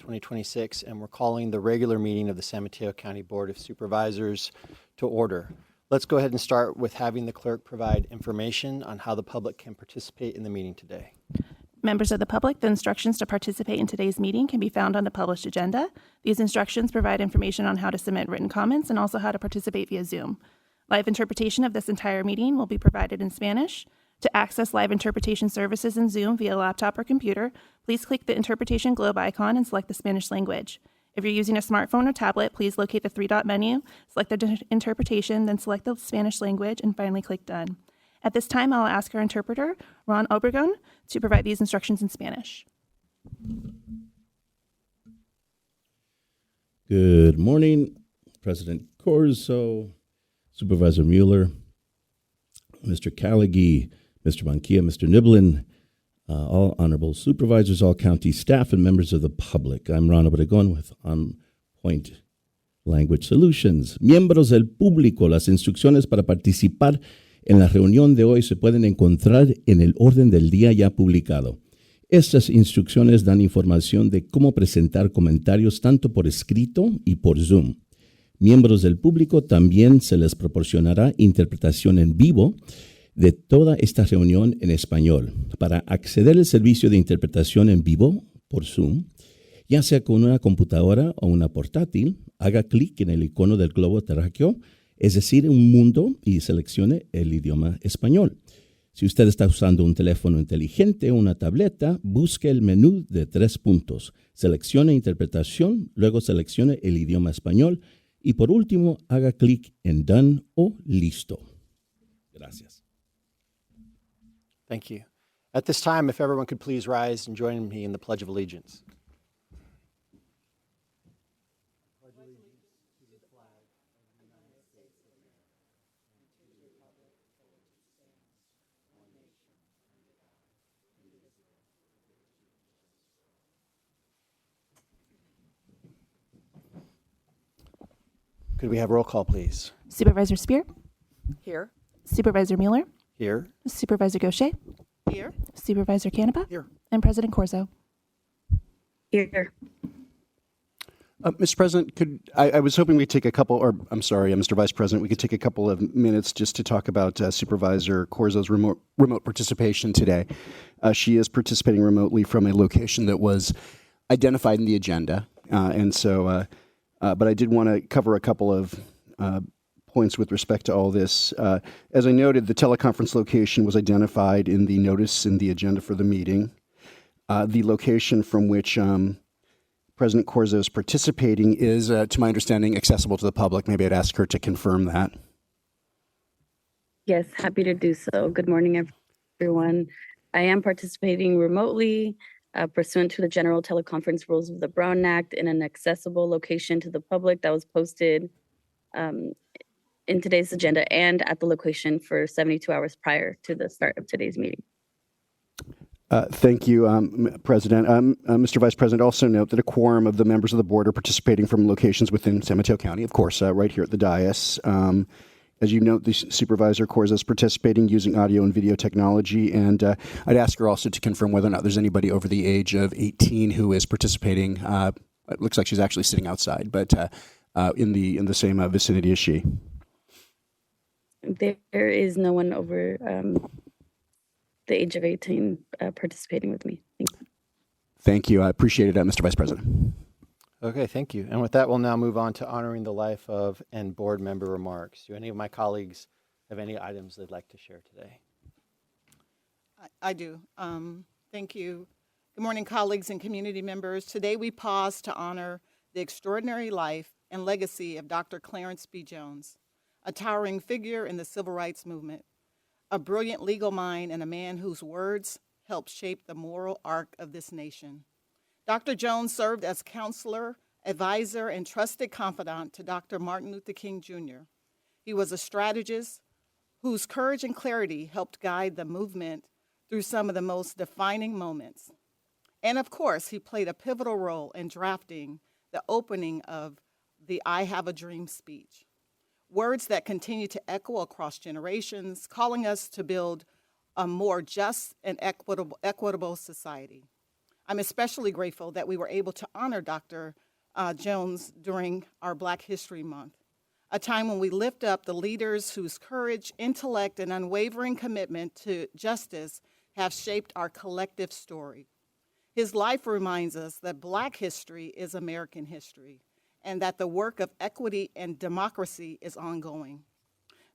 2026, and we're calling the regular meeting of the San Mateo County Board of Supervisors to order. Let's go ahead and start with having the clerk provide information on how the public can participate in the meeting today. Members of the public, the instructions to participate in today's meeting can be found on the published agenda. These instructions provide information on how to submit written comments and also how to participate via Zoom. Live interpretation of this entire meeting will be provided in Spanish. To access live interpretation services in Zoom via laptop or computer, please click the interpretation globe icon and select the Spanish language. If you're using a smartphone or tablet, please locate the three-dot menu, select the interpretation, then select the Spanish language, and finally click Done. At this time, I'll ask our interpreter, Ron Obregon, to provide these instructions in Spanish. Good morning, President Corzo, Supervisor Mueller, Mr. Callaghy, Mr. Banquilla, Mr. Niblin, all honorable supervisors, all county staff, and members of the public. I'm Ron Obregon with On Point Language Solutions. Miembros del público, las instrucciones para participar en la reunión de hoy se pueden encontrar en el orden del día ya publicado. Estas instrucciones dan información de cómo presentar comentarios tanto por escrito y por Zoom. Miembros del público también se les proporcionará interpretación en vivo de toda esta reunión en español. Para acceder al servicio de interpretación en vivo por Zoom, ya sea con una computadora o una portátil, haga clic en el icono del globo terráqueo, es decir, un mundo, y seleccione el idioma español. Si usted está usando un teléfono inteligente o una tableta, busque el menú de 3 puntos. Seleccione interpretación, luego seleccione el idioma español y por último haga clic en Done o Listo. Gracias. Thank you. At this time, if everyone could please rise and join me in the Pledge of Allegiance. Could we have roll call, please? Supervisor Spear, Here. Supervisor Mueller, Here. Supervisor Gaucher, Here. Supervisor Canepa, Here. and President Corzo. Here. Mr. President, I was hoping we'd take a couple, or I'm sorry, Mr. Vice President, we could take a couple of minutes just to talk about Supervisor Corzo's remote participation today. She is participating remotely from a location that was identified in the agenda, but I did want to cover a couple of points with respect to all this. As I noted, the teleconference location was identified in the notice in the agenda for the meeting. The location from which President Corzo is participating is, to my understanding, accessible to the public. Maybe I'd ask her to confirm that. Yes, happy to do so. Good morning, everyone. I am participating remotely pursuant to the general teleconference rules of the Brown Act in an accessible location to the public that was posted in today's agenda and at the location for 72 hours prior to the start of today's meeting. Thank you, President. Mr. Vice President, also note that a quorum of the members of the board are participating from locations within San Mateo County, of course, right here at the dais. As you note, the Supervisor Corzo is participating using audio and video technology, and I'd ask her also to confirm whether or not there's anybody over the age of 18 who is participating. It looks like she's actually sitting outside, but in the same vicinity as she. There is no one over the age of 18 participating with me. Thank you. Thank you. I appreciate it, Mr. Vice President. Okay, thank you. And with that, we'll now move on to honoring the life of and board member remarks. Do any of my colleagues have any items they'd like to share today? I do. Thank you. Good morning, colleagues and community members. Today we pause to honor the extraordinary life and legacy of Dr. Clarence B. Jones, a towering figure in the civil rights movement, a brilliant legal mind, and a man whose words helped shape the moral arc of this nation. Dr. Jones served as counselor, advisor, and trusted confidant to Dr. Martin Luther King Jr. He was a strategist whose courage and clarity helped guide the movement through some of the most defining moments. And of course, he played a pivotal role in drafting the opening of the I Have a Dream speech. Words that continue to echo across generations, calling us to build a more just and equitable society. I'm especially grateful that we were able to honor Dr. Jones during our Black History Month, a time when we lift up the leaders whose courage, intellect, and unwavering commitment to justice have shaped our collective story. His life reminds us that Black history is American history and that the work of equity and democracy is ongoing.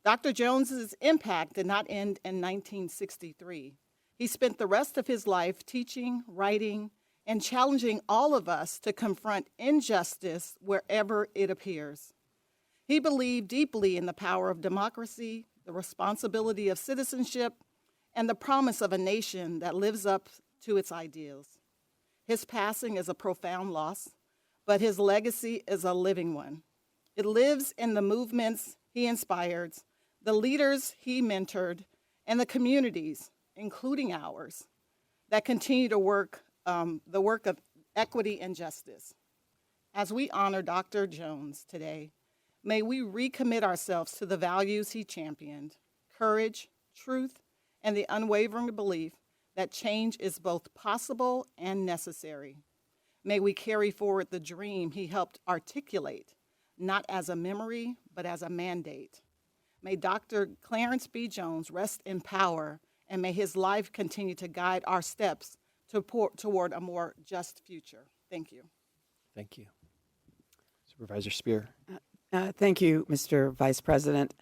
Dr. Jones's impact did not end in 1963. He spent the rest of his life teaching, writing, and challenging all of us to confront injustice wherever it appears. He believed deeply in the power of democracy, the responsibility of citizenship, and the promise of a nation that lives up to its ideals. His passing is a profound loss, but his legacy is a living one. It lives in the movements he inspired, the leaders he mentored, and the communities, including ours, that continue to work the work of equity and justice. As we honor Dr. Jones today, may we recommit ourselves to the values he championed: courage, truth, and the unwavering belief that change is both possible and necessary. May we carry forward the dream he helped articulate, not as a memory, but as a mandate. May Dr. Clarence B. Jones rest in power, and may his life continue to guide our steps toward a more just future. Thank you. Thank you. Supervisor Spear. Thank you, Mr. Vice President.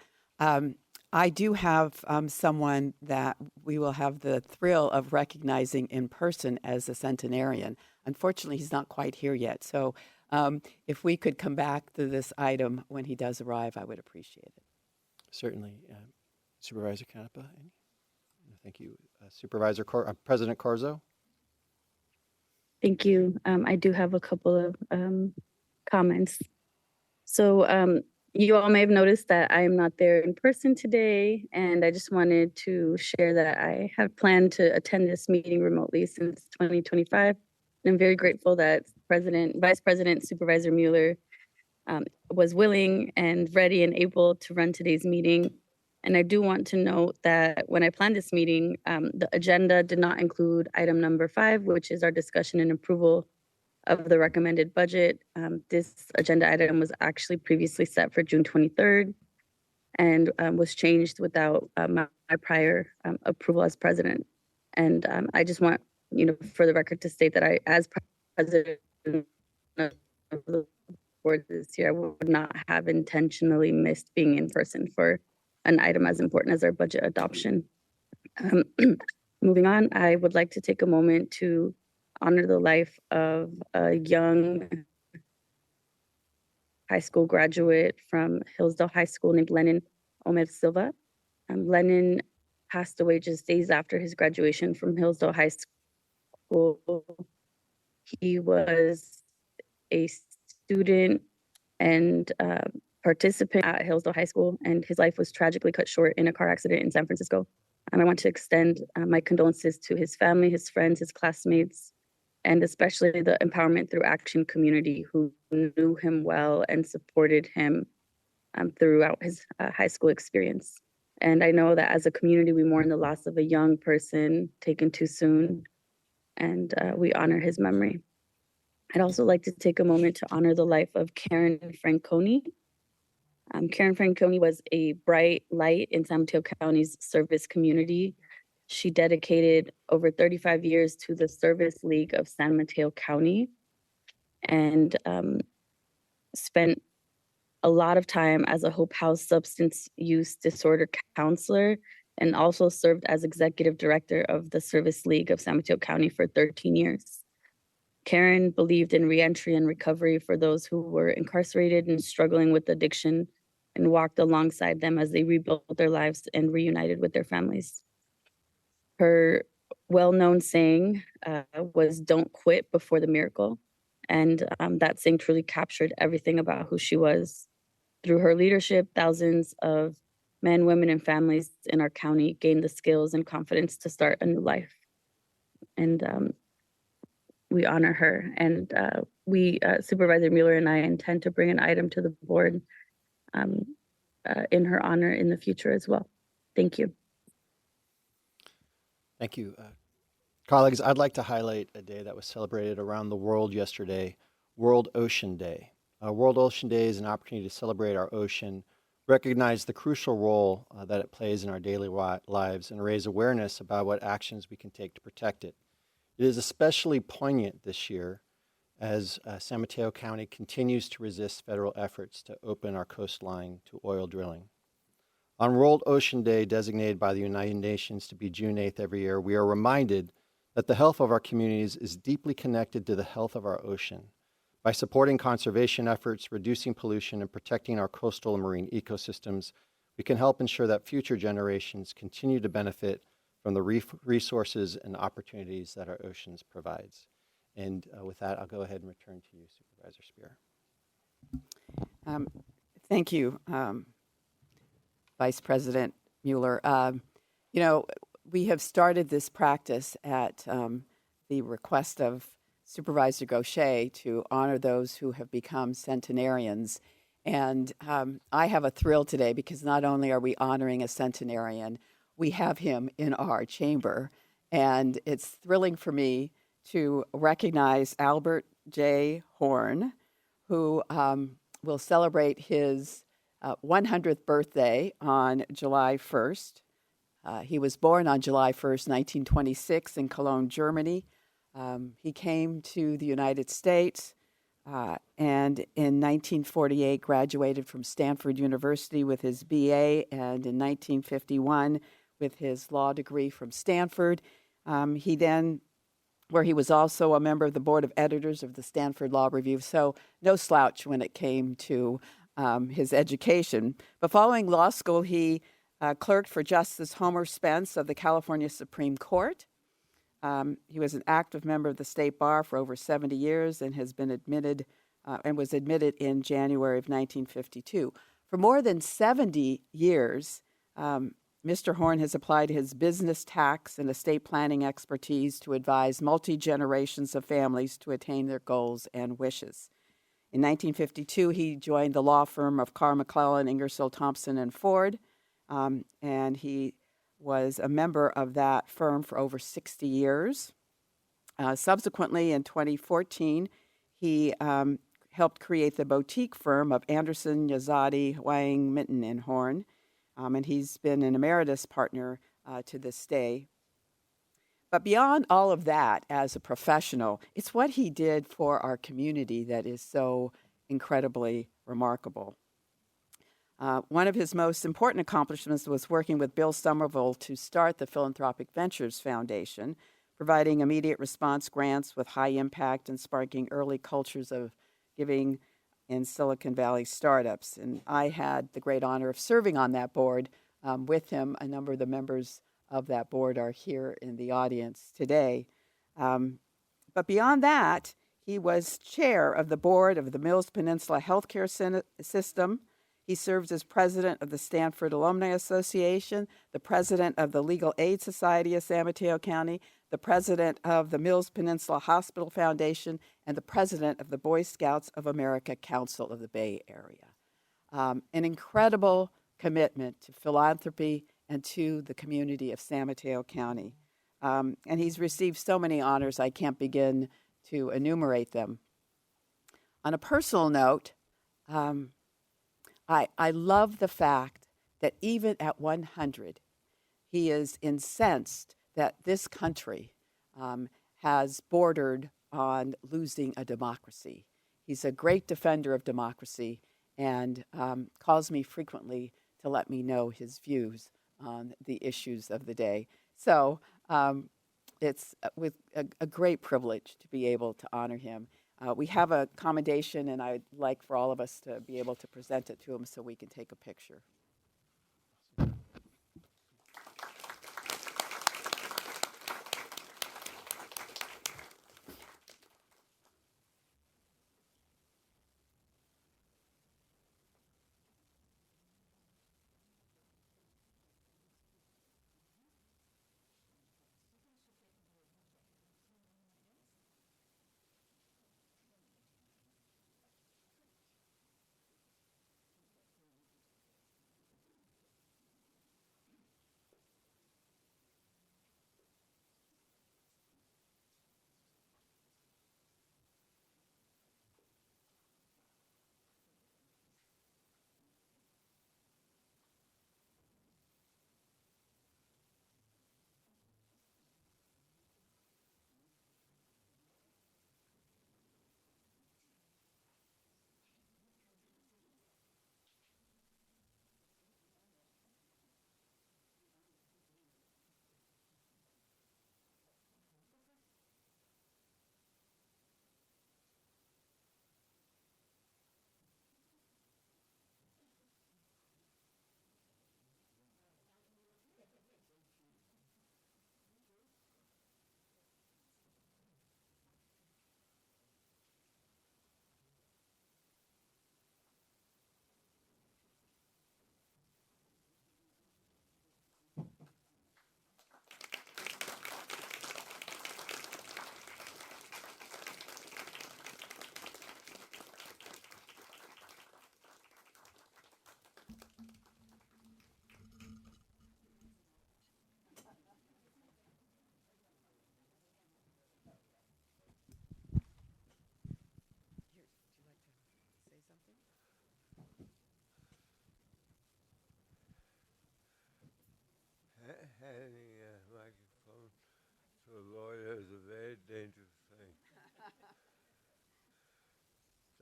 I do have someone that we will have the thrill of recognizing in person as a centenarian. Unfortunately, he's not quite here yet. So if we could come back to this item when he does arrive, I would appreciate it. Certainly. Supervisor Canepa. Thank you. President Corzo. Thank you. I do have a couple of comments. So you all may have noticed that I am not there in person today, and I just wanted to share that I have planned to attend this meeting remotely since 2025. And I'm very grateful that Vice President Supervisor Mueller was willing and ready and able to run today's meeting. And I do want to note that when I planned this meeting, the agenda did not include item number 5, which is our discussion and approval of the recommended budget. This agenda item was actually previously set for June 23rd and was changed without my prior approval as president. And I just want, for the record to state that I, as president of the board this year, I would not have intentionally missed being in person for an item as important as our budget adoption. Moving on, I would like to take a moment to honor the life of a young high school graduate from Hillsdale High School named Lennon Omed Silva. Lennon passed away just days after his graduation from Hillsdale High School. He was a student and participant at Hillsdale High School, and his life was tragically cut short in a car accident in San Francisco. I want to extend my condolences to his family, his friends, his classmates, and especially the Empowerment Through Action community who knew him well and supported him throughout his high school experience. And I know that as a community, we mourn the loss of a young person taken too soon, and we honor his memory. I'd also like to take a moment to honor the life of Karen Franconi. Karen Franconi was a bright light in San Mateo County's service community. She dedicated over 35 years to the Service League of San Mateo County and spent a lot of time as a Hope House substance use disorder counselor, and also served as executive director of the Service League of San Mateo County for 13 years. Karen believed in reentry and recovery for those who were incarcerated and struggling with addiction, and walked alongside them as they rebuilt their lives and reunited with their families. Her well-known saying was, "Don't quit before the miracle." And that saying truly captured everything about who she was. Through her leadership, thousands of men, women, and families in our county gained the skills and confidence to start a new life. And we honor her. And Supervisor Mueller and I intend to bring an item to the board in her honor in the future as well. Thank you. Thank you. Colleagues, I'd like to highlight a day that was celebrated around the world yesterday, World Ocean Day. World Ocean Day is an opportunity to celebrate our ocean, recognize the crucial role that it plays in our daily lives, and raise awareness about what actions we can take to protect it. It is especially poignant this year as San Mateo County continues to resist federal efforts to open our coastline to oil drilling. On World Ocean Day, designated by the United Nations to be June 8th every year, we are reminded that the health of our communities is deeply connected to the health of our ocean. By supporting conservation efforts, reducing pollution, and protecting our coastal and marine ecosystems, we can help ensure that future generations continue to benefit from the resources and opportunities that our oceans provides. And with that, I'll go ahead and return to you, Supervisor Spear. Thank you, Vice President Mueller. We have started this practice at the request of Supervisor Gaucher to honor those who have become centenarians. And I have a thrill today because not only are we honoring a centenarian, we have him in our chamber. And it's thrilling for me to recognize Albert J. Horn, who will celebrate his 100th birthday on July 1st. He was born on July 1st, 1926 in Cologne, Germany. He came to the United States and in 1948 graduated from Stanford University with his BA, and in 1951 with his law degree from Stanford. Where he was also a member of the board of editors of the Stanford Law Review, so no slouch when it came to his education. But following law school, he clerked for Justice Homer Spence of the California Supreme Court. He was an active member of the state bar for over 70 years and has been admitted and was admitted in January of 1952. For more than 70 years, Mr. Horn has applied his business, tax, and estate planning expertise to advise multi-generations of families to attain their goals and wishes. In 1952, he joined the law firm of Carr, McClellan, Ingersoll, Thompson, and Ford, and he was a member of that firm for over 60 years. Subsequently, in 2014, he helped create the boutique firm of Anderson, Yazadi, Wang, Minton, and Horn, and he's been an emeritus partner to this day. But beyond all of that, as a professional, it's what he did for our community that is so incredibly remarkable. One of his most important accomplishments was working with Bill Somerville to start the Philanthropic Ventures Foundation, providing immediate response grants with high impact and sparking early cultures of giving in Silicon Valley startups. And I had the great honor of serving on that board with him. A number of the members of that board are here in the audience today. But beyond that, he was chair of the board of the Mills Peninsula Healthcare System. He serves as president of the Stanford Alumni Association, the president of the Legal Aid Society of San Mateo County, the president of the Mills Peninsula Hospital Foundation, and the president of the Boy Scouts of America Council of the Bay Area. An incredible commitment to philanthropy and to the community of San Mateo County. And he's received so many honors, I can't begin to enumerate them. On a personal note, I love the fact that even at 100, he is incensed that this country has bordered on losing a democracy. He's a great defender of democracy and calls me frequently to let me know his views on the issues of the day. So it's with a great privilege to be able to honor him. We have a commendation, and I'd like for all of us to be able to present it to him so we can take a picture.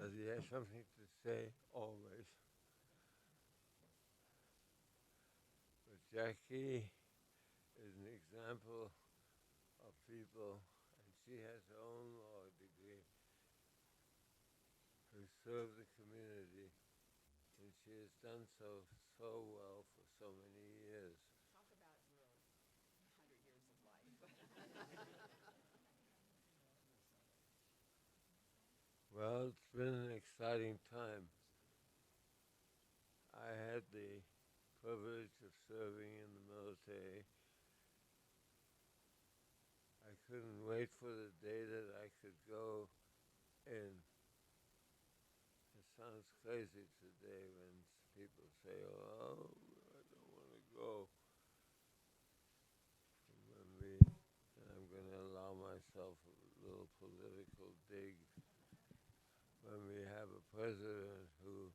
Does he have something to say? Always. But Jackie is an example of people, and she has her own law degree, who serve the community, and she has done so well for so many years. Talk about your 100 years of life. Well, it's been an exciting time. I had the privilege of serving in the military. I couldn't wait for the day that I could go in. It sounds crazy today when people say, "Oh, I don't want to go." And I'm going to allow myself a little political dig. When we have a president who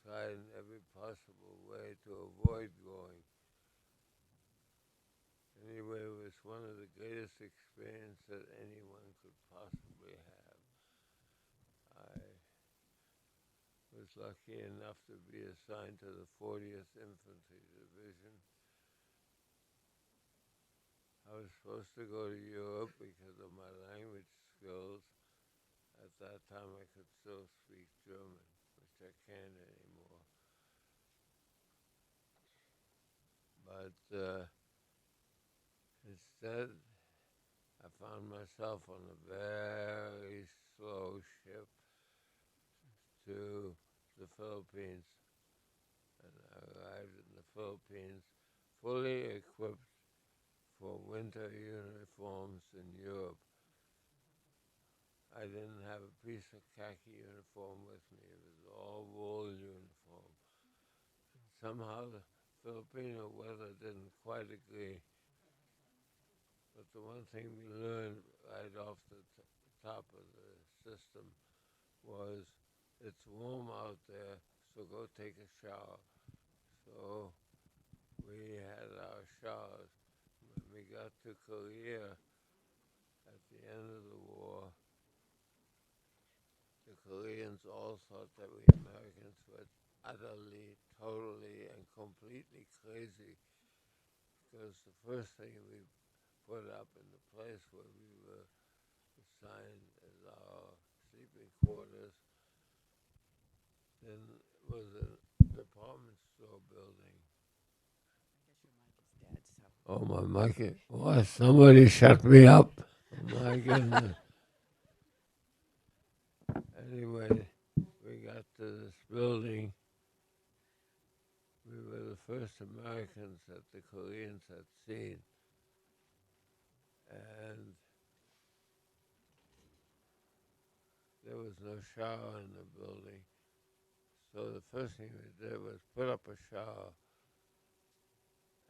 tried in every possible way to avoid going. Anyway, it was one of the greatest experiences that anyone could possibly have. I was lucky enough to be assigned to the 40th Infantry Division. I was supposed to go to Europe because of my language skills. At that time, I could still speak German, which I can't anymore. But instead, I found myself on a very slow ship to the Philippines. And I arrived in the Philippines fully equipped for winter uniforms in Europe. I didn't have a piece of khaki uniform with me. It was all wool uniform. Somehow the Filipino weather didn't quite agree. But the one thing we learned right off the top of the system was it's warm out there, so go take a shower. So we had our showers. When we got to Korea at the end of the war, the Koreans all thought that we Americans were utterly, totally, and completely crazy, because the first thing we put up in the place where we were assigned as our sleeping quarters then was a department store building. I guess your mic is dead, so. Oh, my mic. Why, somebody shut me up. My goodness. Anyway, we got to this building. We were the first Americans that the Koreans had seen. And there was no shower in the building. So the first thing we did was put up a shower.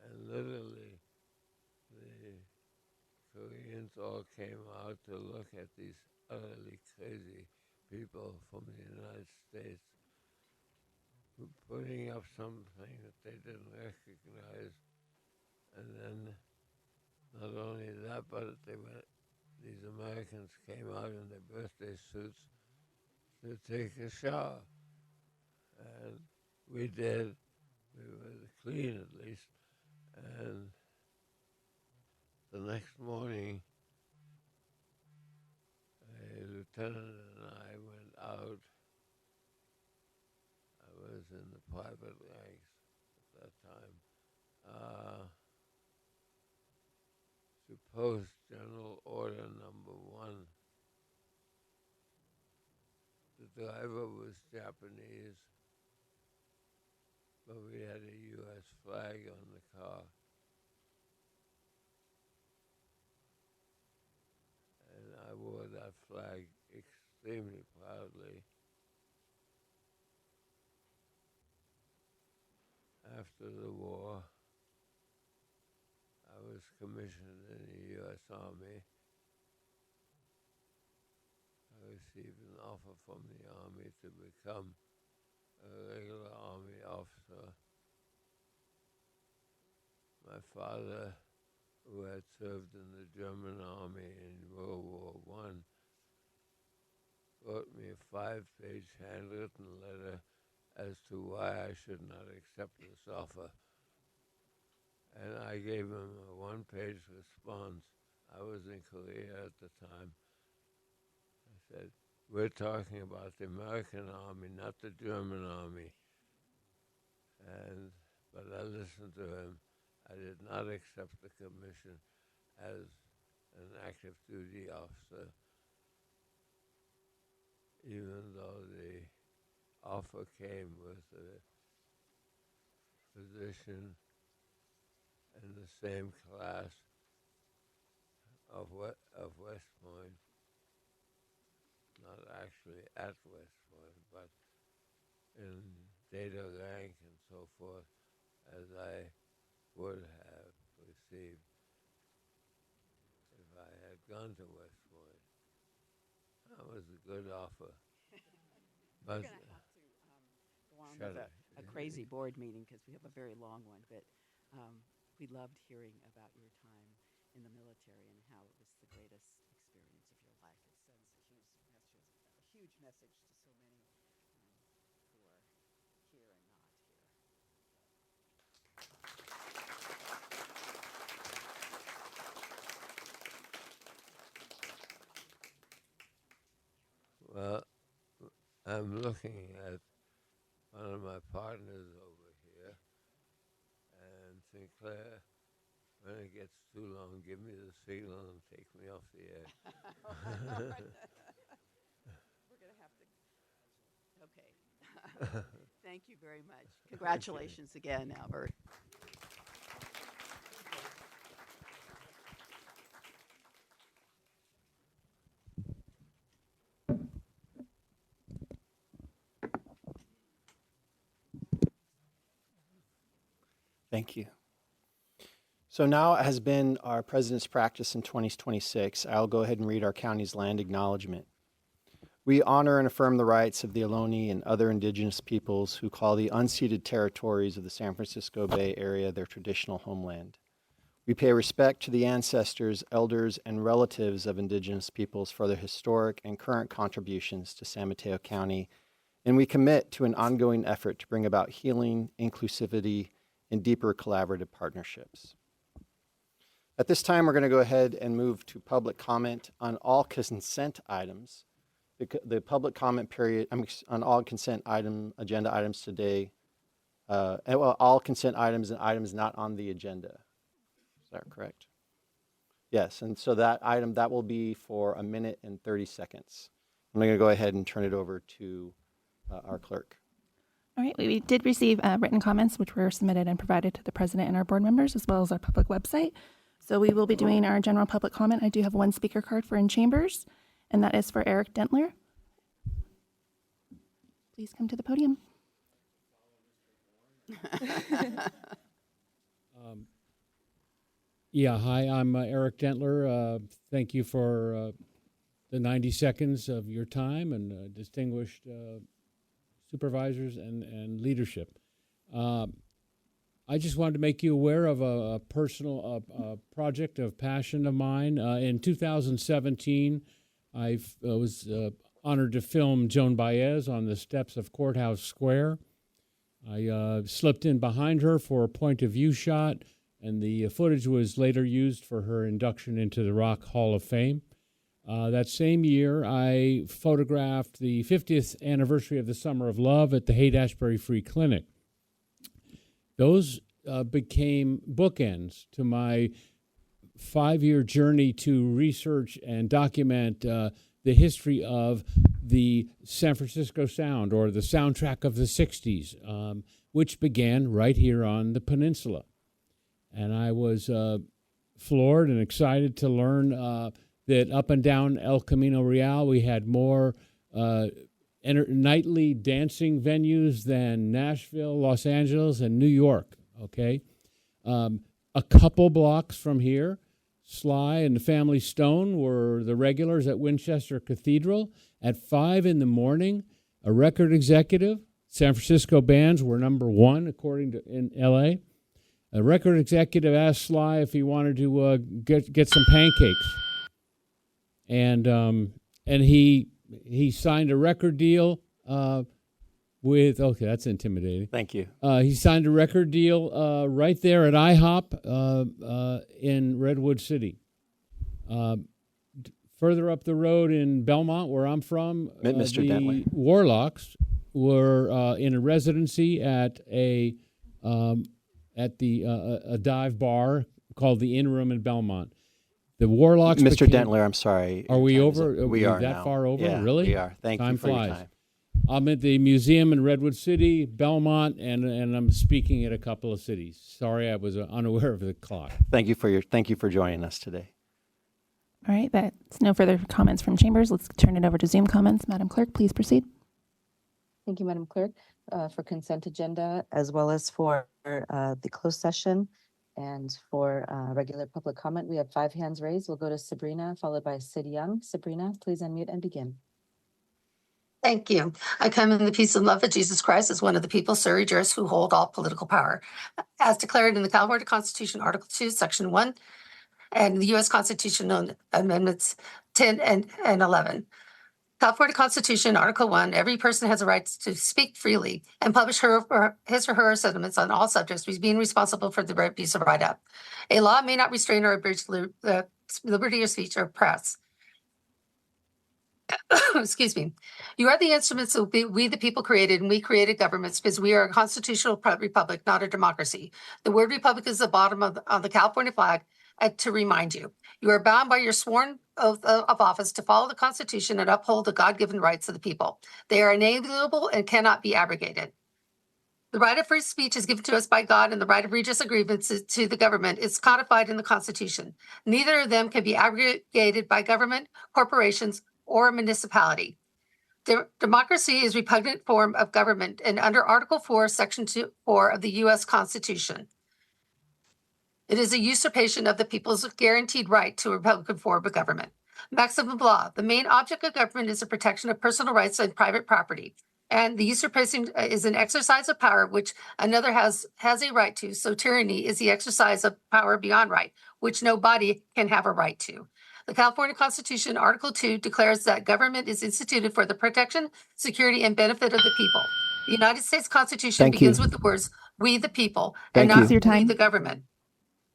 And literally, the Koreans all came out to look at these utterly crazy people from the United States putting up something that they didn't recognize. And then not only that, but these Americans came out in their birthday suits to take a shower. And we did. We were clean at least. And the next morning, a lieutenant and I went out. I was in the private ranks at that time. To post General Order Number 1. The driver was Japanese, but we had a U.S. flag on the car. And I wore that flag extremely proudly. After the war, I was commissioned in the U.S. Army. I received an offer from the Army to become a regular Army officer. My father, who had served in the German Army in World War I, wrote me a 5-page handwritten letter as to why I should not accept this offer. And I gave him a 1-page response. I was in Korea at the time. I said, we're talking about the American Army, not the German Army. But I listened to him. I did not accept the commission as an active duty officer, even though the offer came with a position in the same class of West Point, not actually at West Point, but in data rank and so forth, as I would have received if I had gone to West Point. That was a good offer. But We're going to have to go on with a crazy board meeting because we have a very long one, but we loved hearing about your time in the military and how it was the greatest experience of your life. It sends a huge message to so many who are here and not here. well, I'm looking at one of my partners over here, and Sinclair, when it gets too long, give me the signal and take me off the air. We're going to have to. Okay. Thank you very much. Congratulations again, Albert. Thank you. So now it has been our president's practice in 2026. I'll go ahead and read our county's land acknowledgement. We honor and affirm the rights of the Ohlone and other indigenous peoples who call the unceded territories of the San Francisco Bay Area their traditional homeland. We pay respect to the ancestors, elders, and relatives of indigenous peoples for their historic and current contributions to San Mateo County, and we commit to an ongoing effort to bring about healing, inclusivity, and deeper collaborative partnerships. At this time, we're going to go ahead and move to public comment on all consent items. The public comment period on all consent agenda items today, all consent items and items not on the agenda. Is that correct? Yes, and so that item, that will be for 1 minute and 30 seconds. I'm going to go ahead and turn it over to our clerk. All right, we did receive written comments which were submitted and provided to the president and our board members, as well as our public website. So we will be doing our general public comment. I do have one speaker card for in chambers, and that is for Eric Dentler. Please come to the podium. Yeah, hi, I'm Eric Dentler. Thank you for the 90 seconds of your time and distinguished supervisors and leadership. I just wanted to make you aware of a personal project of passion of mine. In 2017, I was honored to film Joan Baez on the steps of Courthouse Square. I slipped in behind her for a point of view shot, and the footage was later used for her induction into the Rock Hall of Fame. That same year, I photographed the 50th anniversary of the Summer of Love at the Haight-Ashbury Free Clinic. Those became bookends to my 5-year journey to research and document the history of the San Francisco Sound, or the soundtrack of the 60s, which began right here on the peninsula. And I was floored and excited to learn that up and down El Camino Real, we had more nightly dancing venues than Nashville, Los Angeles, and New York, okay? A couple blocks from here, Sly and the Family Stone were the regulars at Winchester Cathedral. At 5 in the morning, a record executive, San Francisco bands were number 1, according to in L.A. A record executive asked Sly if he wanted to get some pancakes. And he he signed a record deal with. Okay, that's intimidating. Thank you. He signed a record deal right there at IHOP in Redwood City. Further up the road in Belmont, where I'm from, Mr. the Dentley. Warlocks were in a residency at a dive bar called the Inn Room in Belmont. The Warlocks. Mr. Dentler, I'm sorry. Are we Your time is over? up. We are that now. far over? Yeah, Really? we are. Thank Time you for flies. your time. I'm at the museum in Redwood City, Belmont, and I'm speaking at a couple of cities. Sorry, I was unaware of the clock. Thank you for joining us today. All right, that's no further comments from chambers. Let's turn it over to Zoom comments. Madam Clerk, please proceed. Thank you, Madam Clerk, for consent agenda, as well as for the closed session and for regular public comment. We have 5 hands raised. We'll go to Sabrina, followed by Sid Young. Sabrina, please unmute and begin. Thank you. I come in the peace and love of Jesus Christ as one of the people, Surrey jurists, who hold all political power. As declared in the California Constitution, Article 2, Section 1, and the U.S. Constitution Amendments 10 and 11. California Constitution, Article 1, every person has a right to speak freely and publish his or her sentiments on all subjects, being responsible for the abuse of right up. A law may not restrain or abridge the liberty of speech or press. Excuse me. You are the instruments that we the people created, and we created governments because we are a constitutional republic, not a democracy. The word republic is the bottom of the California flag. To remind you, you are bound by your sworn oath of office to follow the Constitution and uphold the God-given rights of the people. They are inalienable and cannot be abrogated. The right of free speech is given to us by God, and the right of redress of grievances to the government is codified in the Constitution. Neither of them can be abrogated by government, corporations, or a municipality. Democracy is a repugnant form of government, and under Article 4, Section 4 of the U.S. Constitution, it is a usurpation of the people's guaranteed right to a Republican form of government. Maximum law. The main object of government is the protection of personal rights and private property. And the usurpation is an exercise of power which another has a right to. So tyranny is the exercise of power beyond right, which no body can have a right to. The California Constitution, Article 2, declares that government is instituted for the protection, security, and benefit of the people. The United States Constitution begins with the words, "We the people," and not "we the government."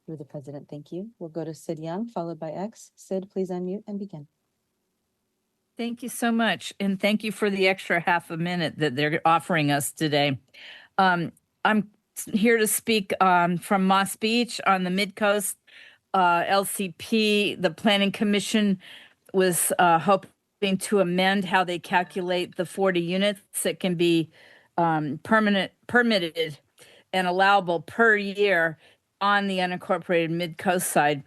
Through the president, thank you. We'll go to Sid Young, followed by X. Sid, please unmute and begin. Thank you so much. And thank you for the extra half a minute that they're offering us today. I'm here to speak from Moss Beach on the Mid-Coast. LCP, the Planning Commission, was hoping to amend how they calculate the 40 units that can be permitted and allowable per year on the unincorporated Mid-Coast side.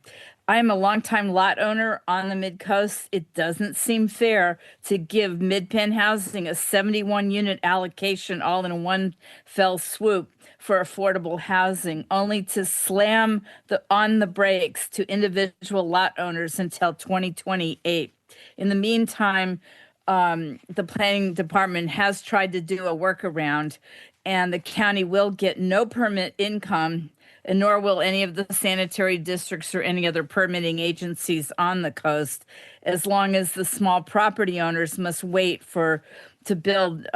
I am a longtime lot owner on the Mid-Coast. It doesn't seem fair to give Mid-Penn Housing a 71-unit allocation all in one fell swoop for affordable housing, only to slam on the brakes to individual lot owners until 2028. In the meantime, the planning department has tried to do a workaround, and the county will get no permit income, and nor will any of the sanitary districts or any other permitting agencies on the coast, as long as the small property owners must wait to build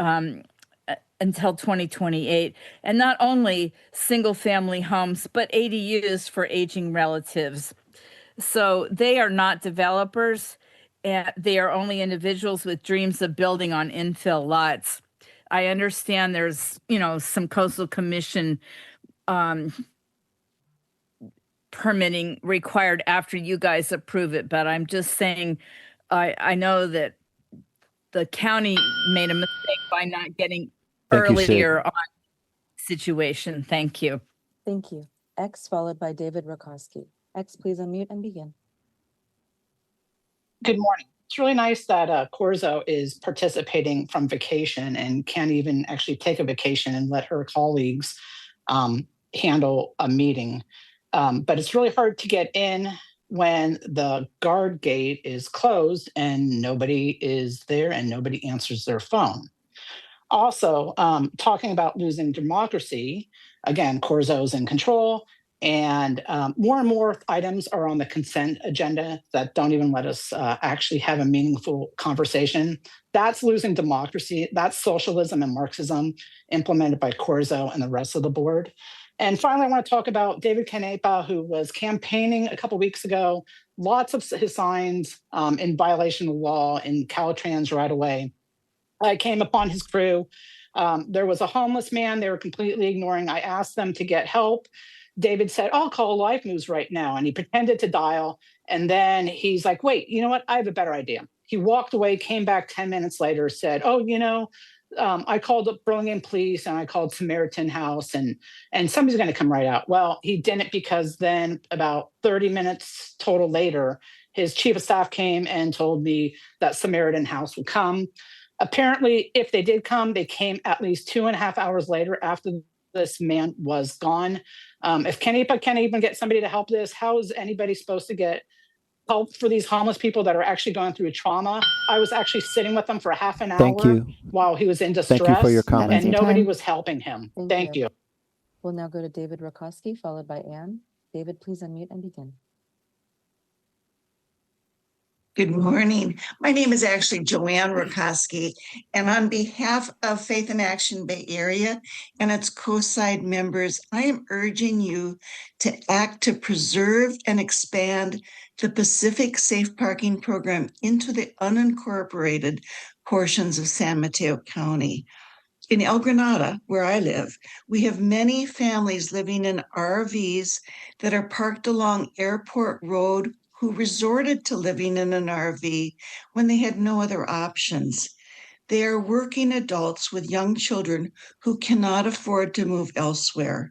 until 2028. And not only single-family homes, but ADUs for aging relatives. So they are not developers, and they are only individuals with dreams of building on infill lots. I understand there's, some coastal commission permitting required after you guys approve it, but I'm just saying, I know that the county made a mistake by not getting earlier on situation. Thank you. Thank you. X, followed by David Rakowski. X, please unmute and begin. Good morning. It's really nice that Corzo is participating from vacation and can't even actually take a vacation and let her colleagues handle a meeting. But it's really hard to get in when the guard gate is closed and nobody is there and nobody answers their phone. Also, talking about losing democracy, again, Corzo's in control, And more items are on the consent agenda that don't even let us actually have a meaningful conversation. That's losing democracy. That's socialism and Marxism implemented by Corzo and the rest of the board. And finally, I want to talk about David Canepa, who was campaigning a couple weeks ago, lots of his signs in violation of law in Caltrans right away. I came upon his crew. There was a homeless man they were completely ignoring. I asked them to get help. David said, I'll call Life Moves right now. And he pretended to dial. And then he's like, wait, you know what? I have a better idea. He walked away, came back 10 minutes later, said, oh, I called up Burlingame Police and I called Samaritan House and somebody's going to come right out. Well, he didn't, because then about 30 minutes total later, his chief of staff came and told me that Samaritan House would come. Apparently, if they did come, they came at least 2.5 hours later after this man was gone. If Canepa can't even get somebody to help this, how is anybody supposed to get help for these homeless people that are actually going through trauma? I was actually sitting with them for half an hour Thank you. while he was in distress. Thank you for your comment. And nobody was helping him. Thank you. We'll now go to David Rakowski, followed by Ann. David, please unmute and begin. Good morning. My name is actually Joanne Rakowski, and on behalf of Faith in Action Bay Area and its co-side members, I am urging you to act to preserve and expand the Pacific Safe Parking Program into the unincorporated portions of San Mateo County. In El Granada, where I live, we have many families living in RVs that are parked along Airport Road who resorted to living in an RV when they had no other options. They are working adults with young children who cannot afford to move elsewhere.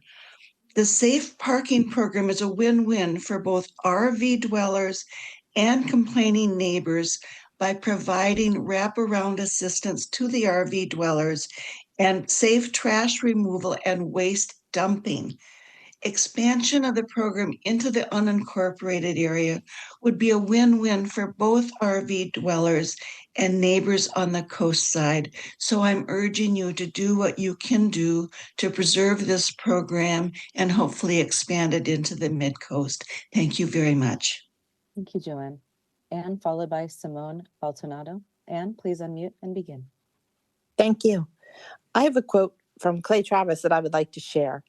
The Safe Parking Program is a win-win for both RV dwellers and complaining neighbors by providing wraparound assistance to the RV dwellers and safe trash removal and waste dumping. Expansion of the program into the unincorporated area would be a win-win for both RV dwellers and neighbors on the coast side. So I'm urging you to do what you can do to preserve this program and hopefully expand it into the mid-coast. Thank you very much. Thank you, Joanne. Ann, followed by Simone Baltonado. Ann, please unmute and begin. Thank you. I have a quote from Clay Travis that I would like to share.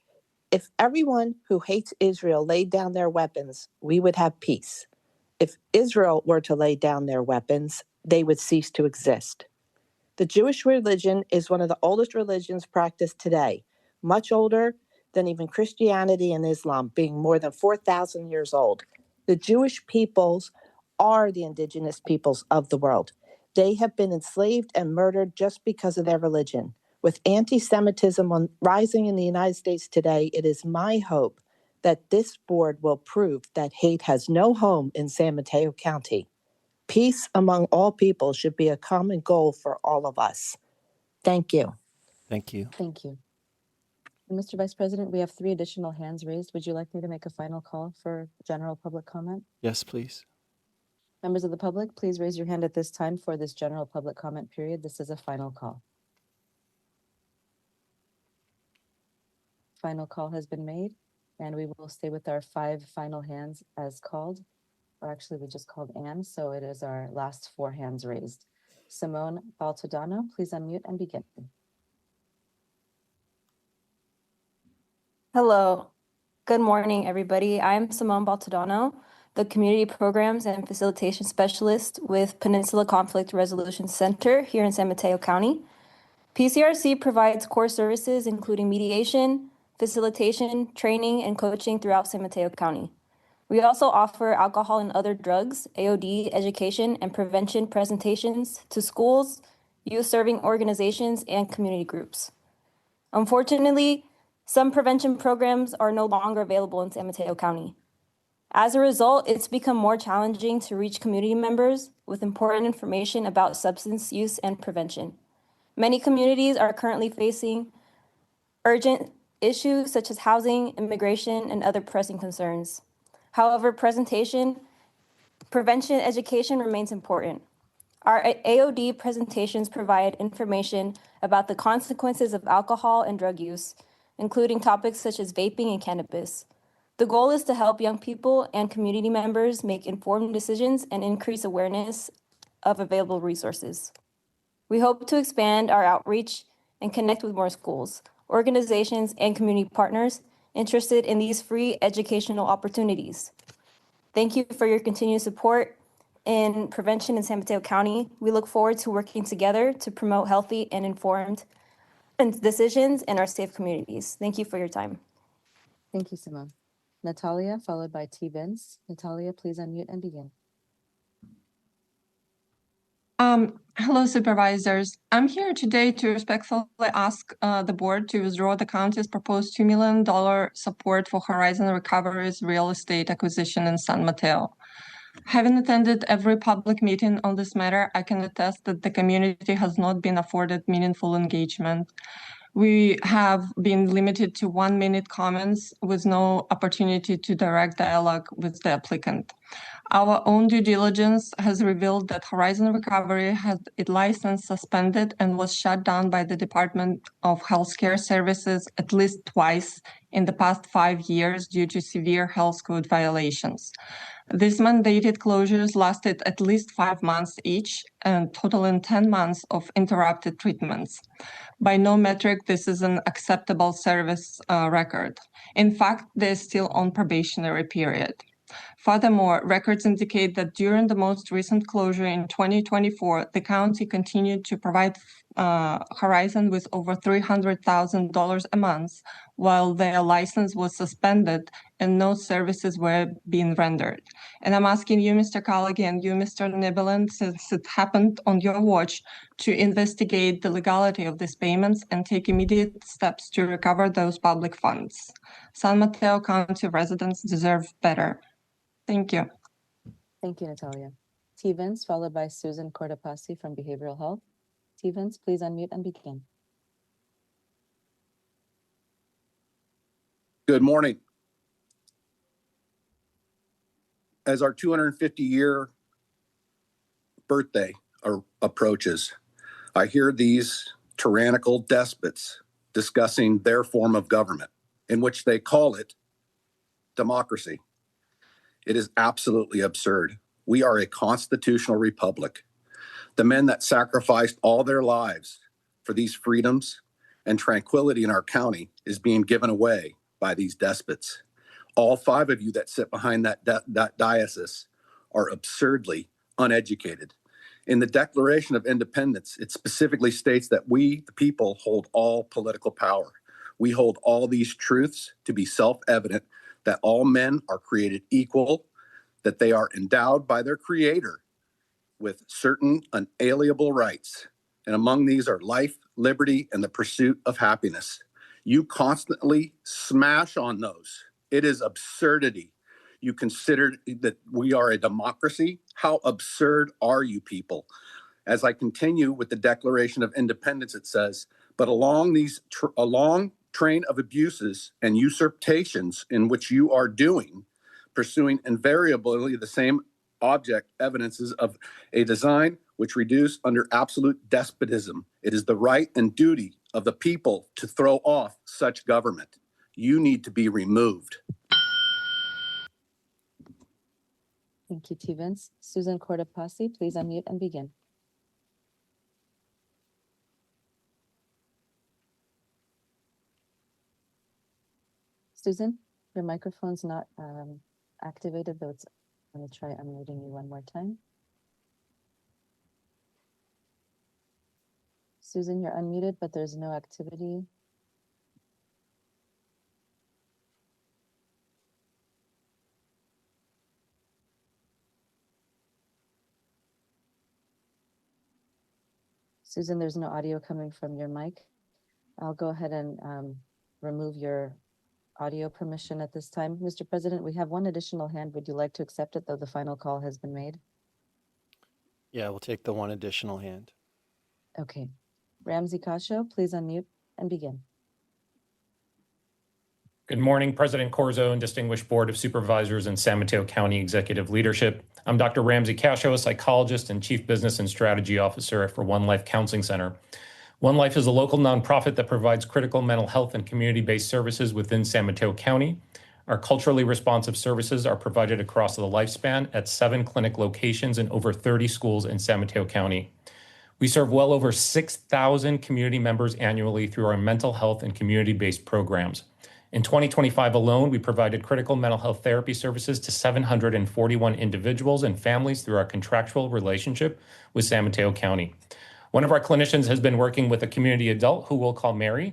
If everyone who hates Israel laid down their weapons, we would have peace. If Israel were to lay down their weapons, they would cease to exist. The Jewish religion is one of the oldest religions practiced today, much older than even Christianity and Islam, being more than 4,000 years old. The Jewish peoples are the indigenous peoples of the world. They have been enslaved and murdered just because of their religion. With anti-Semitism rising in the United States today, it is my hope that this board will prove that hate has no home in San Mateo County. Peace among all people should be a common goal for all of us. Thank you. Thank you. Thank you. And Mr. Vice President, we have 3 additional hands raised. Would you like me to make a final call for general public comment? Yes, please. Members of the public, please raise your hand at this time for this general public comment period. This is a final call. Final call has been made, and we will stay with our 5 final hands as called. Or actually, we just called Ann, so it is our last 4 hands raised. Simone Baltodano, please unmute and begin. Hello. Good morning, everybody. I'm Simone Baltodano, the Community Programs and Facilitation Specialist with Peninsula Conflict Resolution Center here in San Mateo County. PCRC provides core services including mediation, facilitation, training, and coaching throughout San Mateo County. We also offer alcohol and other drugs, AOD, education, and prevention presentations to schools, youth-serving organizations, and community groups. Unfortunately, some prevention programs are no longer available in San Mateo County. As a result, it's become more challenging to reach community members with important information about substance use and prevention. Many communities are currently facing urgent issues such as housing, immigration, and other pressing concerns. However, prevention education remains important. Our AOD presentations provide information about the consequences of alcohol and drug use, including topics such as vaping and cannabis. The goal is to help young people and community members make informed decisions and increase awareness of available resources. We hope to expand our outreach and connect with more schools, organizations, and community partners interested in these free educational opportunities. Thank you for your continued support in prevention in San Mateo County. We look forward to working together to promote healthy and informed decisions in our safe communities. Thank you for your time. Thank you, Simone. Natalia, followed by T. Vince. Natalia, please unmute and begin. Hello, supervisors. I'm here today to respectfully ask the board to withdraw the county's proposed $2 million support for Horizon Recovery's real estate acquisition in San Mateo. Having attended every public meeting on this matter, I can attest that the community has not been afforded meaningful engagement. We have been limited to 1-minute comments with no opportunity to direct dialogue with the applicant. Our own due diligence has revealed that Horizon Recovery had its license suspended and was shut down by the Department of Healthcare Services at least twice in the past 5 years due to severe health code violations. These mandated closures lasted at least 5 months each and totaling 10 months of interrupted treatments. By no metric, this is an acceptable service record. In fact, they're still on probationary period. Furthermore, records indicate that during the most recent closure in 2024, the county continued to provide Horizon with over $300,000 a month, while their license was suspended and no services were being rendered. And I'm asking you, Mr. Callaghan, and you, Mr. Nibelin, since it happened on your watch, to investigate the legality of these payments and take immediate steps to recover those public funds. San Mateo County residents deserve better. Thank you. Thank you, Natalia. T. Vince, followed by Susan Cortopassi from Behavioral Health. T. Vince, please unmute and begin. Good morning. As our 250-year birthday approaches, I hear these tyrannical despots discussing their form of government, in which they call it democracy. It is absolutely absurd. We are a constitutional republic. The men that sacrificed all their lives for these freedoms and tranquility in our county is being given away by these despots. All 5 of you that sit behind that diocese are absurdly uneducated. In the Declaration of Independence, it specifically states that we, the people, hold all political power. We hold all these truths to be self-evident, that all men are created equal, that they are endowed by their creator with certain unalienable rights. And among these are life, liberty, and the pursuit of happiness. You constantly smash on those. It is absurdity. You consider that we are a democracy? How absurd are you people? As I continue with the Declaration of Independence, it says, but along a long train of abuses and usurpations in which you are doing, pursuing invariably the same object evidences of a design which reduce under absolute despotism. It is the right and duty of the people to throw off such government. You need to be removed. Thank you, T. Vince. Susan Cortopassi, please unmute and begin. Susan, your microphone's not activated, though it's, let me try unmuting you one more time. Susan, you're unmuted, but there's no activity. Susan, there's no audio coming from your mic. I'll go ahead and remove your audio permission at this time. Mr. President, we have one additional hand. Would you like to accept it, though the final call has been made? Yeah, we'll take the one additional hand. Okay. Ramsey Cascio, please unmute and begin. Good morning, President Corzo and distinguished Board of Supervisors and San Mateo County Executive Leadership. I'm Dr. Ramsey Cascio, a psychologist and Chief Business and Strategy Officer for One Life Counseling Center. One Life is a local nonprofit that provides critical mental health and community-based services within San Mateo County. Our culturally responsive services are provided across the lifespan at 7 clinic locations and over 30 schools in San Mateo County. We serve well over 6,000 community members annually through our mental health and community-based programs. In 2025 alone, we provided critical mental health therapy services to 741 individuals and families through our contractual relationship with San Mateo County. One of our clinicians has been working with a community adult who we'll call Mary.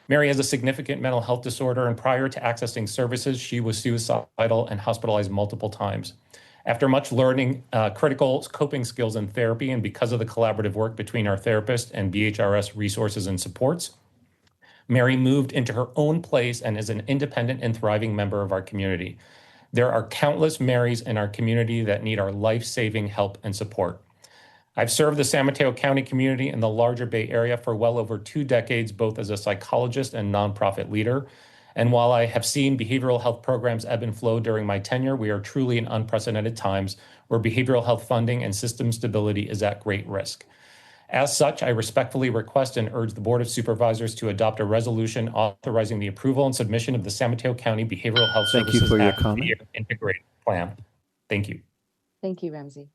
Mary has a significant mental health disorder, and prior to accessing services, she was suicidal and hospitalized multiple times. After much learning critical coping skills in therapy, and because of the collaborative work between our therapist and BHRS resources and supports, Mary moved into her own place and is an independent and thriving member of our community. There are countless Marys in our community that need our life-saving help and support. I've served the San Mateo County community and the larger Bay Area for well over 2 decades, both as a psychologist and nonprofit leader. And while I have seen behavioral health programs ebb and flow during my tenure, we are truly in unprecedented times where behavioral health funding and system stability is at great risk. As such, I respectfully request and urge the Board of Supervisors to adopt a resolution authorizing the approval and submission of the San Mateo County Behavioral Health Thank you Services for your Act comment. Integrated Plan. Thank you. Thank you, Ramsey.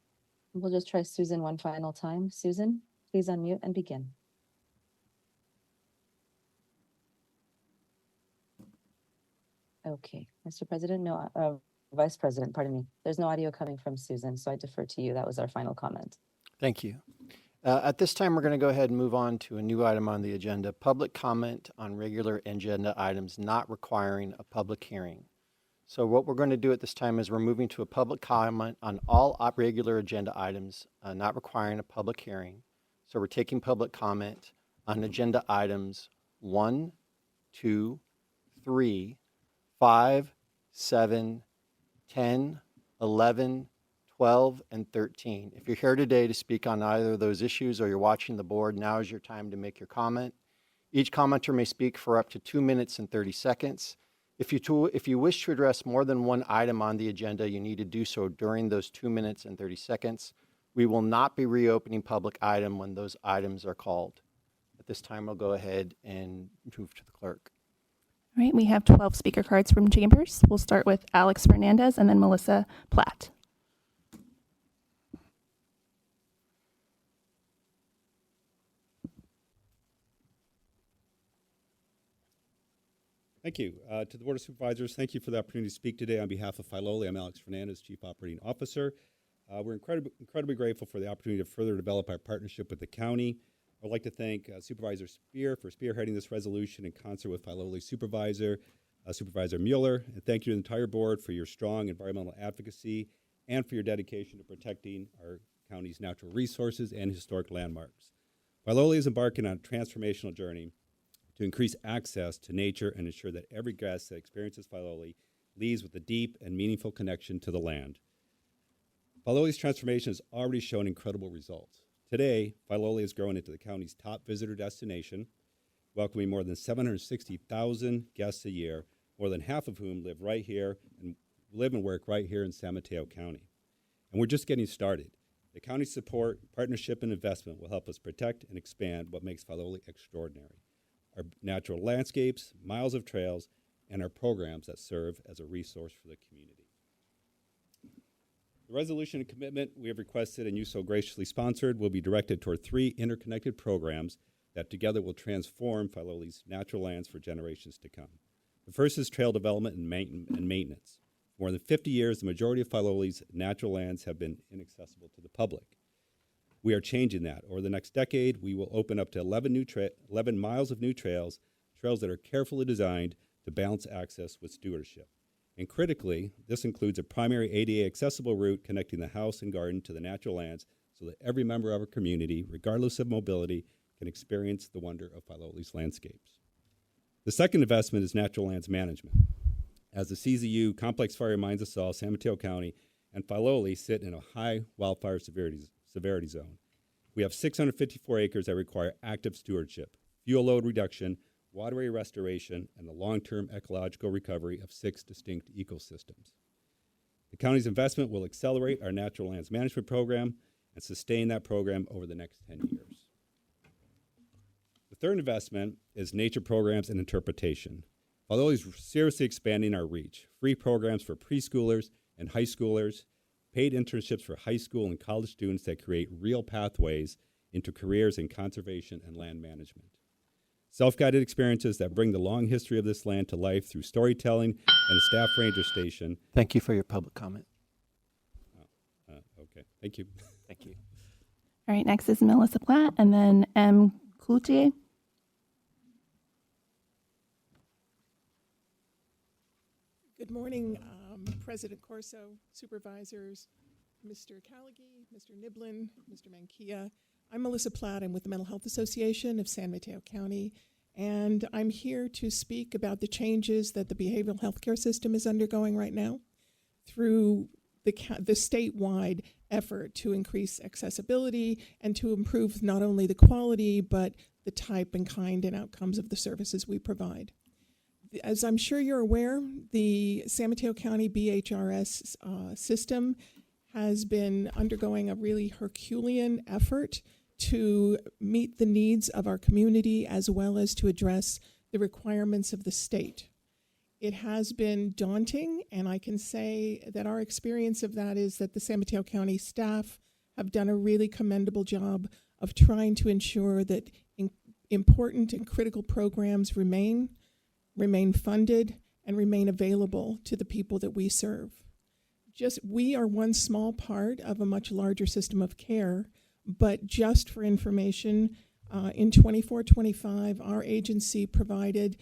We'll just try Susan one final time. Susan, please unmute and begin. Okay, Mr. President, no, Vice President, pardon me. There's no audio coming from Susan, so I defer to you. That was our final comment. Thank you. At this time, we're going to go ahead and move on to a new item on the agenda, public comment on regular agenda items not requiring a public hearing. So what we're going to do at this time is we're moving to a public comment on all regular agenda items not requiring a public hearing. So we're taking public comment on agenda items 1, 2, 3, 5, 7, 10, 11, 12, and 13. If you're here today to speak on either of those issues or you're watching the board, now is your time to make your comment. Each commenter may speak for up to 2 minutes and 30 seconds. If you wish to address more than one item on the agenda, you need to do so during those 2 minutes and 30 seconds. We will not be reopening public item when those items are called. At this time, I'll go ahead and move to the clerk. All right, we have 12 speaker cards from Chambers. We'll start with Alex Fernandez and then Melissa Platt. Thank you. To the Board of Supervisors, thank you for the opportunity to speak today on behalf of Filoli. I'm Alex Fernandez, Chief Operating Officer. We're incredibly grateful for the opportunity to further develop our partnership with the county. I'd like to thank Supervisor Spear for spearheading this resolution in concert with Filoli Supervisor, Supervisor Mueller, and thank you to the entire board for your strong environmental advocacy and for your dedication to protecting our county's natural resources and historic landmarks. Filoli is embarking on a transformational journey to increase access to nature and ensure that every guest that experiences Filoli leaves with a deep and meaningful connection to the land. Filoli's transformation has already shown incredible results. Today, Filoli has grown into the county's top visitor destination, welcoming more than 760,000 guests a year, more than half of whom live and work right here in San Mateo County. And we're just getting started. The county's support, partnership, and investment will help us protect and expand what makes Filoli extraordinary: our natural landscapes, miles of trails, and our programs that serve as a resource for the community. The resolution and commitment we have requested and you so graciously sponsored will be directed toward 3 interconnected programs that together will transform Filoli's natural lands for generations to come. The first is trail development and maintenance. For more than 50 years, the majority of Filoli's natural lands have been inaccessible to the public. We are changing that. Over the next decade, we will open up to 11 miles of new trails that are carefully designed to balance access with stewardship. And critically, this includes a primary ADA accessible route connecting the house and garden to the natural lands so that every member of our community, regardless of mobility, can experience the wonder of Filoli's landscapes. The second investment is natural lands management. As the CZU Complex Fire reminds us all, San Mateo County and Filoli sit in a high wildfire severity zone. We have 654 acres that require active stewardship, fuel load reduction, waterway restoration, and the long-term ecological recovery of 6 distinct ecosystems. The county's investment will accelerate our natural lands management program and sustain that program over the next 10 years. The third investment is nature programs and interpretation. Faloli is seriously expanding our reach. Free programs for preschoolers and high schoolers, paid internships for high school and college students that create real pathways into careers in conservation and land management. Self-guided experiences that bring the long history of this land to life through storytelling and a staff ranger station. Thank you for your public comment. Okay, thank you. Thank you. All right, next is Melissa Platt and then M. Cloutier. Good morning, President Corso, supervisors, Mr. Callagy, Mr. Niblin, Mr. Mankia. I'm Melissa Platt. I'm with the Mental Health Association of San Mateo County, and I'm here to speak about the changes that the behavioral health care system is undergoing right now through the statewide effort to increase accessibility and to improve not only the quality, but the type and kind and outcomes of the services we provide. As I'm sure you're aware, the San Mateo County BHRS system has been undergoing a really Herculean effort to meet the needs of our community as well as to address the requirements of the state. It has been daunting, and I can say that our experience of that is that the San Mateo County staff have done a really commendable job of trying to ensure that important and critical programs remain funded and remain available to the people that we serve. We are one small part of a much larger system of care, but just for information, in 24-25, our agency provided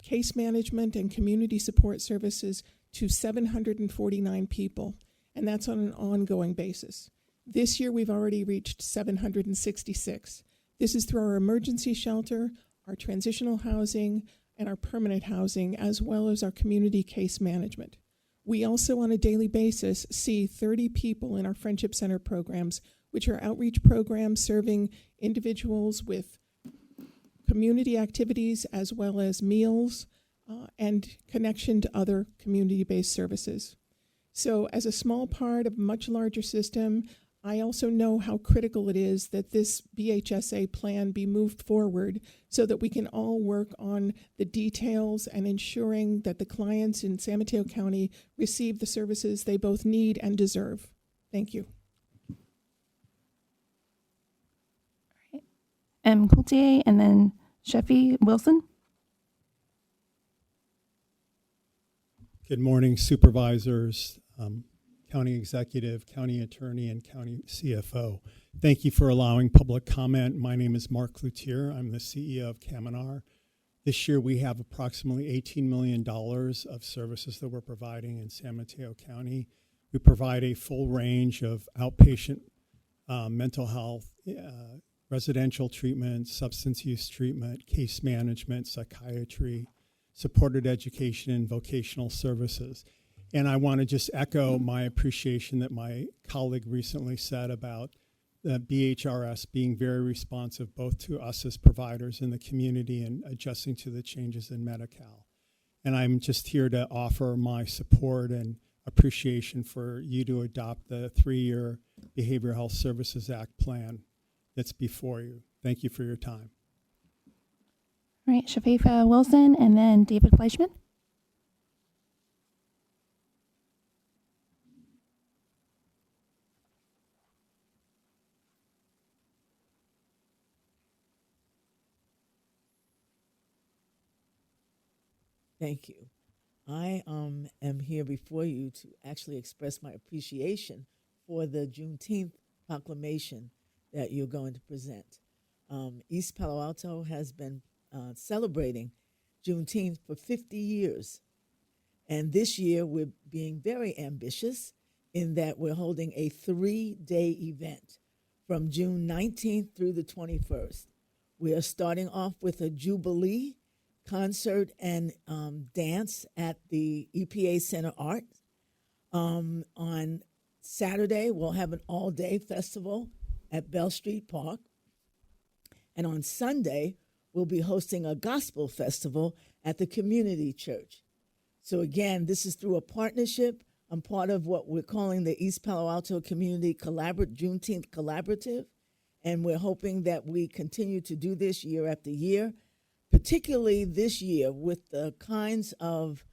case management and community support services to 749 people, and that's on an ongoing basis. This year, we've already reached 766. This is through our emergency shelter, our transitional housing, and our permanent housing, as well as our community case management. We also, on a daily basis, see 30 people in our Friendship Center programs, which are outreach programs serving individuals with community activities as well as meals and connection to other community-based services. So as a small part of a much larger system, I also know how critical it is that this BHSA plan be moved forward so that we can all work on the details and ensuring that the clients in San Mateo County receive the services they both need and deserve. Thank you. All right. M. Cloutier and then Sheffy Wilson. Good morning, supervisors, county executive, county attorney, and county CFO. Thank you for allowing public comment. My name is Mark Cloutier. I'm the CEO of Kaminar. This year we have approximately $18 million of services that we're providing in San Mateo County. We provide a full range of outpatient mental health, residential treatment, substance use treatment, case management, psychiatry, supported education, and vocational services. And I want to just echo my appreciation that my colleague recently said about the BHRS being very responsive both to us as providers in the community and adjusting to the changes in Medi-Cal. And I'm just here to offer my support and appreciation for you to adopt the 3-year Behavioral Health Services Act plan that's before you. Thank you for your time. All right, Shafifa Wilson and then David Fleischman. Thank you. I am here before you to actually express my appreciation for the Juneteenth proclamation that you're going to present. East Palo Alto has been celebrating Juneteenth for 50 years. And this year we're being very ambitious in that we're holding a 3-day event from June 19th through the 21st. We are starting off with a Jubilee concert and dance at the EPA Center Art. On Saturday, we'll have an all-day festival at Bell Street Park. And on Sunday, we'll be hosting a gospel festival at the community church. So again, this is through a partnership. I'm part of what we're calling the East Palo Alto Community Juneteenth Collaborative. And we're hoping that we continue to do this year after year, particularly this year with the kinds of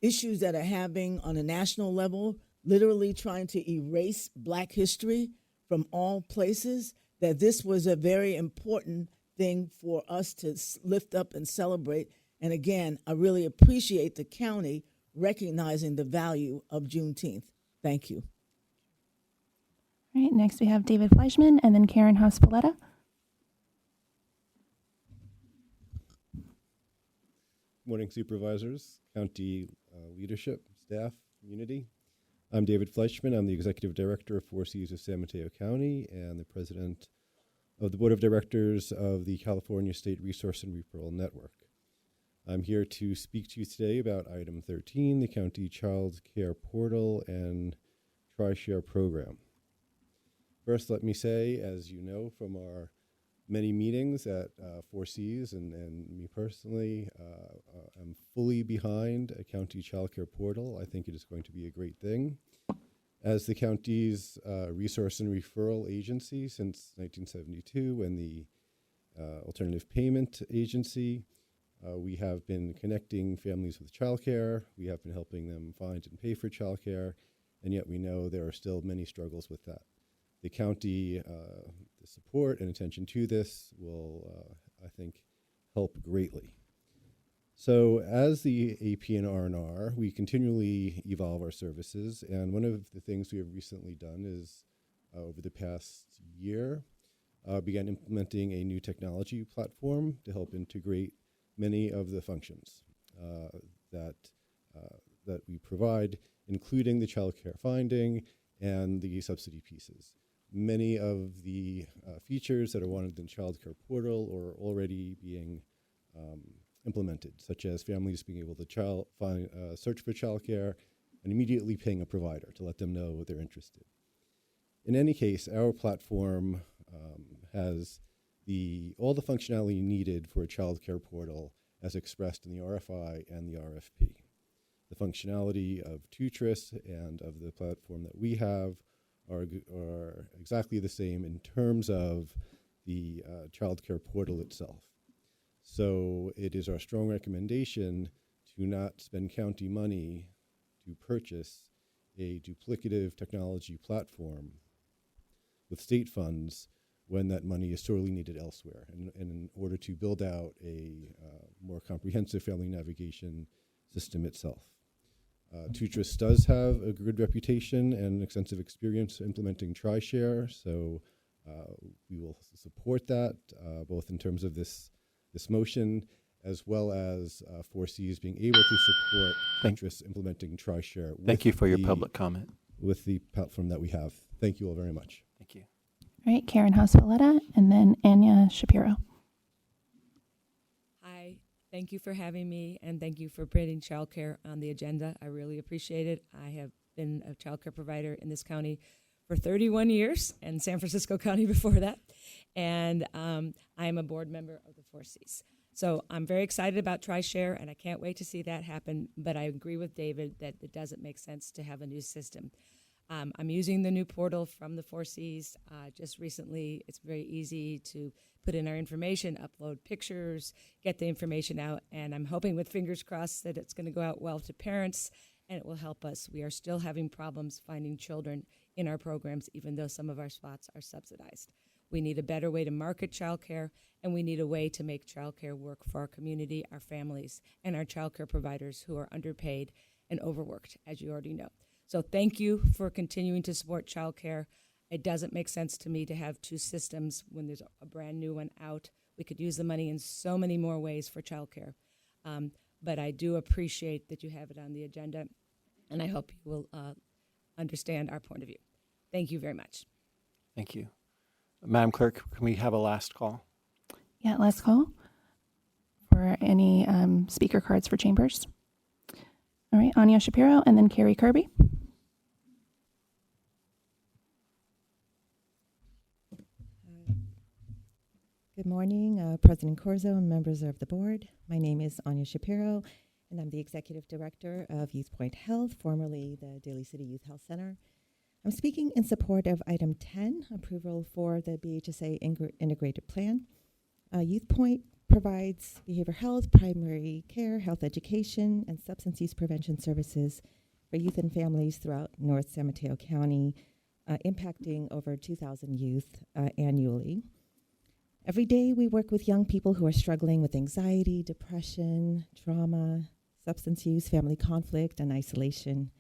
issues that are having on a national level, literally trying to erase Black history from all places, that this was a very important thing for us to lift up and celebrate. And again, I really appreciate the county recognizing the value of Juneteenth. Thank you. All right, next we have David Fleischman and then Karen Haas-Valletta. Morning, Supervisors, County leadership, staff, community. I'm David Fleischman. I'm the Executive Director of 4Cs of San Mateo County and the President of the Board of Directors of the California State Resource and Referral Network. I'm here to speak to you today about Item 13, the County Child Care Portal and TriShare Program. First, let me say, as you know from our many meetings at 4Cs and me personally, I'm fully behind a county child care portal. I think it is going to be a great thing. As the county's resource and referral agency since 1972 and the alternative payment agency, we have been connecting families with childcare. We have been helping them find and pay for childcare, and yet we know there are still many struggles with that. The county, the support and attention to this will, I think, help greatly. So as the AP and R&R, we continually evolve our services, and one of the things we have recently done is, over the past year, began implementing a new technology platform to help integrate many of the functions that we provide, including the child care finding and the subsidy pieces. Many of the features that are wanted in the child care portal are already being implemented, such as families being able to search for childcare and immediately paying a provider to let them know they're interested. In any case, our platform has all the functionality needed for a child care portal as expressed in the RFI and the RFP. The functionality of Tutris and of the platform that we have are exactly the same in terms of the child care portal itself. So it is our strong recommendation to not spend county money to purchase a duplicative technology platform with state funds when that money is sorely needed elsewhere, and in order to build out a more comprehensive family navigation system itself. Tutris does have a good reputation and extensive experience implementing TriShare, so we will support that, both in terms of this motion, as well as 4Cs being able to support Tutris implementing TriShare. Thank you for your public comment. With the platform that we have. Thank you all very much. Thank you. All right, Karen Haas-Valletta and then Anya Shapiro. Hi, thank you for having me, and thank you for putting childcare on the agenda. I really appreciate it. I have been a childcare provider in this county for 31 years, and San Francisco County before that, and I am a board member of the 4Cs. So I'm very excited about TriShare, and I can't wait to see that happen, but I agree with David that it doesn't make sense to have a new system. I'm using the new portal from the 4Cs just recently. It's very easy to put in our information, upload pictures, get the information out, and I'm hoping with fingers crossed that it's going to go out well to parents and it will help us. We are still having problems finding children in our programs, even though some of our spots are subsidized. We need a better way to market childcare, and we need a way to make childcare work for our community, our families, and our childcare providers who are underpaid and overworked, as you already know. So thank you for continuing to support childcare. It doesn't make sense to me to have two systems when there's a brand new one out. We could use the money in so many more ways for childcare. But I do appreciate that you have it on the agenda, and I hope you will understand our point of view. Thank you very much. Thank you. Madam Clerk, can we have a last call? Yeah, last call for any speaker cards for chambers. All right, Anya Shapiro and then Carrie Kirby. Good morning, President Corzo and members of the board. My name is Anya Shapiro, and I'm the Executive Director of Youth Point Health, formerly the Daly City Youth Health Center. I'm speaking in support of Item 10, approval for the BHSA Integrated Plan. Youth Point provides behavioral health, primary care, health education, and substance use prevention services for youth and families throughout North San Mateo County, impacting over 2,000 youth annually. Every day we work with young people who are struggling with anxiety, depression, trauma, substance use, family conflict, and isolation.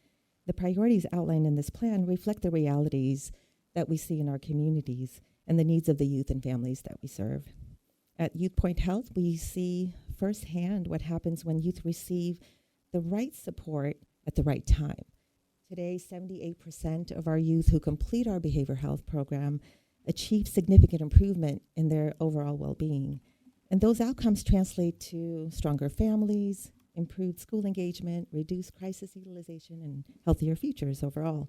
The priorities outlined in this plan reflect the realities that we see in our communities and the needs of the youth and families that we serve. At Youth Point Health, we see firsthand what happens when youth receive the right support at the right time. Today, 78% of our youth who complete our behavioral health program achieve significant improvement in their overall well-being. And those outcomes translate to stronger families, improved school engagement, reduced crisis utilization, and healthier futures overall.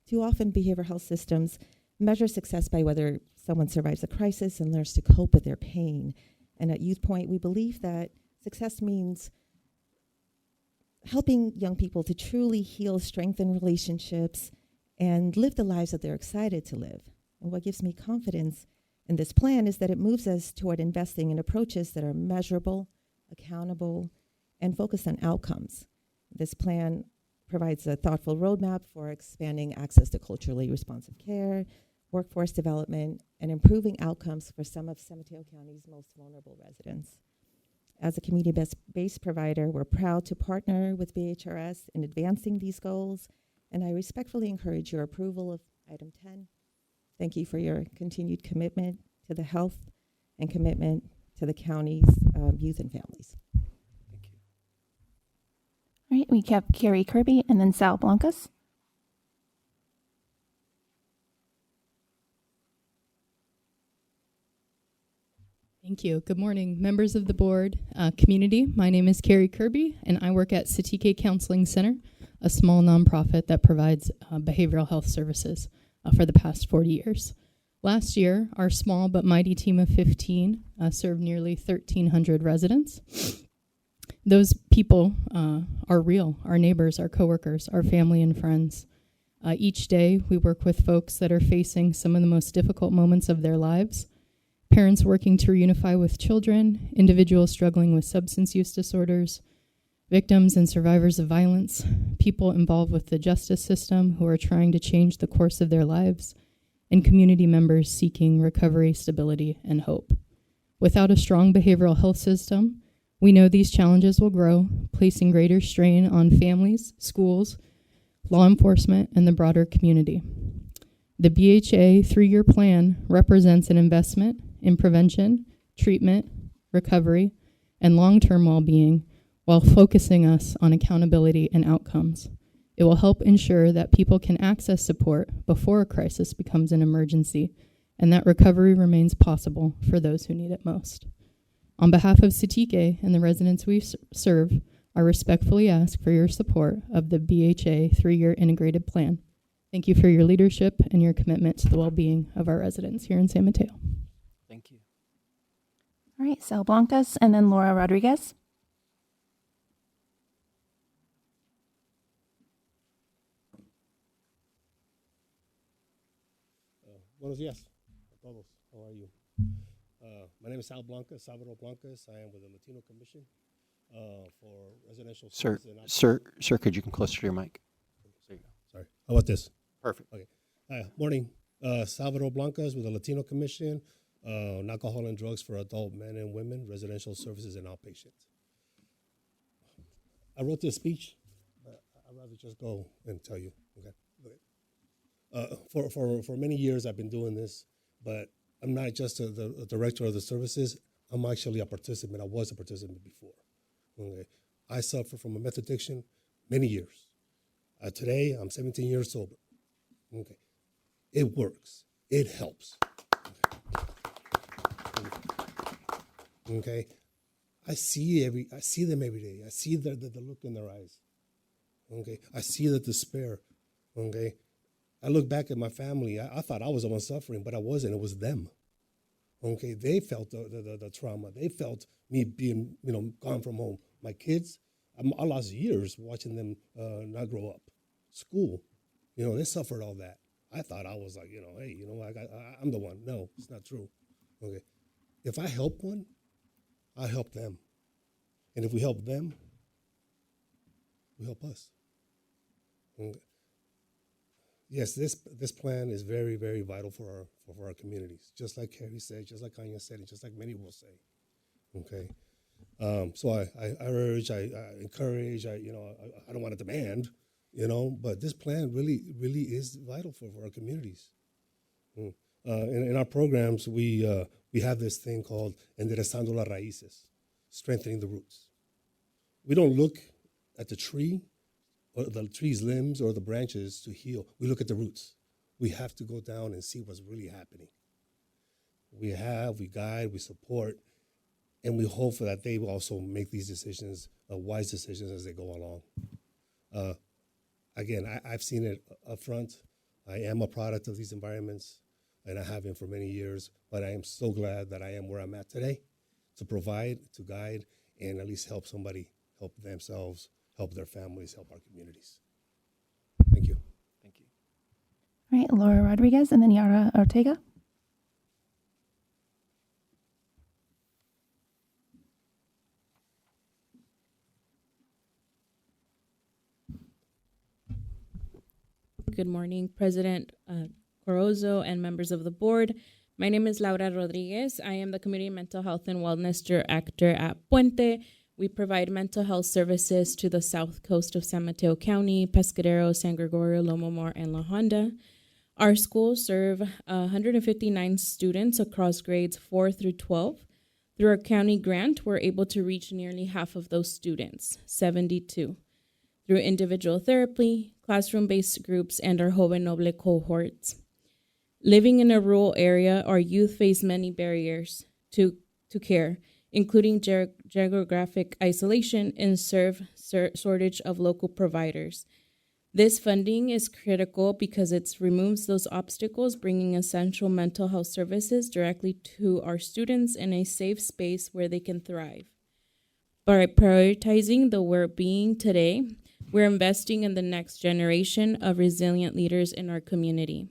Too often, behavioral health systems measure success by whether someone survives a crisis and learns to cope with their pain. And at Youth Point, we believe that success means helping young people to truly heal, strengthen relationships, and live the lives that they're excited to live. And what gives me confidence in this plan is that it moves us toward investing in approaches that are measurable, accountable, and focused on outcomes. This plan provides a thoughtful roadmap for expanding access to culturally responsive care, workforce development, and improving outcomes for some of San Mateo County's most vulnerable residents. As a community-based provider, we're proud to partner with BHRS in advancing these goals, and I respectfully encourage your approval of item 10. Thank you for your continued commitment to the health and commitment to the county's youth and families. Thank you. All right, we have Carrie Kirby and then Sal Blancas. Thank you. Good morning, members of the board, community. My name is Carrie Kirby, and I work at Satike Counseling Center, a small nonprofit that provides behavioral health services for the past 40 years. Last year, our small but mighty team of 15 served nearly 1,300 residents. Those people are real, our neighbors, our coworkers, our family and friends. Each day, we work with folks that are facing some of the most difficult moments of their lives. Parents working to reunify with children, individuals struggling with substance use disorders, victims and survivors of violence, people involved with the justice system who are trying to change the course of their lives, and community members seeking recovery, stability, and hope. Without a strong behavioral health system, we know these challenges will grow, placing greater strain on families, schools, law enforcement, and the broader community. The BHA 3-year plan represents an investment in prevention, treatment, recovery, and long-term well-being while focusing us on accountability and outcomes. It will help ensure that people can access support before a crisis becomes an emergency and that recovery remains possible for those who need it most. On behalf of Satike and the residents we serve, I respectfully ask for your support of the BHA 3-year integrated plan. Thank you for your leadership and your commitment to the well-being of our residents here in San Mateo. Thank you. All right, Sal Blancas and then Laura Rodriguez. Buenos días a todos. How are you? My name is Salvador Blancas. I am with the Latino Commission for Residential Sir, Services. sir, could you come closer to your mic? There you go. Sorry. How about this? Perfect. Okay. Morning. Salvador Blancas with the Latino Commission, alcohol and drugs for adult men and women, residential services and outpatients. I wrote this speech, but I'd rather just go and tell you. Okay. For many years, I've been doing this, but I'm not just the director of the services. I'm actually a participant. I was a participant before. Okay. I suffer from a meth addiction many years. Today, I'm 17 years sober. Okay. It works. It helps. Okay. I see them every day. I see the look in their eyes. Okay. I see the despair. Okay. I look back at my family. I thought I was the one suffering, but I wasn't. It was them. Okay. They felt the trauma. They felt me being, gone from home. My kids, I lost years watching them not grow up. School, they suffered all that. I thought I was like, hey, I'm the one. No, it's not true. Okay. If I help one, I help them. And if we help them, we help us. And yes, this plan is very, very vital for our communities. Just like Carrie said, just like Anya said, and just like many will say. Okay. So I urge, I encourage, I don't want to demand, but this plan really, really is vital for our communities. In our programs, we have this thing called enderezando las raíces, strengthening the roots. We don't look at the tree or the tree's limbs or the branches to heal. We look at the roots. We have to go down and see what's really happening. We guide, we support, and we hope for that they will also make these decisions, wise decisions as they go along. Again, I've seen it up front. I am a product of these environments, and I have been for many years, but I am so glad that I am where I'm at today to provide, to guide, and at least help somebody help themselves, help their families, help our communities. Thank you. Thank you. All right, Laura Rodriguez and then Yara Ortega. Good morning, President Corozo and members of the board. My name is Laura Rodriguez. I am the Community Mental Health and Wellness Director at Puente. We provide mental health services to the south coast of San Mateo County, Pescadero, San Gregorio, Lomomor, and La Honda. Our schools serve 159 students across grades 4 through 12. Through our county grant, we're able to reach nearly half of those students, 72. Through individual therapy, classroom-based groups, and our Joven Noble cohorts. Living in a rural area, our youth face many barriers to care, including geographic isolation and shortage of local providers. This funding is critical because it removes those obstacles, bringing essential mental health services directly to our students in a safe space where they can thrive. By prioritizing the well-being today, we're investing in the next generation of resilient leaders in our community.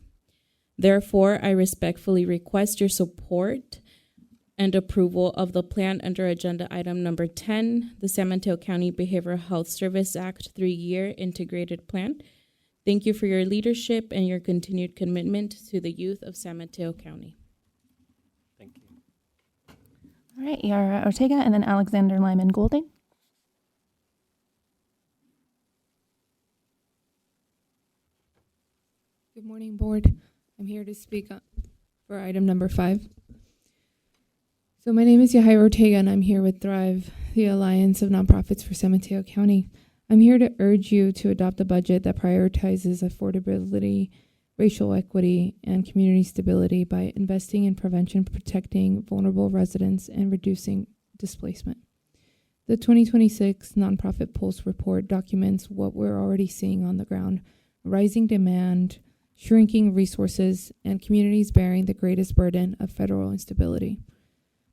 Therefore, I respectfully request your support and approval of the plan under agenda item number 10, the San Mateo County Behavioral Health Service Act 3-year integrated plan. Thank you for your leadership and your continued commitment to the youth of San Mateo County. Thank you. All right, Yara Ortega and then Alexander Lyman Goulding. Good morning, board. I'm here to speak for item number 5. So my name is Yahaira Ortega, and I'm here with Thrive, the Alliance of Nonprofits for San Mateo County. I'm here to urge you to adopt a budget that prioritizes affordability, racial equity, and community stability by investing in prevention, protecting vulnerable residents, and reducing displacement. The 2026 Nonprofit Pulse report documents what we're already seeing on the ground: rising demand, shrinking resources, and communities bearing the greatest burden of federal instability.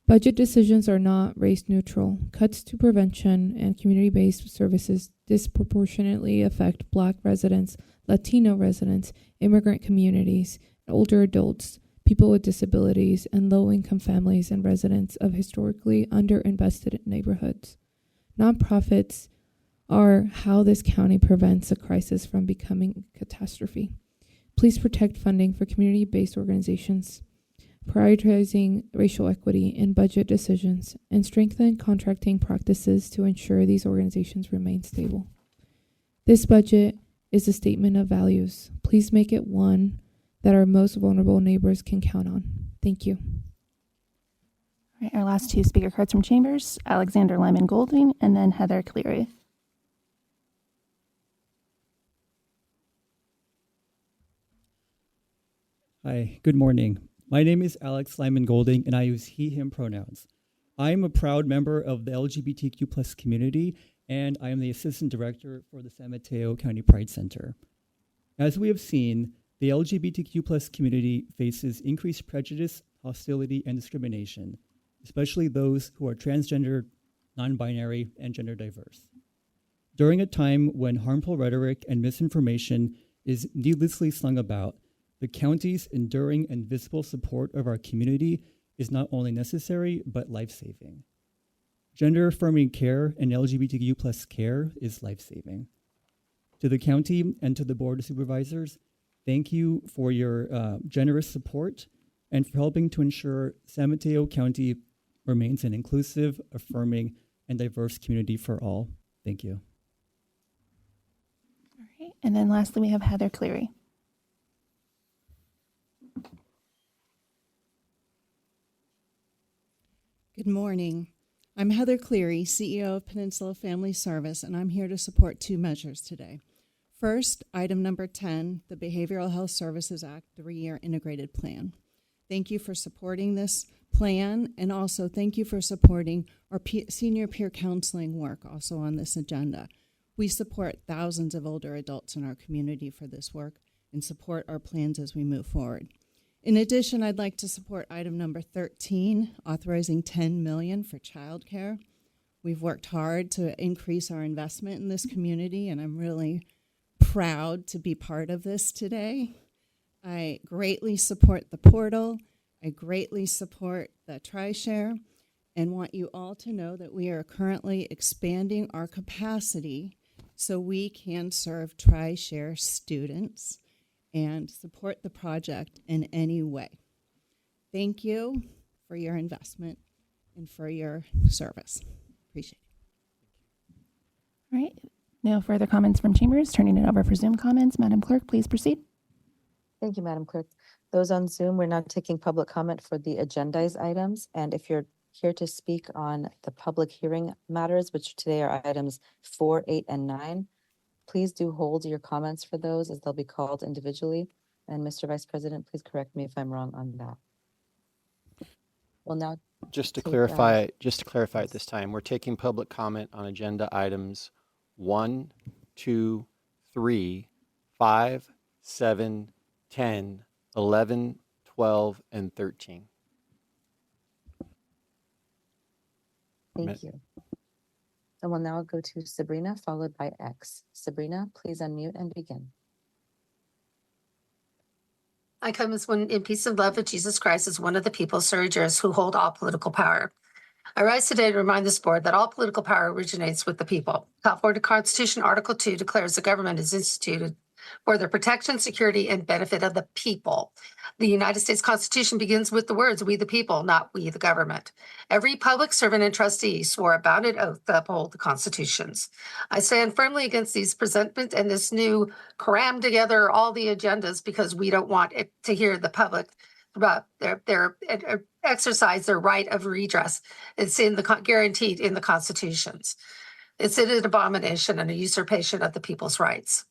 Budget decisions are not race neutral. Cuts to prevention and community-based services disproportionately affect Black residents, Latino residents, immigrant communities, older adults, people with disabilities, and low-income families and residents of historically underinvested neighborhoods. Nonprofits are how this county prevents a crisis from becoming a catastrophe. Please protect funding for community-based organizations, prioritizing racial equity in budget decisions, and strengthen contracting practices to ensure these organizations remain stable. This budget is a statement of values. Please make it one that our most vulnerable neighbors can count on. Thank you. All right, our last 2 speaker cards from Chambers, Alexander Lyman Goulding and then Heather Cleary. Hi, good morning. My name is Alex Lyman Goulding, and I use he, him pronouns. I am a proud member of the LGBTQ+ community, and I am the Assistant Director for the San Mateo County Pride Center. As we have seen, the LGBTQ+ community faces increased prejudice, hostility, and discrimination, especially those who are transgender, non-binary, and gender diverse. During a time when harmful rhetoric and misinformation is needlessly slung about, the county's enduring and visible support of our community is not only necessary, but life-saving. Gender affirming care and LGBTQ plus care is life-saving. To the county and to the Board of Supervisors, thank you for your generous support and for helping to ensure San Mateo County remains an inclusive, affirming, and diverse community for all. Thank you. All right. And then lastly, we have Heather Cleary. Good morning. I'm Heather Cleary, CEO of Peninsula Family Service, and I'm here to support two measures today. First, item number 10, the Behavioral Health Services Act 3-year integrated plan. Thank you for supporting this plan, and also thank you for supporting our senior peer counseling work also on this agenda. We support thousands of older adults in our community for this work and support our plans as we move forward. In addition, I'd like to support item number 13, authorizing $10 million for childcare. We've worked hard to increase our investment in this community, and I'm really proud to be part of this today. I greatly support the portal. I greatly support the TriShare and want you all to know that we are currently expanding our capacity so we can serve TriShare students and support the project in any way. Thank you for your investment and for your service. Appreciate it. All right. No further comments from chambers. Turning it over for Zoom comments. Madam Clerk, please proceed. Thank you, Madam Clerk. Those on Zoom, we're now taking public comment for the agendized items. And if you're here to speak on the public hearing matters, which today are items 4, 8, and 9, please do hold your comments for those as they'll be called individually. And Mr. Vice President, please correct me if I'm wrong on that. Well, now Just to clarify at this time, we're taking public comment on agenda items 1, 2, 3, 5, 7, 10, 11, 12, and 13. Thank you. And we'll now go to Sabrina, followed by X. Sabrina, please unmute and begin. I come as one in peace and love of Jesus Christ as one of the people, Surrey jurists, who hold all political power. I rise today to remind this board that all political power originates with the people. California Constitution Article 2 declares the government is instituted for the protection, security, and benefit of the people. The United States Constitution begins with the words, "We the people," not "we the government." Every public servant and trustee swore a bounded oath to uphold the constitutions. I stand firmly against these presentment and this new cram together all the agendas because we don't want it to hear the public about their exercise their right of redress. It's guaranteed in the constitutions. It's an abomination and a usurpation of the people's rights.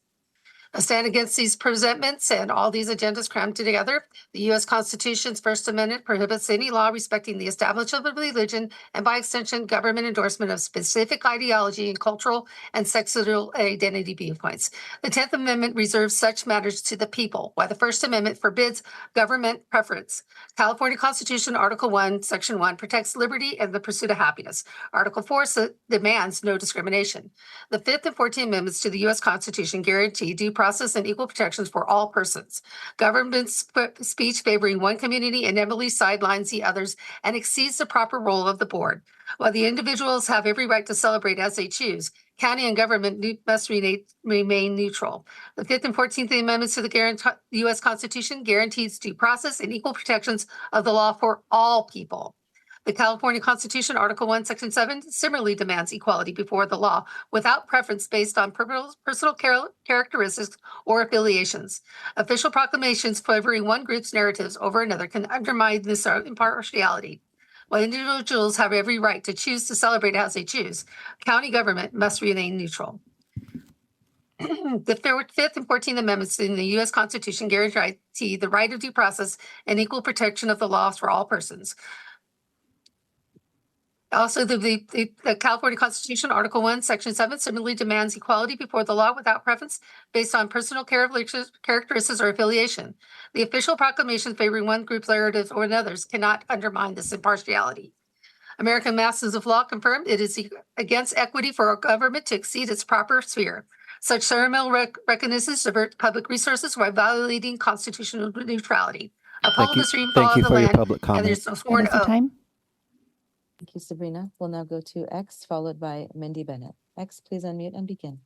I stand against these presentments and all these agendas crammed together. The U.S. Constitution's First Amendment prohibits any law respecting the establishment of religion and, by extension, government endorsement of specific ideology and cultural and sexual identity viewpoints. The 10th Amendment reserves such matters to the people, while the First Amendment forbids government preference. California Constitution, Article 1, Section 1, protects liberty and the pursuit of happiness. Article 4 demands no discrimination. The 5th and 14th Amendments to the U.S. Constitution guarantee due process and equal protections for all persons. Government speech favoring one community and heavily sidelines the others and exceeds the proper role of the board. While the individuals have every right to celebrate as they choose, county and government must remain neutral. The 5th and 14th Amendments to the U.S. Constitution guarantees due process and equal protections of the law for all people. The California Constitution, Article 1, Section 7, similarly demands equality before the law without preference based on personal characteristics or affiliations. Official proclamations favoring one group's narratives over another can undermine this impartiality. While individuals have every right to choose to celebrate as they choose, county government must remain neutral. The 5th and 14th Amendments in the U.S. Constitution guarantee the right of due process and equal protection of the law for all persons. Also, the California Constitution, Article 1, Section 7, similarly demands equality before the law without preference based on personal characteristics or affiliation. The official proclamations favoring one group's narrative or another's cannot undermine this impartiality. American Masters of Law confirmed it is against equity for a government to exceed its proper sphere. Such ceremonial recognitions divert public resources while violating constitutional neutrality. Uphold the supreme law of the land, and there's no sworn oath. Thank you, Sabrina. We'll now go to X, followed by Mindy Bennett. X, please unmute and begin.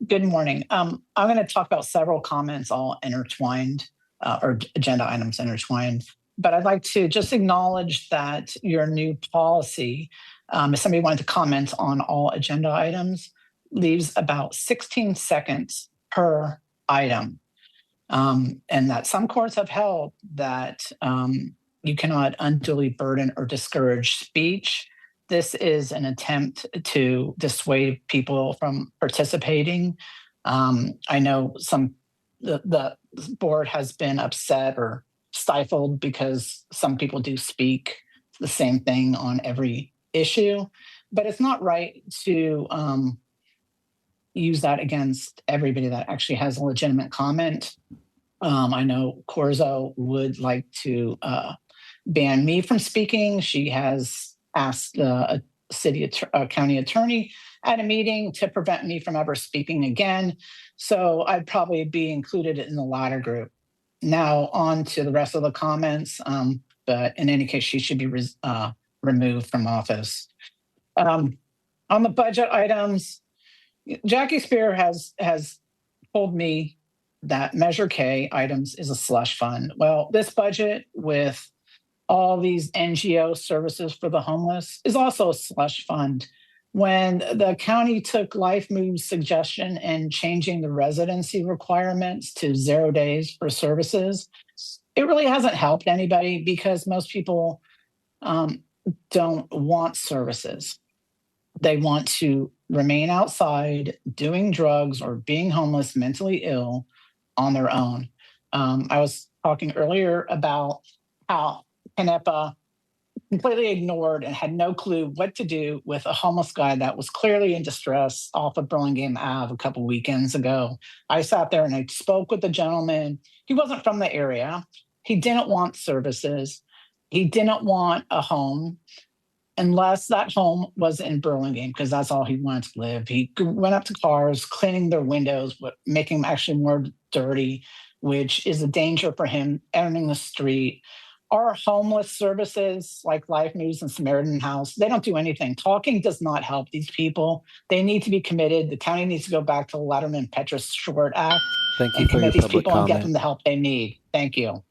Good morning. I'm going to talk about several comments all intertwined, or agenda items intertwined. But I'd like to just acknowledge that your new policy, if somebody wanted to comment on all agenda items, leaves about 16 seconds per item. And that some courts have held that you cannot unduly burden or discourage speech. This is an attempt to dissuade people from participating. I know the board has been upset or stifled because some people do speak the same thing on every issue, but it's not right to use that against everybody that actually has a legitimate comment. I know Corzo would like to ban me from speaking. She has asked a county attorney at a meeting to prevent me from ever speaking again. So I'd probably be included in the latter group. Now on to the rest of the comments, but in any case, she should be removed from office. On the budget items, Jackie Spear has told me that Measure K items is a slush fund. Well, this budget with all these NGO services for the homeless is also a slush fund. When the county took Life Move's suggestion and changing the residency requirements to 0 days for services, it really hasn't helped anybody because most people don't want services. They want to remain outside doing drugs or being homeless, mentally ill on their own. I was talking earlier about how Canepa completely ignored and had no clue what to do with a homeless guy that was clearly in distress off of Burlingame Ave a couple weekends ago. I sat there and I spoke with the gentleman. He wasn't from the area. He didn't want services. He didn't want a home unless that home was in Burlingame, because that's all he wanted to live. He went up to cars, cleaning their windows, making them actually more dirty, which is a danger for him entering the street. Our homeless services like Life Moves and Samaritan House, they don't do anything. Talking does not help these people. They need to be committed. The county needs to go back to the Letterman-Petrus Short Act. Thank you and for your commit these public people and get comment. them the help they need. Thank you.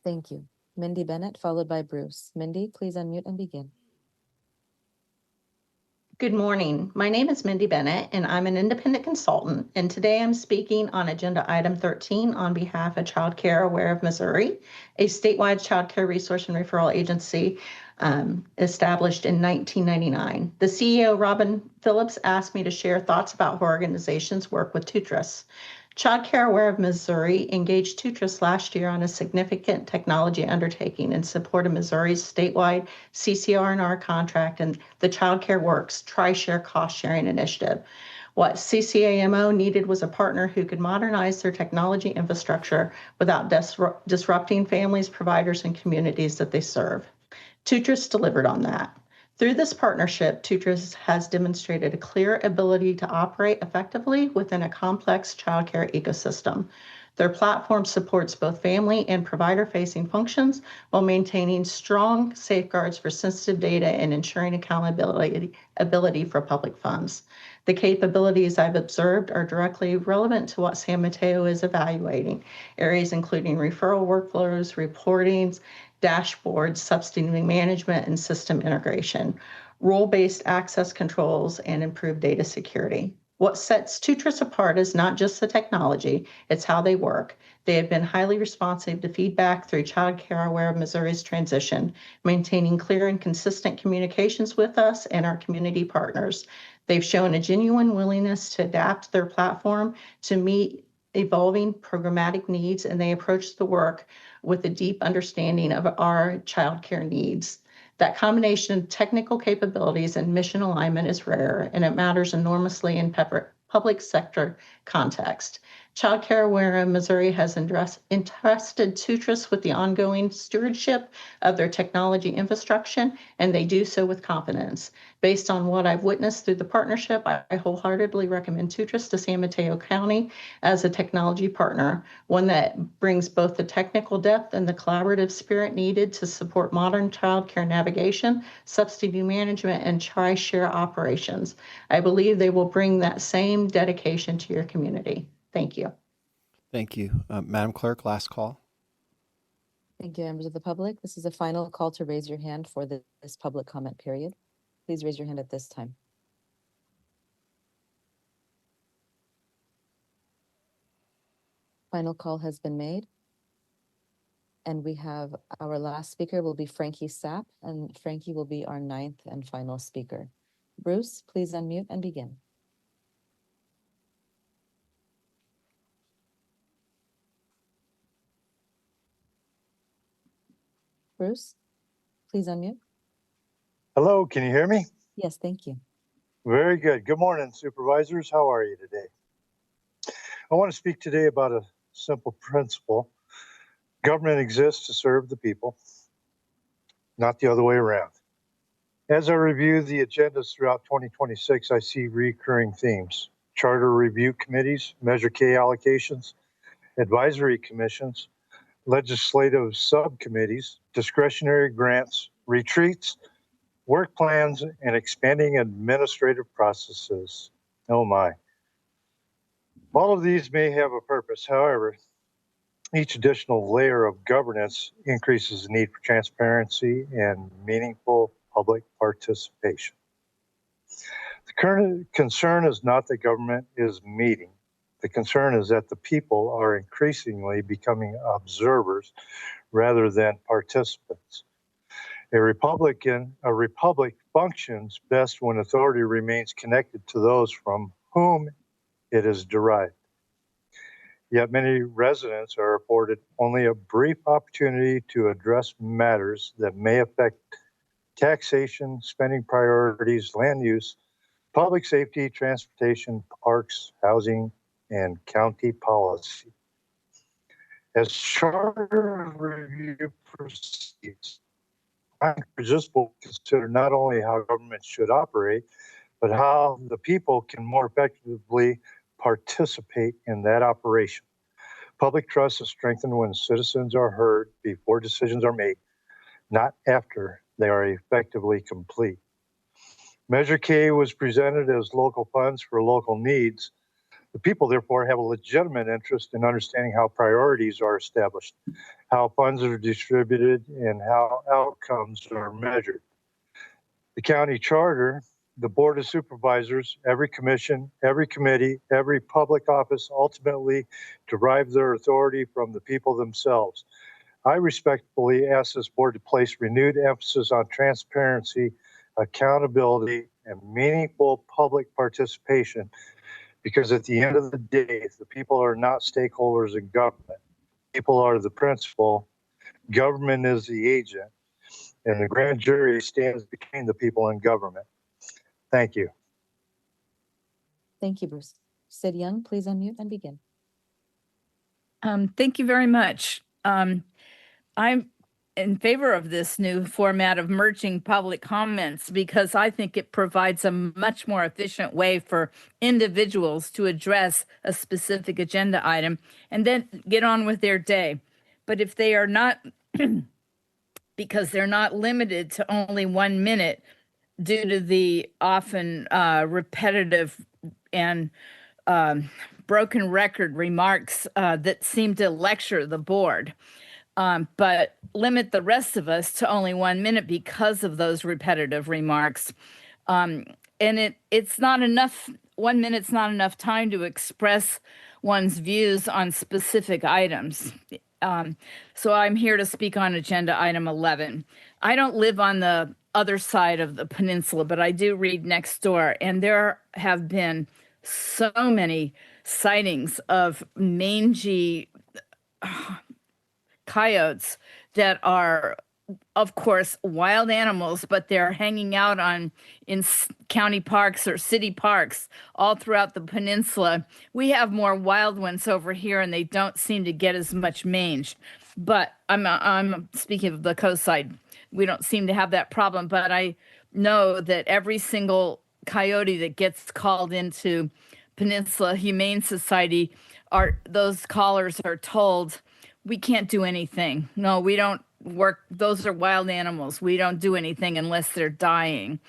Thank you. Mindy Bennett, followed by Bruce. Mindy, please unmute and begin. Good morning. My name is Mindy Bennett, and I'm an independent consultant. And today I'm speaking on Agenda Item 13 on behalf of Child Care Aware of Missouri, a statewide child care resource and referral agency established in 1999. The CEO, Robin Phillips, asked me to share thoughts about how organizations work with TUTRIS. Child Care Aware of Missouri engaged TUTRIS last year on a significant technology undertaking in support of Missouri's statewide CCR&R contract and the Child Care Works Tri-Share Cost Sharing Initiative. What CCAMO needed was a partner who could modernize their technology infrastructure without disrupting families, providers, and communities that they serve. TUTRIS delivered on that. Through this partnership, TUTRIS has demonstrated a clear ability to operate effectively within a complex childcare ecosystem. Their platform supports both family and provider-facing functions while maintaining strong safeguards for sensitive data and ensuring accountability for public funds. The capabilities I've observed are directly relevant to what San Mateo is evaluating, areas including referral workflows, reportings, dashboards, substantive management, and system integration, role-based access controls, and improved data security. What sets TUTRIS apart is not just the technology, it's how they work. They have been highly responsive to feedback through Child Care Aware of Missouri's transition, maintaining clear and consistent communications with us and our community partners. They've shown a genuine willingness to adapt their platform to meet evolving programmatic needs, and they approach the work with a deep understanding of our childcare needs. That combination of technical capabilities and mission alignment is rare, and it matters enormously in public sector context. Child Care Aware of Missouri has entrusted TUTRIS with the ongoing stewardship of their technology infrastructure, and they do so with confidence. Based on what I've witnessed through the partnership, I wholeheartedly recommend TUTRIS to San Mateo County as a technology partner, one that brings both the technical depth and the collaborative spirit needed to support modern child care navigation, subsidy management, and tri-share operations. I believe they will bring that same dedication to your community. Thank you. Thank you. Madam Clerk, last call. Thank you, members of the public. This is a final call to raise your hand for this public comment period. Please raise your hand at this time. Final call has been made. And we have our last speaker will be Frankie Sapp, and Frankie will be our 9th and final speaker. Bruce, please unmute and begin. Bruce, please unmute. Hello, can you hear me? Yes, thank you. Very good. Good morning, supervisors. How are you today? I want to speak today about a simple principle. Government exists to serve the people, not the other way around. As I review the agendas throughout 2026, I see recurring themes. Charter review committees, Measure K allocations, advisory commissions, legislative subcommittees, discretionary grants, retreats, work plans, and expanding administrative processes. Oh my. All of these may have a purpose. However, each additional layer of governance increases the need for transparency and meaningful public participation. The current concern is not that government is meeting. The concern is that the people are increasingly becoming observers rather than participants. A republic functions best when authority remains connected to those from whom it is derived. Yet many residents are afforded only a brief opportunity to address matters that may affect taxation, spending priorities, land use, public safety, transportation, parks, housing, and county policy. As charter review proceeds, I encourage this board to consider not only how government should operate, but how the people can more effectively participate in that operation. Public trust is strengthened when citizens are heard before decisions are made, not after they are effectively complete. Measure K was presented as local funds for local needs. The people, therefore, have a legitimate interest in understanding how priorities are established, how funds are distributed, and how outcomes are measured. The county charter, the Board of Supervisors, every commission, every committee, every public office ultimately derive their authority from the people themselves. I respectfully ask this board to place renewed emphasis on transparency, accountability, and meaningful public participation, because at the end of the day, the people are not stakeholders in government. People are the principal, government is the agent, and the grand jury stands between the people and government. Thank you. Thank you, Bruce. Sid Young, please unmute and begin. Thank you very much. I'm in favor of this new format of merging public comments because I think it provides a much more efficient way for individuals to address a specific agenda item and then get on with their day. But if they are not, because they're not limited to only 1 minute due to the often repetitive and broken record remarks that seem to lecture the board. But limit the rest of us to only 1 minute because of those repetitive remarks. And it's not enough, 1 minute's not enough time to express one's views on specific items. So I'm here to speak on agenda item 11. I don't live on the other side of the peninsula, but I do read next door, and there have been so many sightings of mangy coyotes that are of course, wild animals, but they're hanging out county parks or city parks all throughout the peninsula. We have more wild ones over here, and they don't seem to get as much mange. But I'm speaking of the coast side. We don't seem to have that problem, but I know that every single coyote that gets called into Peninsula Humane Society, those callers are told, we can't do anything. No, we don't work. Those are wild animals. We don't do anything unless they're dying.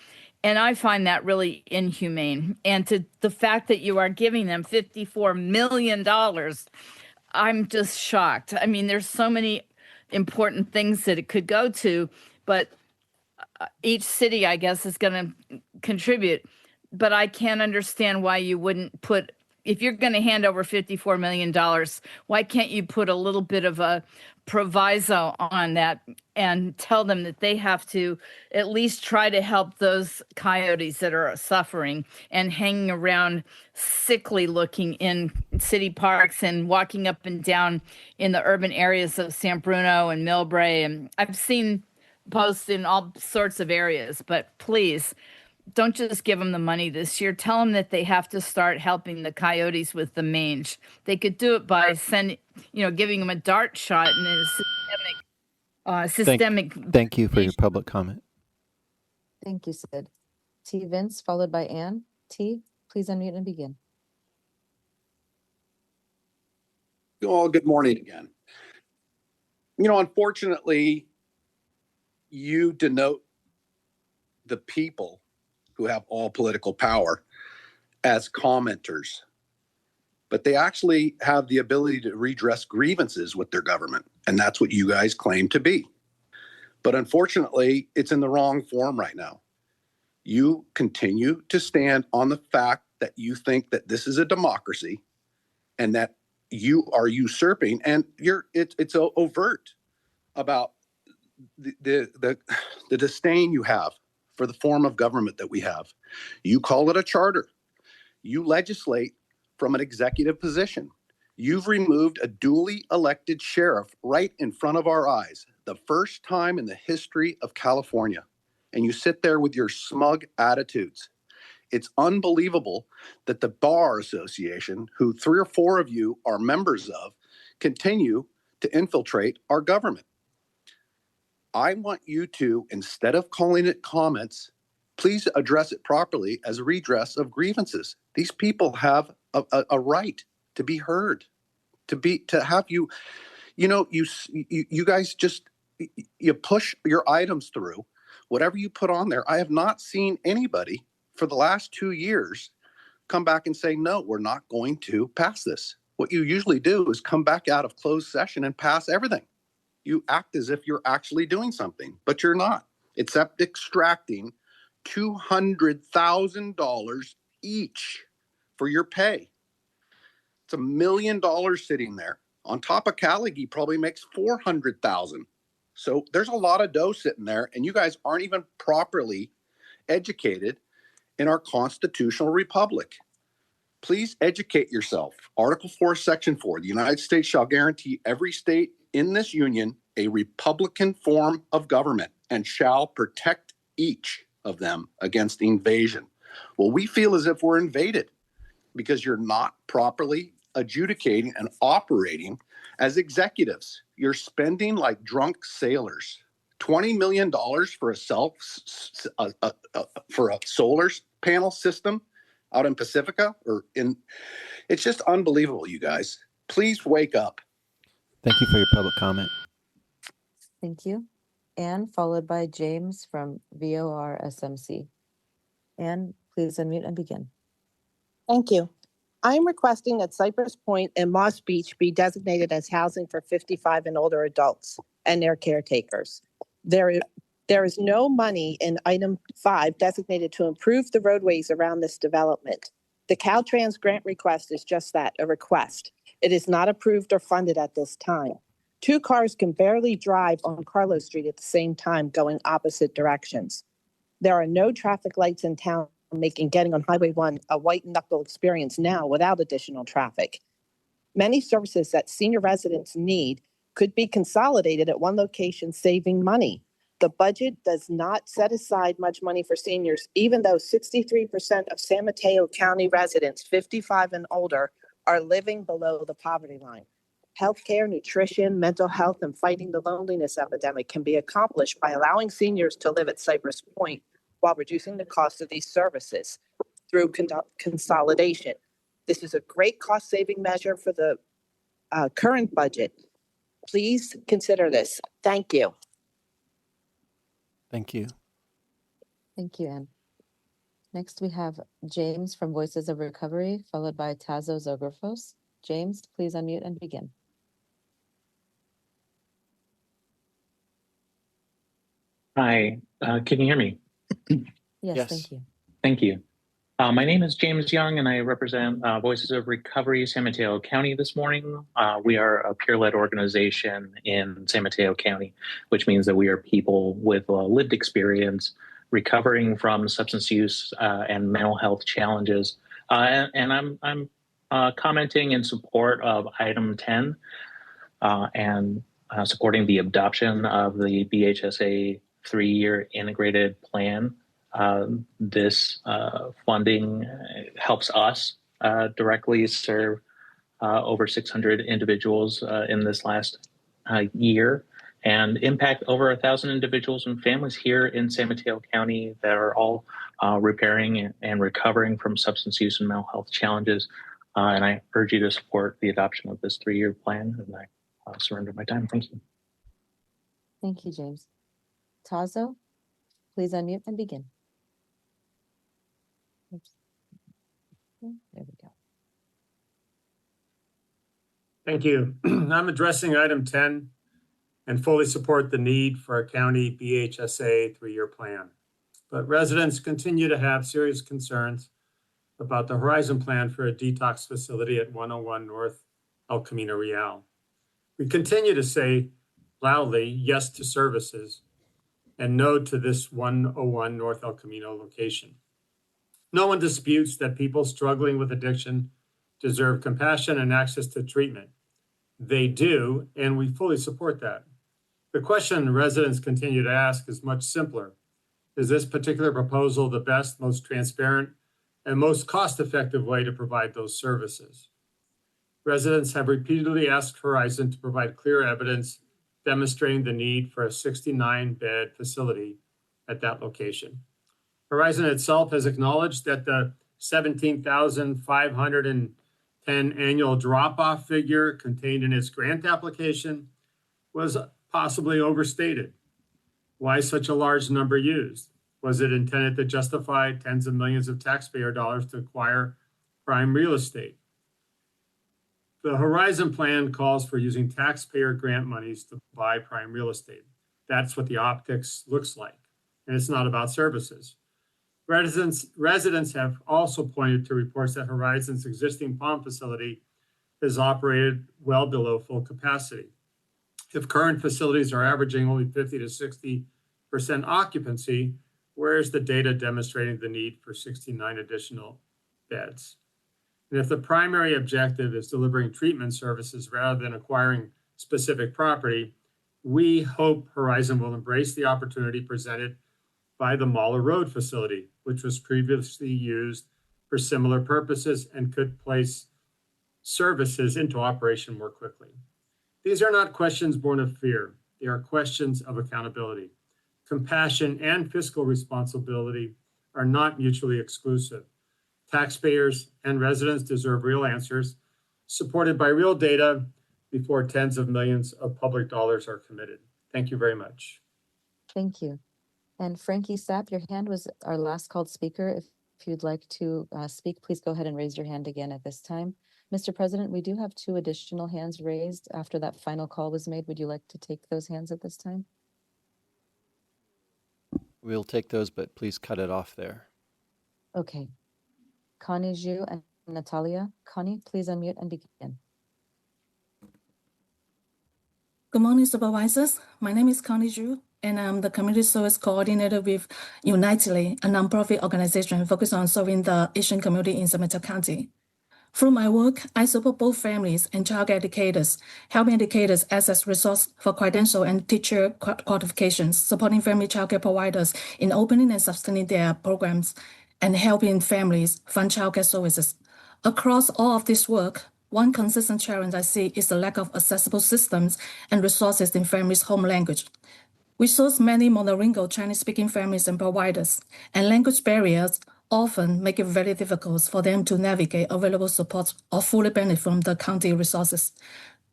And I find that really inhumane. And to the fact that you are giving them $54 million, I'm just shocked. I mean, there's so many important things that it could go to, but each city, I guess, is going to contribute. But I can't understand why you wouldn't put, if you're going to hand over $54 million, why can't you put a little bit of a proviso on that and tell them that they have to at least try to help those coyotes that are suffering and hanging around sickly looking in city parks and walking up and down in the urban areas of San Bruno and Millbrae. And I've seen posts in all sorts of areas, but please, don't just give them the money this year. Tell them that they have to start helping the coyotes with the mange. They could do it by giving them a dart shot and then a systemic. Thank you for your public comment. Thank you, Sid. T. Vince, followed by Ann. T, please unmute and begin. Oh, good morning again. Unfortunately, you denote the people who have all political power as commenters, but they actually have the ability to redress grievances with their government. And that's what you guys claim to be. But unfortunately, it's in the wrong form right now. You continue to stand on the fact that you think that this is a democracy and that you are usurping, and it's overt about the disdain you have for the form of government that we have. You call it a charter. You legislate from an executive position. You've removed a duly elected sheriff right in front of our eyes, the first time in the history of California. And you sit there with your smug attitudes. It's unbelievable that the Bar Association, who 3 or 4 of you are members of, continue to infiltrate our government. I want you to, instead of calling it comments, please address it properly as a redress of grievances. These people have a right to be heard, to have you guys just, you push your items through, whatever you put on there. I have not seen anybody for the last 2 years come back and say, no, we're not going to pass this. What you usually do is come back out of closed session and pass everything. You act as if you're actually doing something, but you're not, except extracting $200,000 each for your pay. It's $1 million sitting there. On top of Callagy probably makes $400,000. So there's a lot of dough sitting there, and you guys aren't even properly educated in our constitutional republic. Please educate yourself. Article 4, Section 4, the United States shall guarantee every state in this union a republican form of government and shall protect each of them against invasion. Well, we feel as if we're invaded because you're not properly adjudicating and operating as executives. You're spending like drunk sailors. $20 million for a solar panel system out in Pacifica it's just unbelievable, you guys. Please wake up. Thank you for your public comment. Thank you. Ann, followed by James from VOR SMC. Ann, please unmute and begin. Thank you. I am requesting that Cypress Point and Moss Beach be designated as housing for 55 and older adults and their caretakers. There is no money in item 5 designated to improve the roadways around this development. The Caltrans grant request is just that, a request. It is not approved or funded at this time. 2 cars can barely drive on Carlos Street at the same time going opposite directions. There are no traffic lights in town, making getting on Highway 1 a white knuckle experience now without additional traffic. Many services that senior residents need could be consolidated at one location, saving money. The budget does not set aside much money for seniors, even though 63% of San Mateo County residents 55 and older are living below the poverty line. Healthcare, nutrition, mental health, and fighting the loneliness epidemic can be accomplished by allowing seniors to live at Cypress Point while reducing the cost of these services through consolidation. This is a great cost-saving measure for the current budget. Please consider this. Thank you. Thank you. Thank you, Ann. Next, we have James from Voices of Recovery, followed by Tazo Zografos. James, please unmute and begin. Hi, can you hear me? Yes, thank you. Thank you. My name is James Young, and I represent Voices of Recovery San Mateo County this morning. We are a peer-led organization in San Mateo County, which means that we are people with lived experience recovering from substance use and mental health challenges. And I'm commenting in support of item 10 and supporting the adoption of the BHSA 3-year integrated plan. This funding helps us directly serve over 600 individuals in this last year and impact over 1,000 individuals and families here in San Mateo County that are all repairing and recovering from substance use and mental health challenges. And I urge you to support the adoption of this 3-year plan, and I surrender my time. Thank you. Thank you, James. Tazo, please unmute and begin. Oops. There we go. Thank you. I'm addressing item 10 and fully support the need for a county BHSA 3-year plan. But residents continue to have serious concerns about the Horizon Plan for a detox facility at 101 North El Camino Real. We continue to say loudly yes to services and no to this 101 North El Camino location. No one disputes that people struggling with addiction deserve compassion and access to treatment. They do, and we fully support that. The question residents continue to ask is much simpler. Is this particular proposal the best, most transparent, and most cost-effective way to provide those services? Residents have repeatedly asked Horizon to provide clear evidence demonstrating the need for a 69-bed facility at that location. Horizon itself has acknowledged that the 17,510 annual drop-off figure contained in its grant application was possibly overstated. Why such a large number used? Was it intended to justify tens of millions of taxpayer dollars to acquire prime real estate? The Horizon Plan calls for using taxpayer grant monies to buy prime real estate. That's what the optics looks like, and it's not about services. Residents have also pointed to reports that Horizon's existing Palm facility is operated well below full capacity. If current facilities are averaging only 50 to 60% occupancy, where is the data demonstrating the need for 69 additional beds? And if the primary objective is delivering treatment services rather than acquiring specific property, we hope Horizon will embrace the opportunity presented by the Mahler Road facility, which was previously used for similar purposes and could place services into operation more quickly. These are not questions born of fear. They are questions of accountability. Compassion and fiscal responsibility are not mutually exclusive. Taxpayers and residents deserve real answers, supported by real data, before tens of millions of public dollars are committed. Thank you very much. Thank you. And Frankie Sapp, your hand was our last called speaker. If you'd like to speak, please go ahead and raise your hand again at this time. Mr. President, we do have 2 additional hands raised after that final call was made. Would you like to take those hands at this time? We'll take those, but please cut it off there. Okay. Connie Zhu and Natalia. Connie, please unmute and begin. Good morning, Supervisors. My name is Connie Zhu, and I'm the Community Service Coordinator with Unitedly, a nonprofit organization focused on serving the Asian community in San Mateo County. Through my work, I support both families and child educators, helping educators access resources for credential and teacher qualifications, supporting family childcare providers in opening and sustaining their programs, and helping families fund childcare services. Across all of this work, one consistent challenge I see is the lack of accessible systems and resources in families' home language. We source many monolingual Chinese-speaking families and providers, and language barriers often make it very difficult for them to navigate available support or fully benefit from the county resources.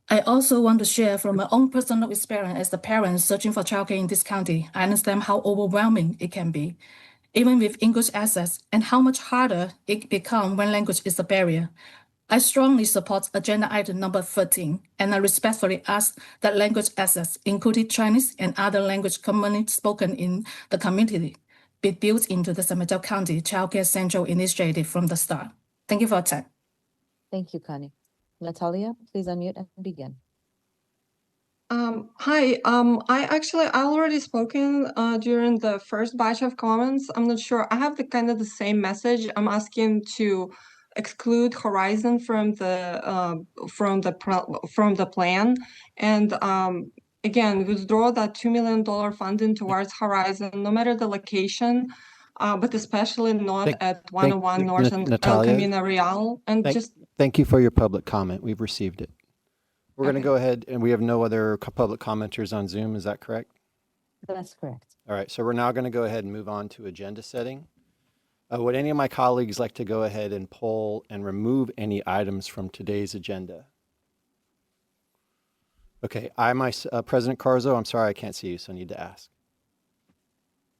I also want to share from my own personal experience as a parent searching for childcare in this county. I understand how overwhelming it can be, even with English access, and how much harder it becomes when language is a barrier. I strongly support agenda item number 13, and I respectfully ask that language access, including Chinese and other language commonly spoken in the community, be built into the San Mateo County Child Care Central initiative from the start. Thank you for your time. Thank you, Connie. Natalia, please unmute and begin. Hi, I already spoken during the first batch of comments. I'm not sure. I have the same message. I'm asking to exclude Horizon from the plan, and again withdraw that $2 million funding towards Horizon, no matter the location, but especially not at 101 North and El Natalia, Camino Real. And thank you for your public comment. We've received it. We're going to go ahead, and we have no other public commenters on Zoom. Is that correct? That's correct. All right, so we're now going to go ahead and move on to agenda setting. Would any of my colleagues like to go ahead and poll and remove any items from today's agenda? Okay, President Carzo, I'm sorry I can't see you, so I need to ask.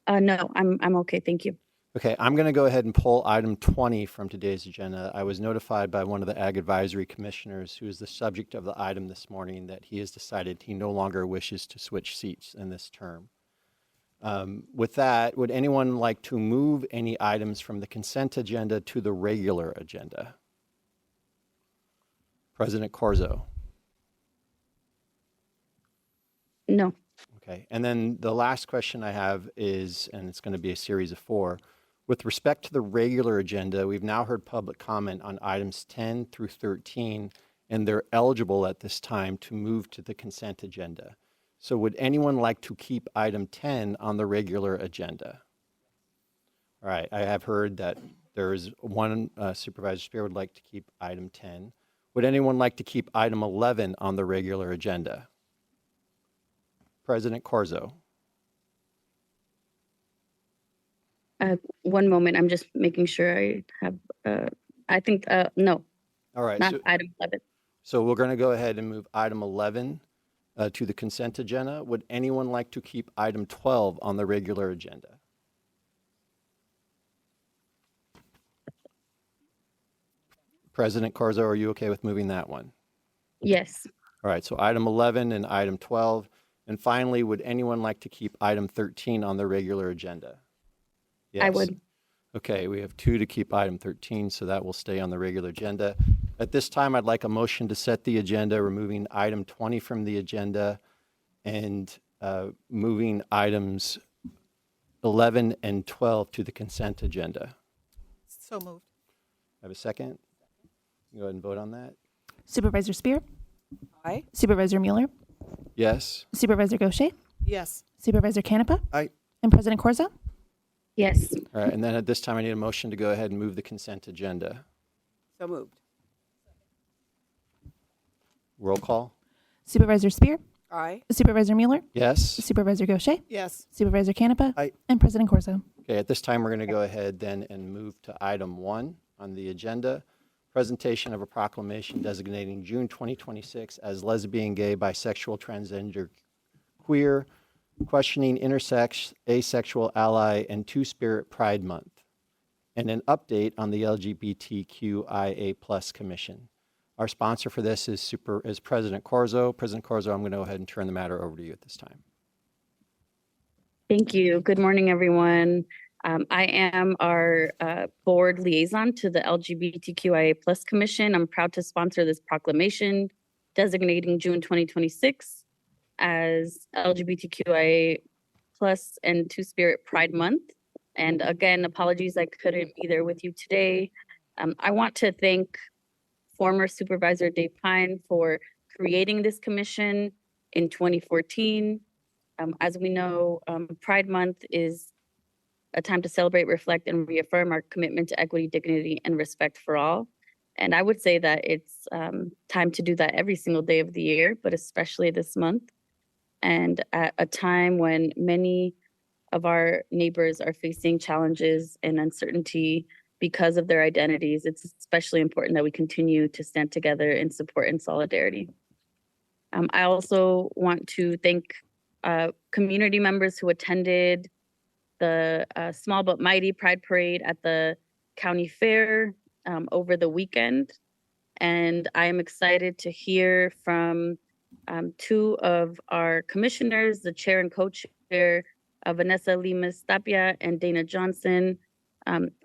No, I'm okay. Thank you. Okay, I'm going to go ahead and pull item 20 from today's agenda. I was notified by one of the Ag Advisory Commissioners, who is the subject of the item this morning, that he has decided he no longer wishes to switch seats in this term. With that, would anyone like to move any items from the consent agenda to the regular agenda? President Corzo. No. Okay, and then the last question I have is, and it's going to be a series of 4, with respect to the regular agenda, we've now heard public comment on items 10 through 13, and they're eligible at this time to move to the consent agenda. So would anyone like to keep item 10 on the regular agenda? All right, I have heard that there is one Supervisor Spear would like to keep item 10. Would anyone like to keep item 11 on the regular agenda? President Corzo. One moment. I'm just making sure I have, I think, no. All right. Not item 11. So we're going to go ahead and move item 11 to the consent agenda. Would anyone like to keep item 12 on the regular agenda? President Corzo, are you okay with moving that one? Yes. All right. So item 11 and item 12. And finally, would anyone like to keep item 13 on the regular agenda? Yes. I would. Okay, we have 2 to keep item 13, so that will stay on the regular agenda. At this time, I'd like a motion to set the agenda, removing item 20 from the agenda and moving items 11 and 12 to the consent agenda. So moved. Have a second? Go ahead and vote on that. Supervisor Spear? Aye. Supervisor Mueller? Yes. Supervisor Gaucher? Yes. Supervisor Canepa? Aye. And President Corzo? Yes. All right, and then at this time, I need a motion to go ahead and move the consent agenda. So moved. Roll call. Supervisor Spear? Aye. Supervisor Mueller? Yes. Supervisor Gaucher? Yes. Supervisor Canepa? Aye. And President Corzo? Okay, at this time, we're going to go ahead then and move to item 1 on the agenda. Presentation of a proclamation designating June 2026 as lesbian, gay, bisexual, transgender, queer, questioning, intersex, asexual, ally, and Two-Spirit Pride Month, and an update on the LGBTQIA+ Commission. Our sponsor for this is President Corzo. President Corzo, I'm going to go ahead and turn the matter over to you at this time. Thank you. Good morning, everyone. I am our board liaison to the LGBTQIA+ Commission. I'm proud to sponsor this proclamation designating June 2026 as LGBTQIA+ and Two-Spirit Pride Month. And again, apologies I couldn't be there with you today. I want to thank former Supervisor Dave Pine for creating this commission in 2014. As we know, Pride Month is a time to celebrate, reflect, and reaffirm our commitment to equity, dignity, and respect for all. And I would say that it's time to do that every single day of the year, but especially this month. And at a time when many of our neighbors are facing challenges and uncertainty because of their identities, it's especially important that we continue to stand together in support and solidarity. I also want to thank community members who attended the Small But Mighty Pride Parade at the county fair over the weekend. And I am excited to hear from two of our commissioners, the chair and co-chair, Vanessa Limas Tapia and Dana Johnson,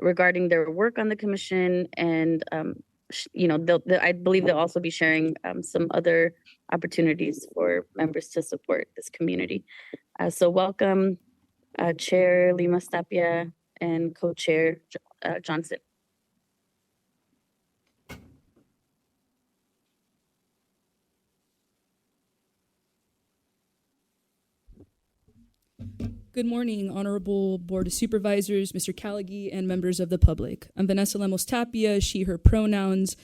regarding their work on the commission. And, I believe they'll also be sharing some other opportunities for members to support this community. So welcome, Chair Limas Tapia and co-chair Johnson. Good morning, Honorable Board of Supervisors, Mr. Callaghy, and members of the public. I'm Vanessa Lemos Tapia, she, her pronouns,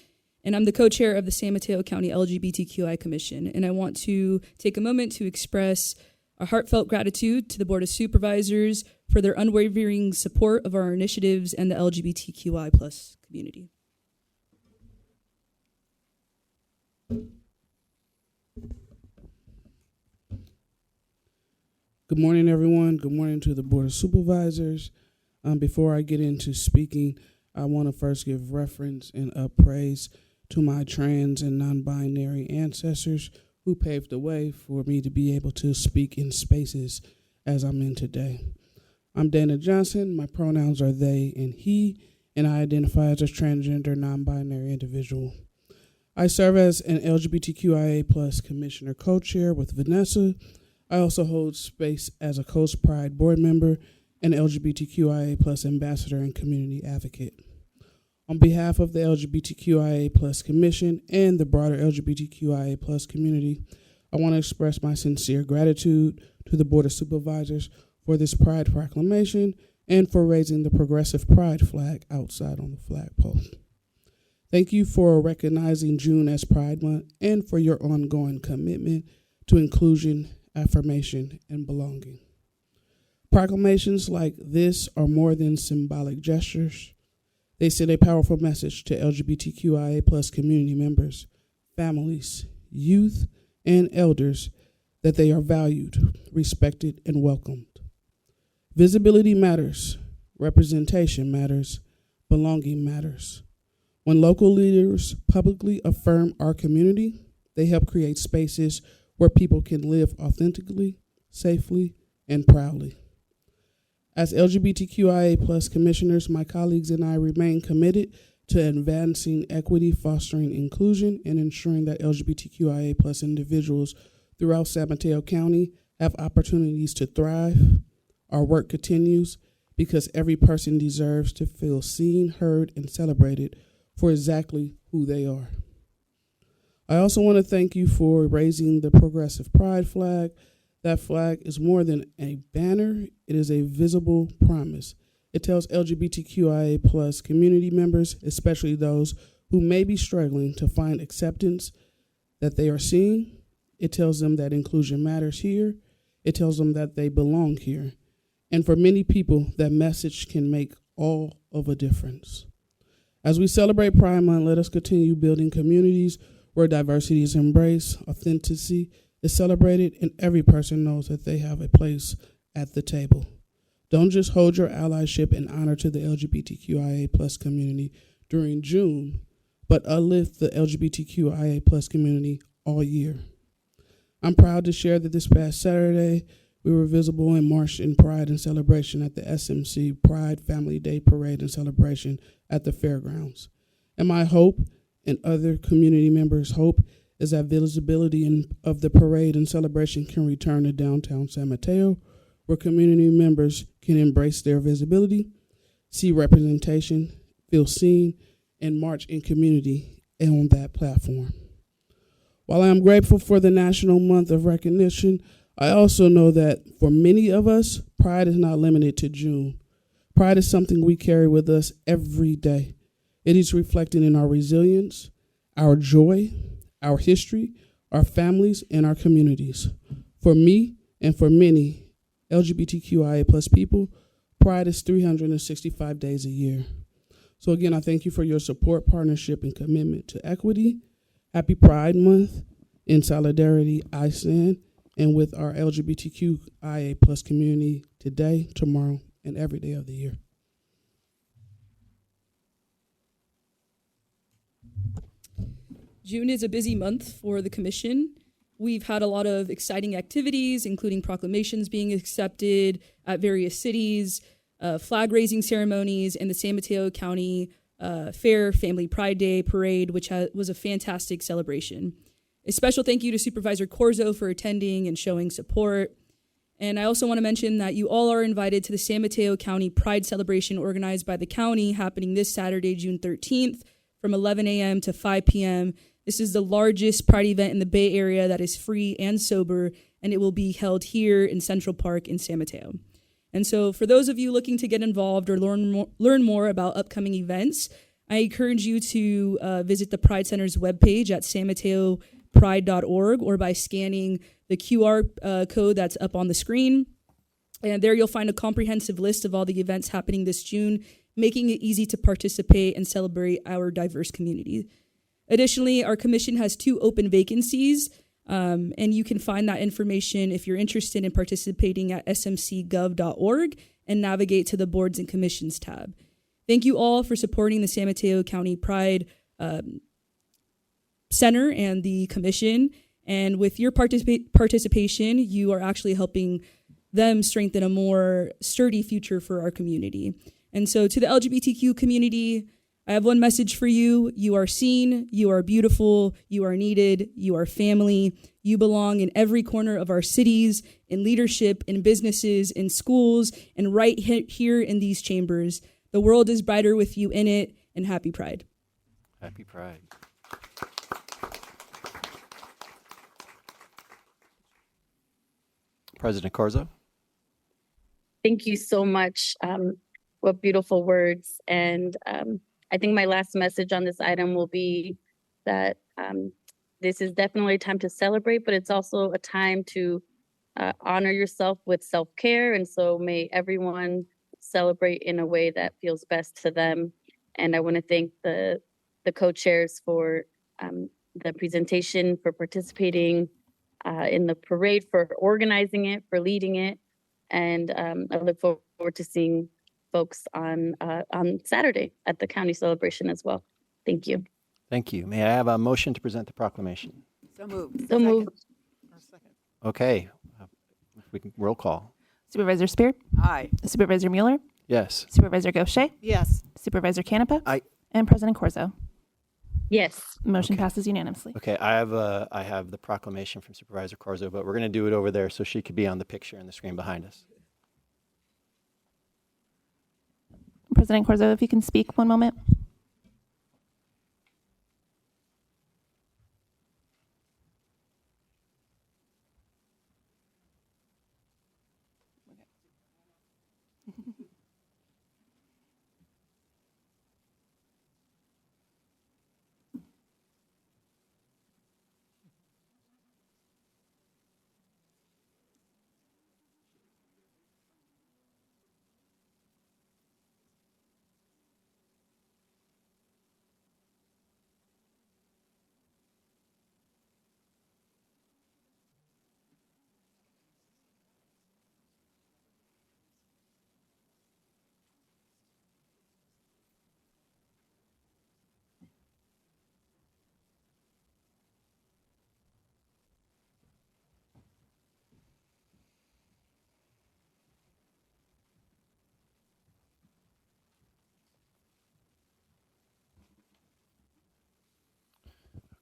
and I'm the co-chair of the San Mateo County LGBTQI Commission. And I want to take a moment to express a heartfelt gratitude to the Board of Supervisors for their unwavering support of our initiatives and the LGBTQI plus community. Good morning, everyone. Good morning to the Board of Supervisors. Before I get into speaking, I want to first give reference and praise to my trans and non-binary ancestors who paved the way for me to be able to speak in spaces as I'm in today. I'm Dana Johnson. My pronouns are they and he, and I identify as a transgender non-binary individual. I serve as an LGBTQIA plus commissioner co-chair with Vanessa. I also hold space as a Coast Pride board member and LGBTQIA plus ambassador and community advocate. On behalf of the LGBTQIA plus commission and the broader LGBTQIA plus community, I want to express my sincere gratitude to the Board of Supervisors for this Pride proclamation and for raising the progressive Pride flag outside on the flagpole. Thank you for recognizing June as Pride Month and for your ongoing commitment to inclusion, affirmation, and belonging. Proclamations like this are more than symbolic gestures. They send a powerful message to LGBTQIA plus community members, families, youth, and elders that they are valued, respected, and welcomed. Visibility matters, representation matters, belonging matters. When local leaders publicly affirm our community, they help create spaces where people can live authentically, safely, and proudly. As LGBTQIA plus commissioners, my colleagues and I remain committed to advancing equity, fostering inclusion, and ensuring that LGBTQIA plus individuals throughout San Mateo County have opportunities to thrive. Our work continues because every person deserves to feel seen, heard, and celebrated for exactly who they are. I also want to thank you for raising the progressive Pride flag. That flag is more than a banner. It is a visible promise. It tells LGBTQIA plus community members, especially those who may be struggling to find acceptance, that they are seen. It tells them that inclusion matters here. It tells them that they belong here. And for many people, that message can make all of a difference. As we celebrate Pride Month, let us continue building communities where diversity is embraced, authenticity is celebrated, and every person knows that they have a place at the table. Don't just hold your allyship and honor to the LGBTQIA plus community during June, but uplift the LGBTQIA plus community all year. I'm proud to share that this past Saturday, we were visible and marched in pride and celebration at the SMC Pride Family Day Parade and Celebration at the fairgrounds. And my hope and other community members' hope is that visibility of the parade and celebration can return to downtown San Mateo, where community members can embrace their visibility, see representation, feel seen, and march in community on that platform. While I am grateful for the National Month of Recognition, I also know that for many of us, pride is not limited to June. Pride is something we carry with us every day. It is reflected in our resilience, our joy, our history, our families, and our communities. For me and for many LGBTQIA plus people, pride is 365 days a year. So again, I thank you for your support, partnership, and commitment to equity. Happy Pride Month. In solidarity, I stand, and with our LGBTQIA plus community today, tomorrow, and every day of the year. June is a busy month for the commission. We've had a lot of exciting activities, including proclamations being accepted at various cities, flag raising ceremonies, and the San Mateo County Fair Family Pride Day Parade, which was a fantastic celebration. A special thank you to Supervisor Corzo for attending and showing support. And I also want to mention that you all are invited to the San Mateo County Pride Celebration organized by the county happening this Saturday, June 13th from 11 a.m. to 5 p.m. This is the largest Pride event in the Bay Area that is free and sober, and it will be held here in Central Park in San Mateo. And so for those of you looking to get involved or learn more about upcoming events, I encourage you to visit the Pride Center's webpage at sanmatopride.org or by scanning the QR code that's up on the screen. And there you'll find a comprehensive list of all the events happening this June, making it easy to participate and celebrate our diverse community. Additionally, our commission has 2 open vacancies, and you can find that information if you're interested in participating at smcgov.org and navigate to the Boards and Commissions tab. Thank you all for supporting the San Mateo County Pride Center and the commission. And with your participation, you are actually helping them strengthen a more sturdy future for our community. And so to the LGBTQ community, I have one message for you. You are seen, you are beautiful, you are needed, you are family. You belong in every corner of our cities, in leadership, in businesses, in schools, and right here in these chambers. The world is brighter with you in it, and happy Pride. Happy Pride. President Corzo. Thank you so much. What beautiful words. And I think my last message on this item will be that this is definitely a time to celebrate, but it's also a time to honor yourself with self-care. And so may everyone celebrate in a way that feels best to them. And I want to thank the co-chairs for the presentation, for participating in the parade, for organizing it, for leading it. And I look forward to seeing folks on Saturday at the county celebration as well. Thank you. Thank you. May I have a motion to present the proclamation? So moved. So moved. Okay. We can roll call. Supervisor Spear? Aye. Supervisor Mueller? Yes. Supervisor Gaucher? Yes. Supervisor Canepa? Aye. And President Corzo. Yes. Motion passes unanimously. Okay, I have the proclamation from Supervisor Corzo, but we're going to do it over there so she could be on the picture and the screen behind us. President Corzo, if you can speak one moment.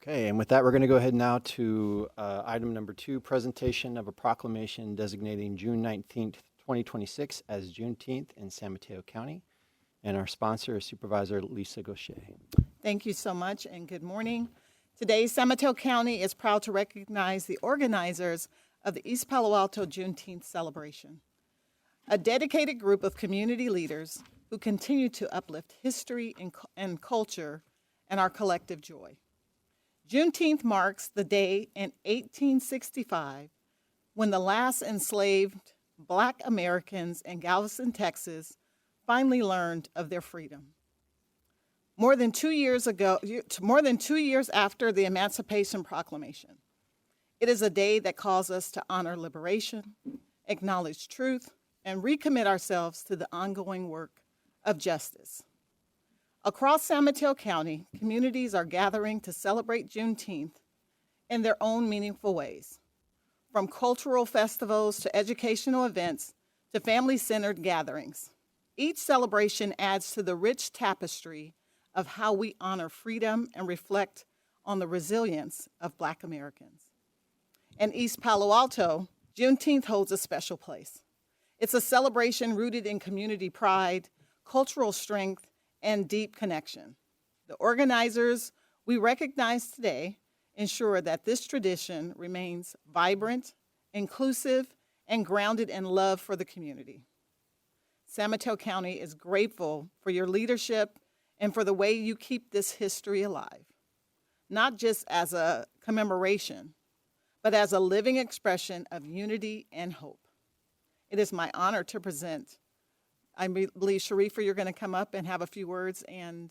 Okay, and with that, we're going to go ahead now to item number 2, presentation of a proclamation designating June 19th, 2026 as Juneteenth in San Mateo County. And our sponsor is Supervisor Lisa Gaucher. Thank you so much and good morning. Today, San Mateo County is proud to recognize the organizers of the East Palo Alto Juneteenth celebration, a dedicated group of community leaders who continue to uplift history and culture and our collective joy. Juneteenth marks the day in 1865 when the last enslaved Black Americans in Galveston, Texas, finally learned of their freedom. More than 2 years after the Emancipation Proclamation, it is a day that calls us to honor liberation, acknowledge truth, and recommit ourselves to the ongoing work of justice. Across San Mateo County, communities are gathering to celebrate Juneteenth in their own meaningful ways, from cultural festivals to educational events to family-centered gatherings. Each celebration adds to the rich tapestry of how we honor freedom and reflect on the resilience of Black Americans. In East Palo Alto, Juneteenth holds a special place. It's a celebration rooted in community pride, cultural strength, and deep connection. The organizers we recognize today ensure that this tradition remains vibrant, inclusive, and grounded in love for the community. San Mateo County is grateful for your leadership and for the way you keep this history alive, not just as a commemoration, but as a living expression of unity and hope. It is my honor to present. I believe, Sharifa, you're going to come up and have a few words, and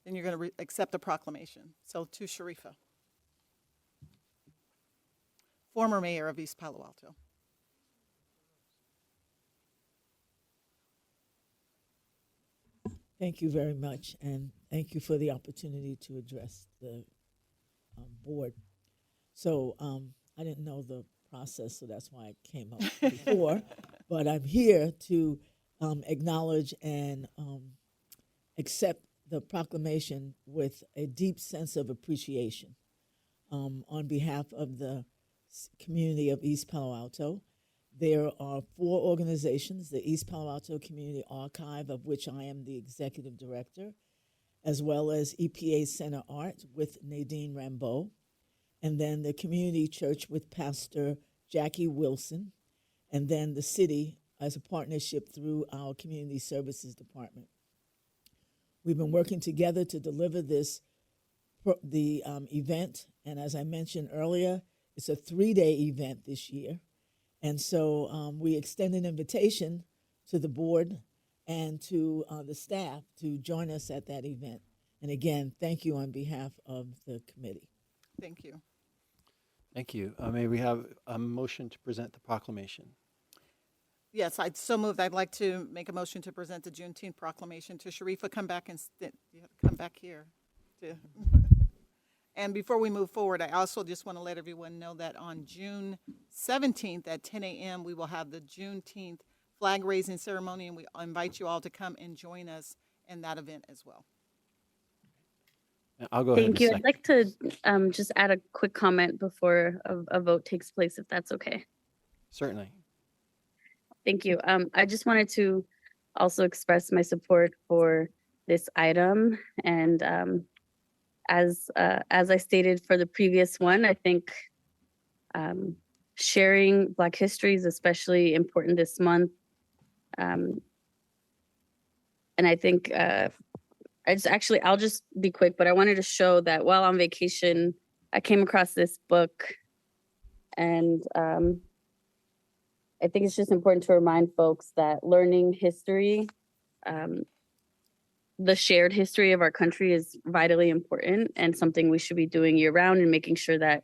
then you're going to accept the proclamation. So to Sharifa, former mayor of East Palo Alto. Thank you very much, and thank you for the opportunity to address the board. So I didn't know the process, so that's why I came up before, but I'm here to acknowledge and accept the proclamation with a deep sense of appreciation on behalf of the community of East Palo Alto. There are 4 organizations, the East Palo Alto Community Archive, of which I am the executive director, as well as EPA Center Art with Nadine Rambeau, and then the Community Church with Pastor Jackie Wilson, and then the city as a partnership through our Community Services Department. We've been working together to deliver the event, and as I mentioned earlier, it's a 3-day event this year. And so we extend an invitation to the board and to the staff to join us at that event. And again, thank you on behalf of the committee. Thank you. Thank you. May we have a motion to present the proclamation? Yes, I'd so moved. I'd like to make a motion to present the Juneteenth proclamation to Sharifa. Come back and come back here. And before we move forward, I also just want to let everyone know that on June 17th at 10 a.m., we will have the Juneteenth flag raising ceremony, and we invite you all to come and join us in that event as well. I'll go ahead. Thank you. I'd like to just add a quick comment before a vote takes place, if that's okay. Certainly. Thank you. I just wanted to also express my support for this item. And as I stated for the previous one, I think sharing Black history is especially important this month. And I think I'll just be quick, but I wanted to show that while on vacation, I came across this book, and I think it's just important to remind folks that learning history, the shared history of our country, is vitally important and something we should be doing year round, and making sure that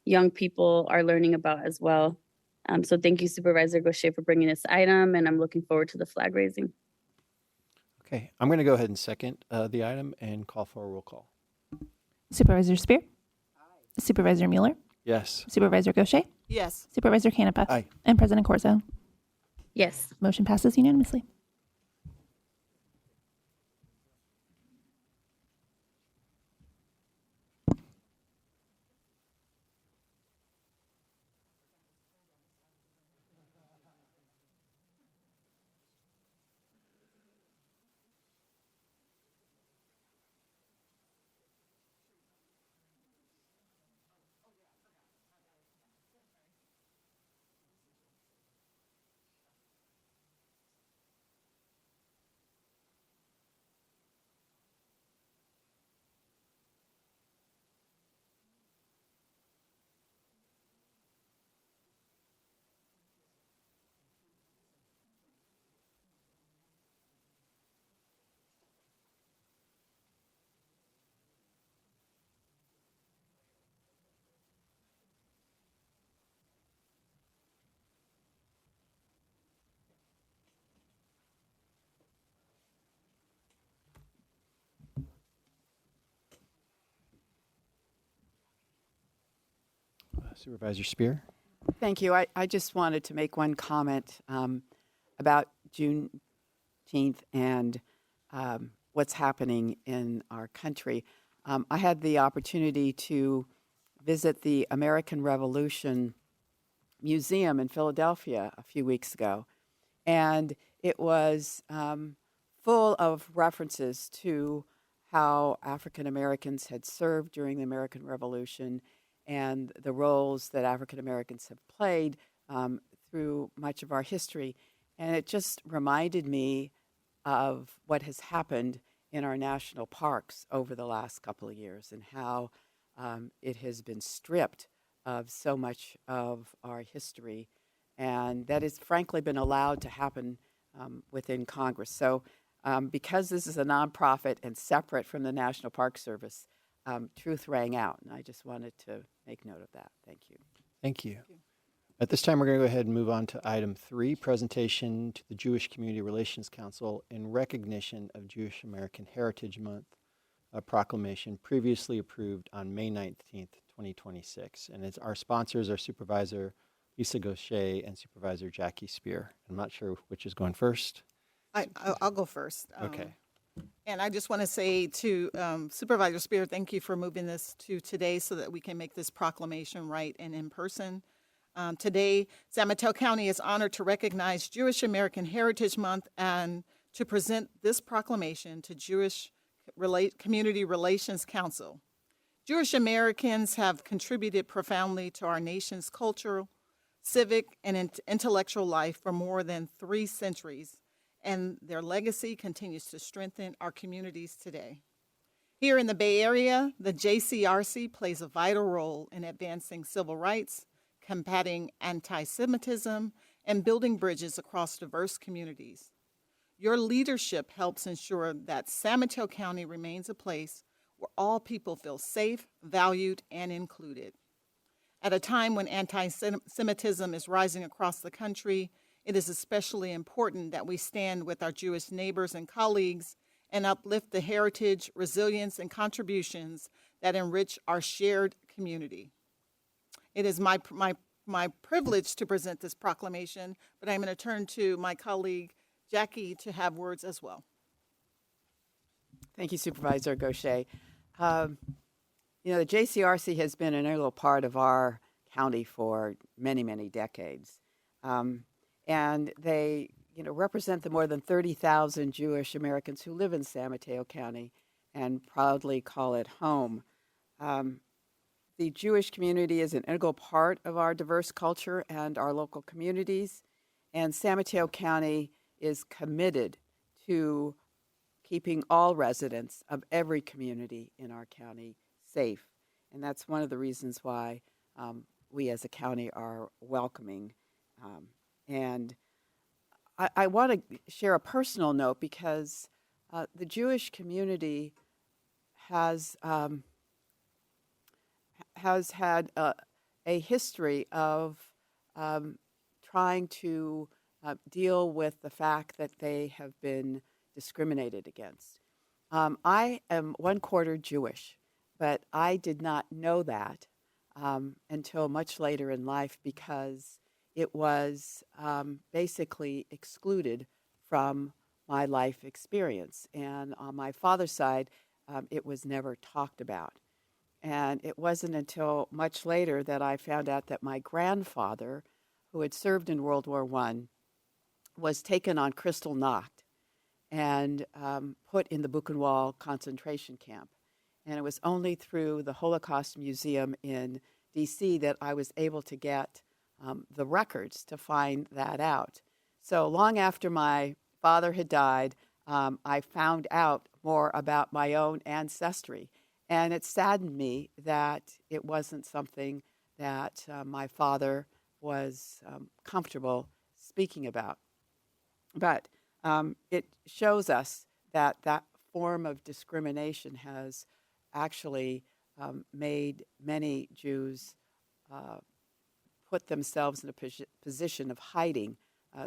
young people are learning about as well. So thank you, Supervisor Gaucher, for bringing this item, and I'm looking forward to the flag raising. Okay, I'm going to go ahead and second the item and call for a roll call. Supervisor Spear? Aye. Supervisor Mueller? Yes. Supervisor Gaucher? Yes. Supervisor Canepa? Aye. And President Corzo? Yes. Motion passes unanimously. Supervisor Spear. Thank you. I just wanted to make one comment about Juneteenth and what's happening in our country. I had the opportunity to visit the American Revolution Museum in Philadelphia a few weeks ago, and it was full of references to how African Americans had served during the American Revolution and the roles that African Americans have played through much of our history. And it just reminded me of what has happened in our national parks over the last couple of years and how it has been stripped of so much of our history. And that has frankly been allowed to happen within Congress. So because this is a nonprofit and separate from the National Park Service, truth rang out. And I just wanted to make note of that. Thank you. Thank you. At this time, we're going to go ahead and move on to item 3, presentation to the Jewish Community Relations Council in recognition of Jewish American Heritage Month, a proclamation previously approved on May 19th, 2026. And our sponsors are Supervisor Lisa Gaucher and Supervisor Jackie Spear. I'm not sure which is going first. I'll go first. Okay. And I just want to say to Supervisor Spear, thank you for moving this to today so that we can make this proclamation right and in person. Today, San Mateo County is honored to recognize Jewish American Heritage Month and to present this proclamation to Jewish Community Relations Council. Jewish Americans have contributed profoundly to our nation's cultural, civic, and intellectual life for more than 3 centuries, and their legacy continues to strengthen our communities today. Here in the Bay Area, the JCRC plays a vital role in advancing civil rights, combating anti-Semitism, and building bridges across diverse communities. Your leadership helps ensure that San Mateo County remains a place where all people feel safe, valued, and included. At a time when anti-Semitism is rising across the country, it is especially important that we stand with our Jewish neighbors and colleagues and uplift the heritage, resilience, and contributions that enrich our shared community. It is my privilege to present this proclamation, but I'm going to turn to my colleague Jackie to have words as well. Thank you, Supervisor Gaucher. The JCRC has been an integral part of our county for many, many decades. And they represent the more than 30,000 Jewish Americans who live in San Mateo County and proudly call it home. The Jewish community is an integral part of our diverse culture and our local communities, and San Mateo County is committed to keeping all residents of every community in our county safe. And that's one of the reasons why we as a county are welcoming. And I want to share a personal note because the Jewish community has had a history of trying to deal with the fact that they have been discriminated against. I am 1/4 Jewish, but I did not know that until much later in life because it was basically excluded from my life experience. And on my father's side, it was never talked about. And it wasn't until much later that I found out that my grandfather, who had served in World War I, was taken on Kristallnacht and put in the Buchenwald concentration camp. And it was only through the Holocaust Museum in D.C. that I was able to get the records to find that out. So long after my father had died, I found out more about my own ancestry. And it saddened me that it wasn't something that my father was comfortable speaking about. But it shows us that that form of discrimination has actually made many Jews put themselves in a position of hiding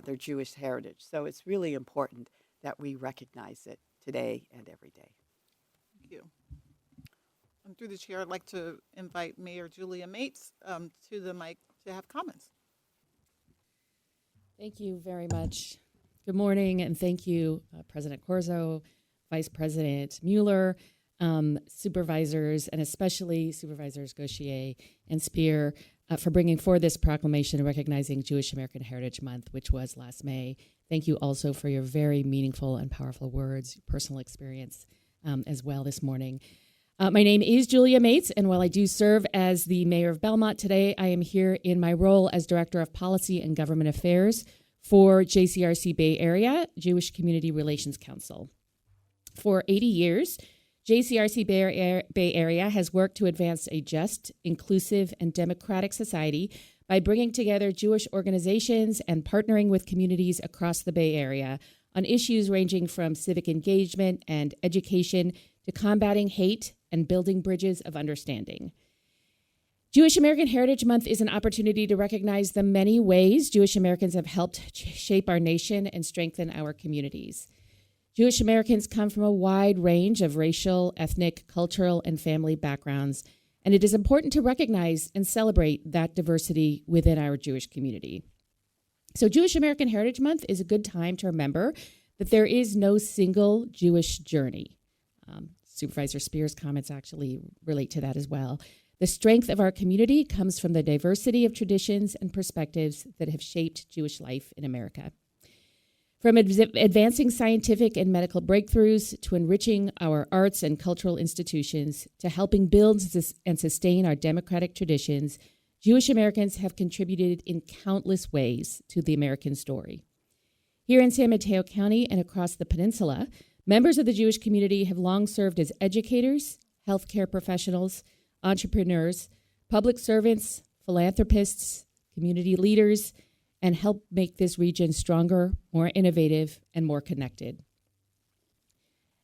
their Jewish heritage. So it's really important that we recognize it today and every day. Thank you. And through the chair, I'd like to invite Mayor Julia Mates to the mic to have comments. Thank you very much. Good morning, and thank you, President Corzo, Vice President Mueller, supervisors, and especially Supervisors Gauchier and Spear for bringing forward this proclamation recognizing Jewish American Heritage Month, which was last May. Thank you also for your very meaningful and powerful words, personal experience as well this morning. My name is Julia Mates, and while I do serve as the mayor of Belmont today, I am here in my role as Director of Policy and Government Affairs for JCRC Bay Area, Jewish Community Relations Council. For 80 years, JCRC Bay Area has worked to advance a just, inclusive, and democratic society by bringing together Jewish organizations and partnering with communities across the Bay Area on issues ranging from civic engagement and education to combating hate and building bridges of understanding. Jewish American Heritage Month is an opportunity to recognize the many ways Jewish Americans have helped shape our nation and strengthen our communities. Jewish Americans come from a wide range of racial, ethnic, cultural, and family backgrounds, and it is important to recognize and celebrate that diversity within our Jewish community. So Jewish American Heritage Month is a good time to remember that there is no single Jewish journey. Supervisor Spear's comments actually relate to that as well. The strength of our community comes from the diversity of traditions and perspectives that have shaped Jewish life in America. From advancing scientific and medical breakthroughs to enriching our arts and cultural institutions to helping build and sustain our democratic traditions, Jewish Americans have contributed in countless ways to the American story. Here in San Mateo County and across the peninsula, members of the Jewish community have long served as educators, healthcare professionals, entrepreneurs, public servants, philanthropists, community leaders, and help make this region stronger, more innovative, and more connected.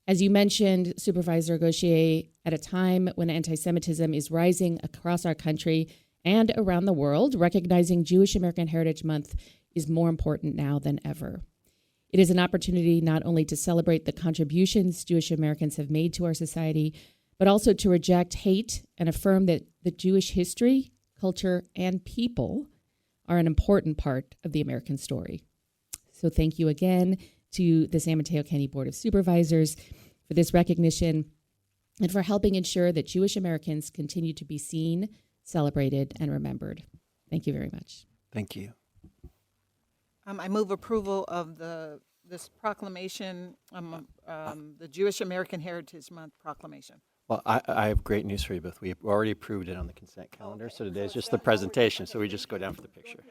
As you mentioned, Supervisor Gauchier, at a time when anti-Semitism is rising across our country and around the world, recognizing Jewish American Heritage Month is more important now than ever. It is an opportunity not only to celebrate the contributions Jewish Americans have made to our society, but also to reject hate and affirm that the Jewish history, culture, and people are an important part of the American story. So thank you again to the San Mateo County Board of Supervisors for this recognition and for helping ensure that Jewish Americans continue to be seen, celebrated, and remembered. Thank you very much. Thank you. I move approval of this proclamation, the Jewish American Heritage Month proclamation. Well, I have great news for you both. We already approved it on the consent calendar, so today is just the presentation, so we just go down for the picture.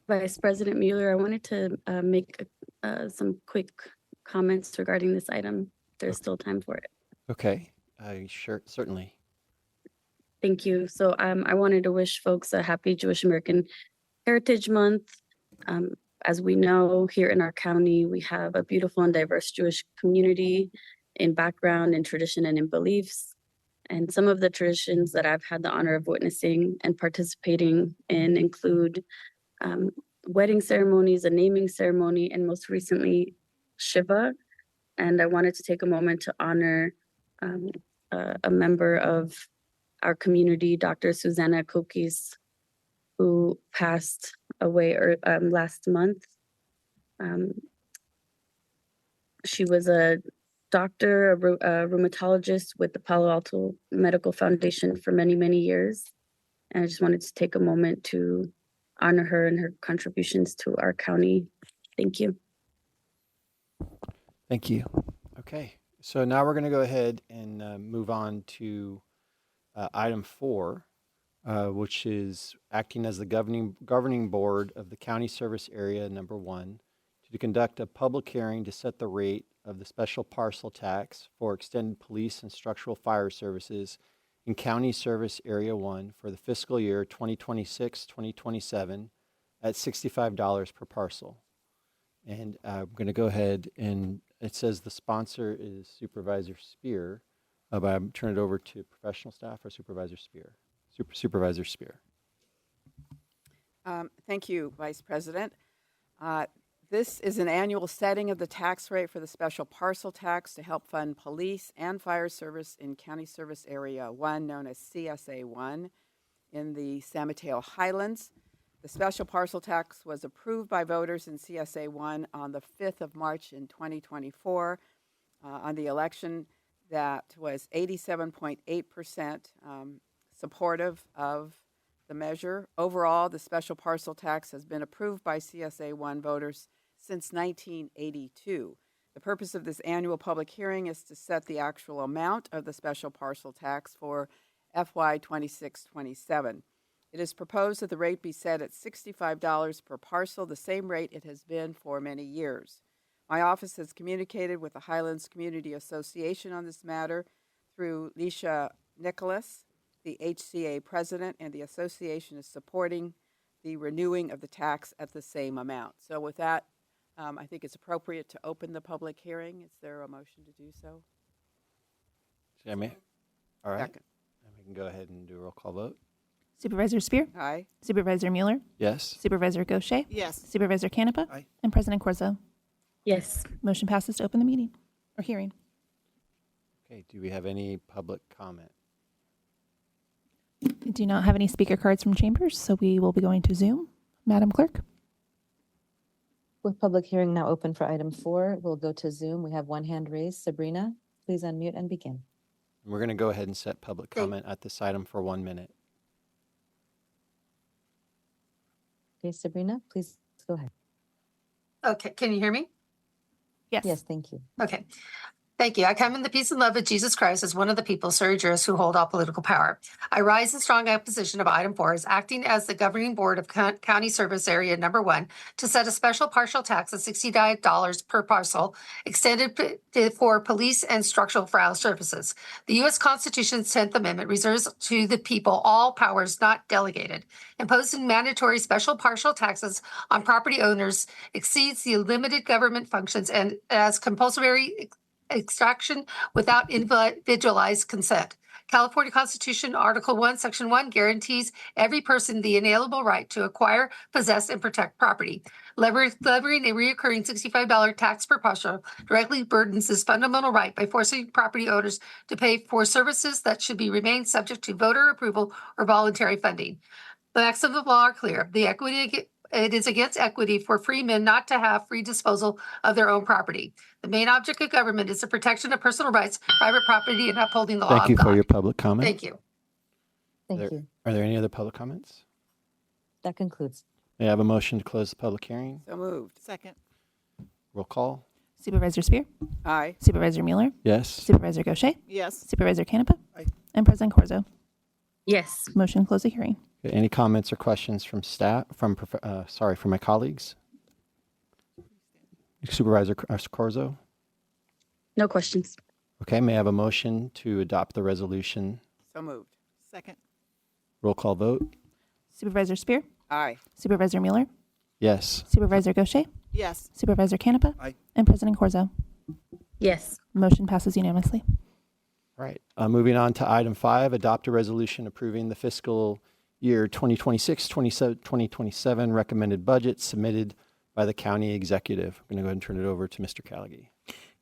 Vice President Mueller, I wanted to make some quick comments regarding this item. There's still time for it. Okay, sure, certainly. Thank you. So I wanted to wish folks a happy Jewish American Heritage Month. As we know, here in our county, we have a beautiful and diverse Jewish community. in background, in tradition, and in beliefs. And some of the traditions that I've had the honor of witnessing and participating in include wedding ceremonies, a naming ceremony, and most recently, Shiva. And I wanted to take a moment to honor a member of our community, Dr. Susanna Kokis, who passed away last month. She was a doctor, a rheumatologist with the Palo Alto Medical Foundation for many, many years. And I just wanted to take a moment to honor her and her contributions to our county. Thank you. Thank you. Okay, so now we're going to go ahead and move on to item 4, which is acting as the governing board of the County Service Area Number 1 to conduct a public hearing to set the rate of the special parcel tax for extended police and structural fire services in County Service Area 1 for the fiscal year 2026-2027 at $65 per parcel. And I'm going to go ahead and it says the sponsor is Supervisor Spear, but I'm turning it over to professional staff or Supervisor Spear. Supervisor Spear. Thank you, Vice President. This is an annual setting of the tax rate for the special parcel tax to help fund police and fire service in County Service Area 1, known as CSA 1, in the San Mateo Highlands. The special parcel tax was approved by voters in CSA 1 on the 5th of March in 2024 on the election that was 87.8% supportive of the measure. Overall, the special parcel tax has been approved by CSA 1 voters since 1982. The purpose of this annual public hearing is to set the actual amount of the special parcel tax for FY 26-27. It is proposed that the rate be set at $65 per parcel, the same rate it has been for many years. My office has communicated with the Highlands Community Association on this matter through Leisha Nicholas, the HCA president, and the association is supporting the renewing of the tax at the same amount. So with that, I think it's appropriate to open the public hearing. Is there a motion to do so? Jamie? All right. Second. And we can go ahead and do a roll call vote. Supervisor Spear? Aye. Supervisor Mueller? Yes. Supervisor Gaucher? Yes. Supervisor Canepa? Aye. And President Corzo? Yes. Motion passes to open the meeting or hearing. Okay, do we have any public comment? We do not have any speaker cards from chambers, so we will be going to Zoom. Madam Clerk? With public hearing now open for item 4, we'll go to Zoom. We have one hand raised. Sabrina, please unmute and begin. We're going to go ahead and set public comment at this item for 1 minute. Okay, Sabrina, please go ahead. Okay, can you hear me? Yes. Yes, thank you. Okay. Thank you. I come in the peace and love of Jesus Christ as one of the people, sui juris, who hold all political power. I rise in strong opposition of item 4 as acting as the governing board of County Service Area Number 1 to set a special partial tax of $65 per parcel extended for police and structural fire services. The U.S. Constitution's 10th Amendment reserves to the people all powers not delegated. Imposing mandatory special partial taxes on property owners exceeds the limited government functions and as compulsory extraction without individualized consent. California Constitution, Article 1, Section 1 guarantees every person the inalienable right to acquire, possess, and protect property. Levying a reoccurring $65 tax per parcel directly burdens this fundamental right by forcing property owners to pay for services that should remain subject to voter approval or voluntary funding. The acts of the law are clear. It is against equity for free men not to have free disposal of their own property. The main object of government is the protection of personal rights, private property, and upholding the law of God. Thank you for your public comment. Thank you. Thank you. Are there any other public comments? That concludes. May I have a motion to close the public hearing? So moved. Second. Roll call. Supervisor Spear? Aye. Supervisor Mueller? Yes. Supervisor Gaucher? Yes. Supervisor Canepa? Aye. And President Corzo? Yes. Motion to close the hearing. Okay, any comments or questions from staff, from my colleagues? Supervisor Corzo? No questions. Okay, may I have a motion to adopt the resolution? So moved. Second. Roll call vote. Supervisor Spear? Aye. Supervisor Mueller? Yes. Supervisor Gaucher? Yes. Supervisor Canepa? Aye. And President Corzo? Yes. Motion passes unanimously. All right. Moving on to item 5, adopt a resolution approving the fiscal year 2026-2027 recommended budget submitted by the county executive. I'm going to go ahead and turn it over to Mr. Callagy.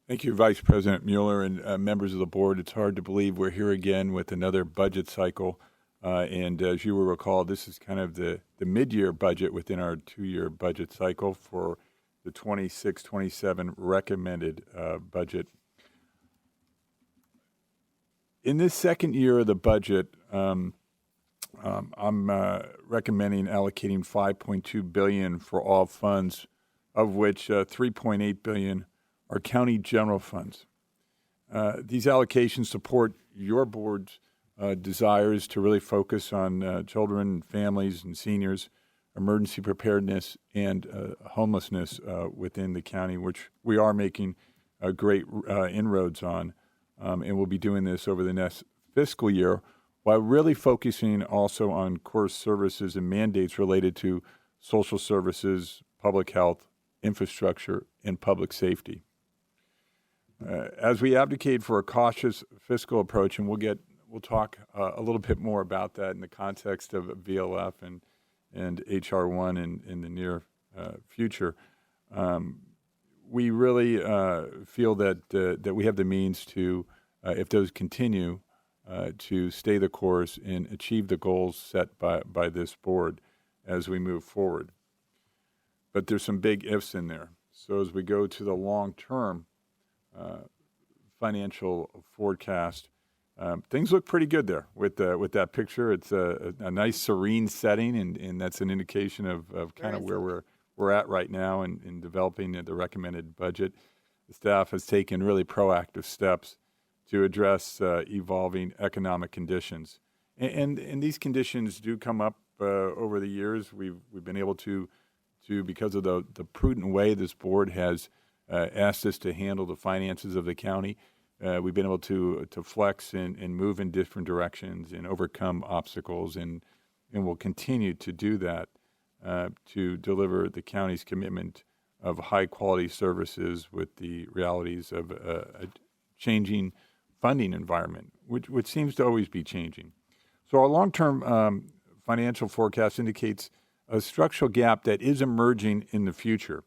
Thank you, Vice President Mueller and members of the board. It's hard to believe we're here again with another budget cycle. And as you will recall, this is kind of the mid-year budget within our 2-year budget cycle for the 26-27 recommended budget. In this second year of the budget, I'm recommending allocating $5.2 billion for all funds, of which $3.8 billion are county general funds. These allocations support your board's desires to really focus on children, families, and seniors, emergency preparedness, and homelessness within the county, which we are making great inroads on. And we'll be doing this over the next fiscal year while really focusing also on core services and mandates related to social services, public health, infrastructure, and public safety. As we advocate for a cautious fiscal approach, and we'll talk a little bit more about that in the context of VLF and HR 1 in the near future, we really feel that we have the means to, if those continue, to stay the course and achieve the goals set by this board as we move forward. But there's some big ifs in there. So as we go to the long-term financial forecast, things look pretty good there with that picture. It's a nice serene setting, and that's an indication of kind of where we're at right now in developing the recommended budget. The staff has taken really proactive steps to address evolving economic conditions, and these conditions do come up over the years. We've been able to because of the prudent way this board has asked us to handle the finances of the county. We've been able to flex and move in different directions and overcome obstacles, and will continue to do that to deliver the county's commitment of high-quality services with the realities of a changing funding environment, which seems to always be changing. So our long-term financial forecast indicates a structural gap that is emerging in the future,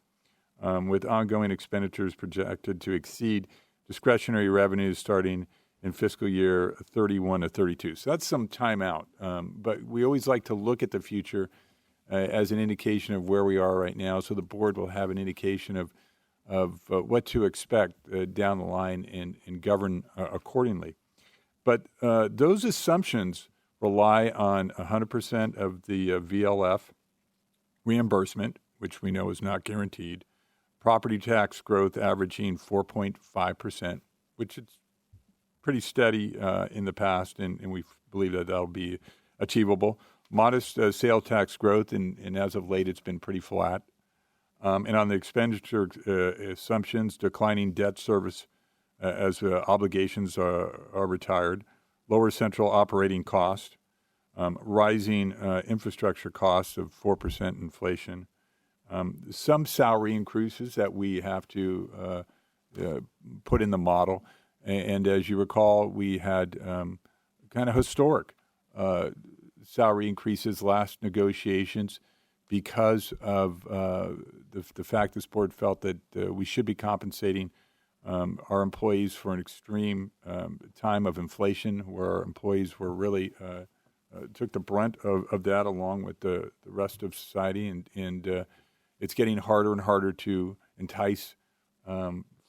with ongoing expenditures projected to exceed discretionary revenues starting in fiscal year 31 to 32. So that's some time out. But we always like to look at the future as an indication of where we are right now, so the board will have an indication of what to expect down the line and govern accordingly. But those assumptions rely on 100% of the VLF reimbursement, which we know is not guaranteed, property tax growth averaging 4.5%, which is pretty steady in the past, and we believe that that'll be achievable. Modest sales tax growth, and as of late, it's been pretty flat. And on the expenditure assumptions, declining debt service as obligations are retired, lower central operating cost, rising infrastructure costs of 4% inflation, some salary increases that we have to put in the model. And as you recall, we had kind of historic salary increases last negotiations because of the fact this board felt that we should be compensating our employees for an extreme time of inflation, where our employees were really took the brunt of that along with the rest of society, and it's getting harder and harder to entice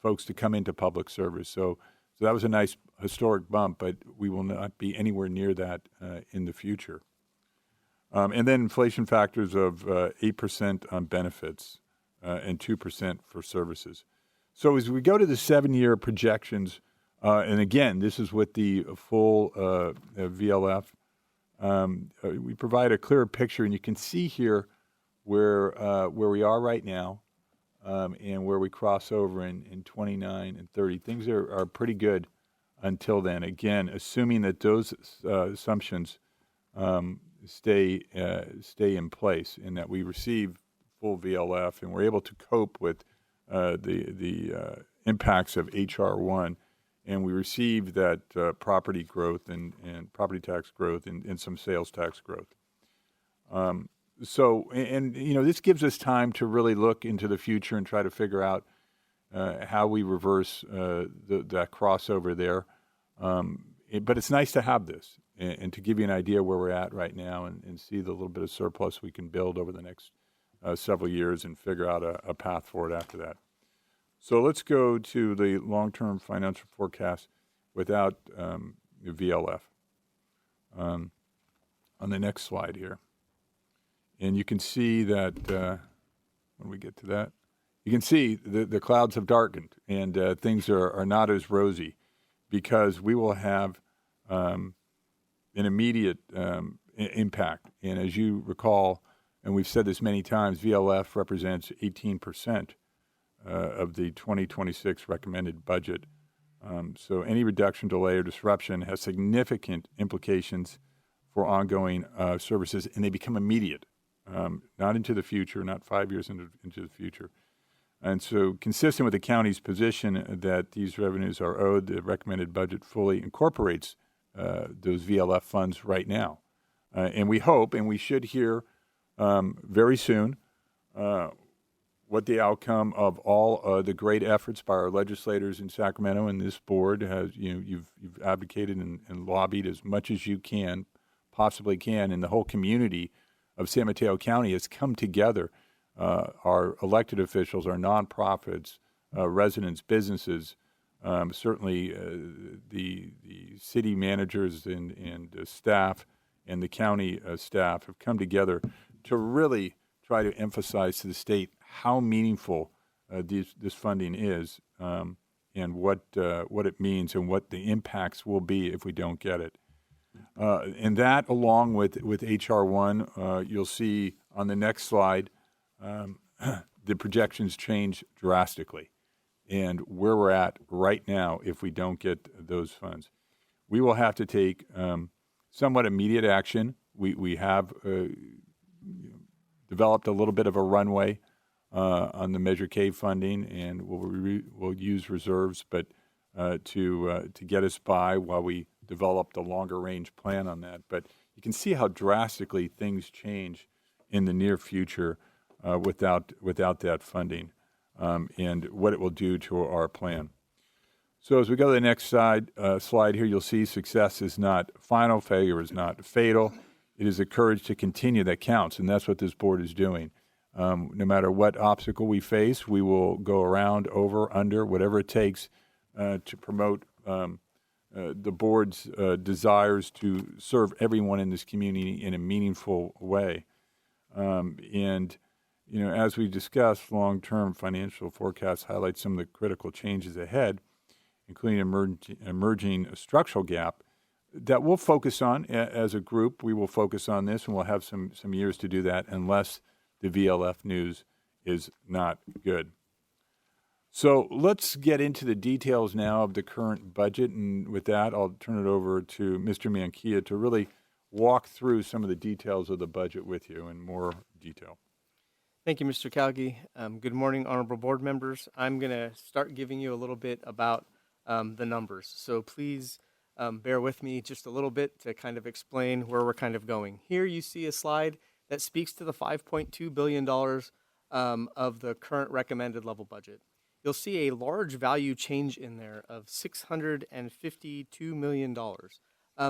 folks to come into public service. So that was a nice historic bump, but we will not be anywhere near that in the future. And then inflation factors of 8% on benefits and 2% for services. So as we go to the 7-year projections, and again, this is with the full VLF, we provide a clearer picture, and you can see here where we are right now and where we cross over in 29 and 30. Things are pretty good until then. Again, assuming that those assumptions stay in place, and that we receive full VLF, and we're able to cope with the impacts of HR 1, and we received that property growth and property tax growth and some sales tax growth. This gives us time to really look into the future and try to figure out how we reverse that crossover there. But it's nice to have this and to give you an idea where we're at right now and see the little bit of surplus we can build over the next several years and figure out a path forward after that. So let's go to the long-term financial forecast without VLF on the next slide here. And you can see that when we get to that, you can see the clouds have darkened and things are not as rosy because we will have an immediate impact. And as you recall, and we've said this many times, VLF represents 18% of the 2026 recommended budget. So any reduction, delay, or disruption has significant implications for ongoing services, and they become immediate, not into the future, not 5 years into the future. And so consistent with the county's position that these revenues are owed, the recommended budget fully incorporates those VLF funds right now. And we hope, and we should hear very soon, what the outcome of all the great efforts by our legislators in Sacramento and this board has. You've advocated and lobbied as much as you possibly can, and the whole community of San Mateo County has come together. Our elected officials, our nonprofits, residents, businesses, certainly the city managers and staff and the county staff have come together to really try to emphasize to the state how meaningful this funding is and what it means and what the impacts will be if we don't get it. And that, along with HR 1, you'll see on the next slide, the projections change drastically. And where we're at right now, if we don't get those funds, we will have to take somewhat immediate action. We have developed a little bit of a runway on the Measure K funding, and we'll use reserves, but to get us by while we develop the longer range plan on that. But you can see how drastically things change in the near future without that funding and what it will do to our plan. So as we go to the next slide here, you'll see success is not final, failure is not fatal. It is the courage to continue that counts, and that's what this board is doing. No matter what obstacle we face, we will go around, over, under, whatever it takes to promote the board's desires to serve everyone in this community in a meaningful way. And as we discussed, long-term financial forecasts highlight some of the critical changes ahead, including emerging structural gap that we'll focus on as a group. We will focus on this, and we'll have some years to do that unless the VLF news is not good. So let's get into the details now of the current budget, and with that, I'll turn it over to Mr. Mankia to really walk through some of the details of the budget with you in more detail. Thank you, Mr. Calgi. Good morning, honorable board members. I'm going to start giving you a little bit about the numbers. So please bear with me just a little bit to kind of explain where we're kind of going. Here you see a slide that speaks to the $5.2 billion of the current recommended level budget. You'll see a large value change in there of $652 million.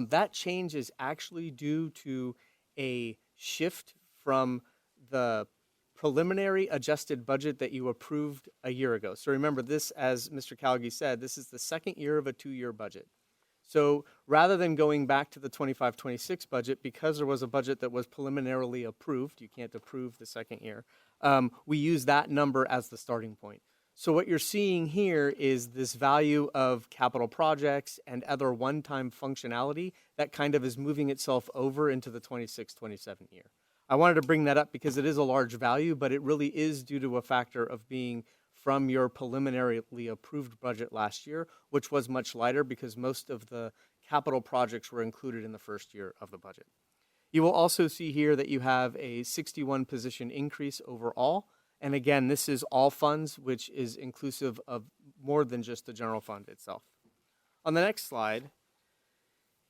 That change is actually due to a shift from the preliminary adjusted budget that you approved a year ago. So remember this, as Mr. Calgi said, this is the second year of a 2-year budget. So rather than going back to the 25-26 budget, because there was a budget that was preliminarily approved, you can't approve the second year, we use that number as the starting point. So what you're seeing here is this value of capital projects and other one-time functionality that kind of is moving itself over into the 26-27 year. I wanted to bring that up because it is a large value, but it really is due to a factor of being from your preliminarily approved budget last year, which was much lighter because most of the capital projects were included in the first year of the budget. You will also see here that you have a 61 position increase overall. And again, this is all funds, which is inclusive of more than just the general fund itself. On the next slide,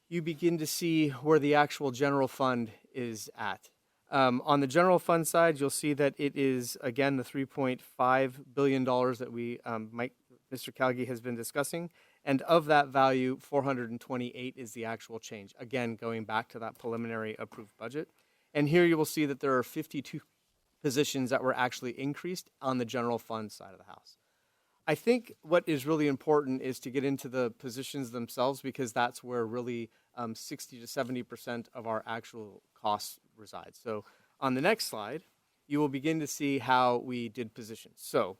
you begin to see where the actual general fund is at. On the general fund side, you'll see that it is, again, the $3.5 billion that Mr. Calgi has been discussing. And of that value, 428 is the actual change. Again, going back to that preliminary approved budget. And here you will see that there are 52 positions that were actually increased on the general fund side of the house. I think what is really important is to get into the positions themselves, because that's where really 60 to 70% of our actual costs reside. So on the next slide, you will begin to see how we did positions. So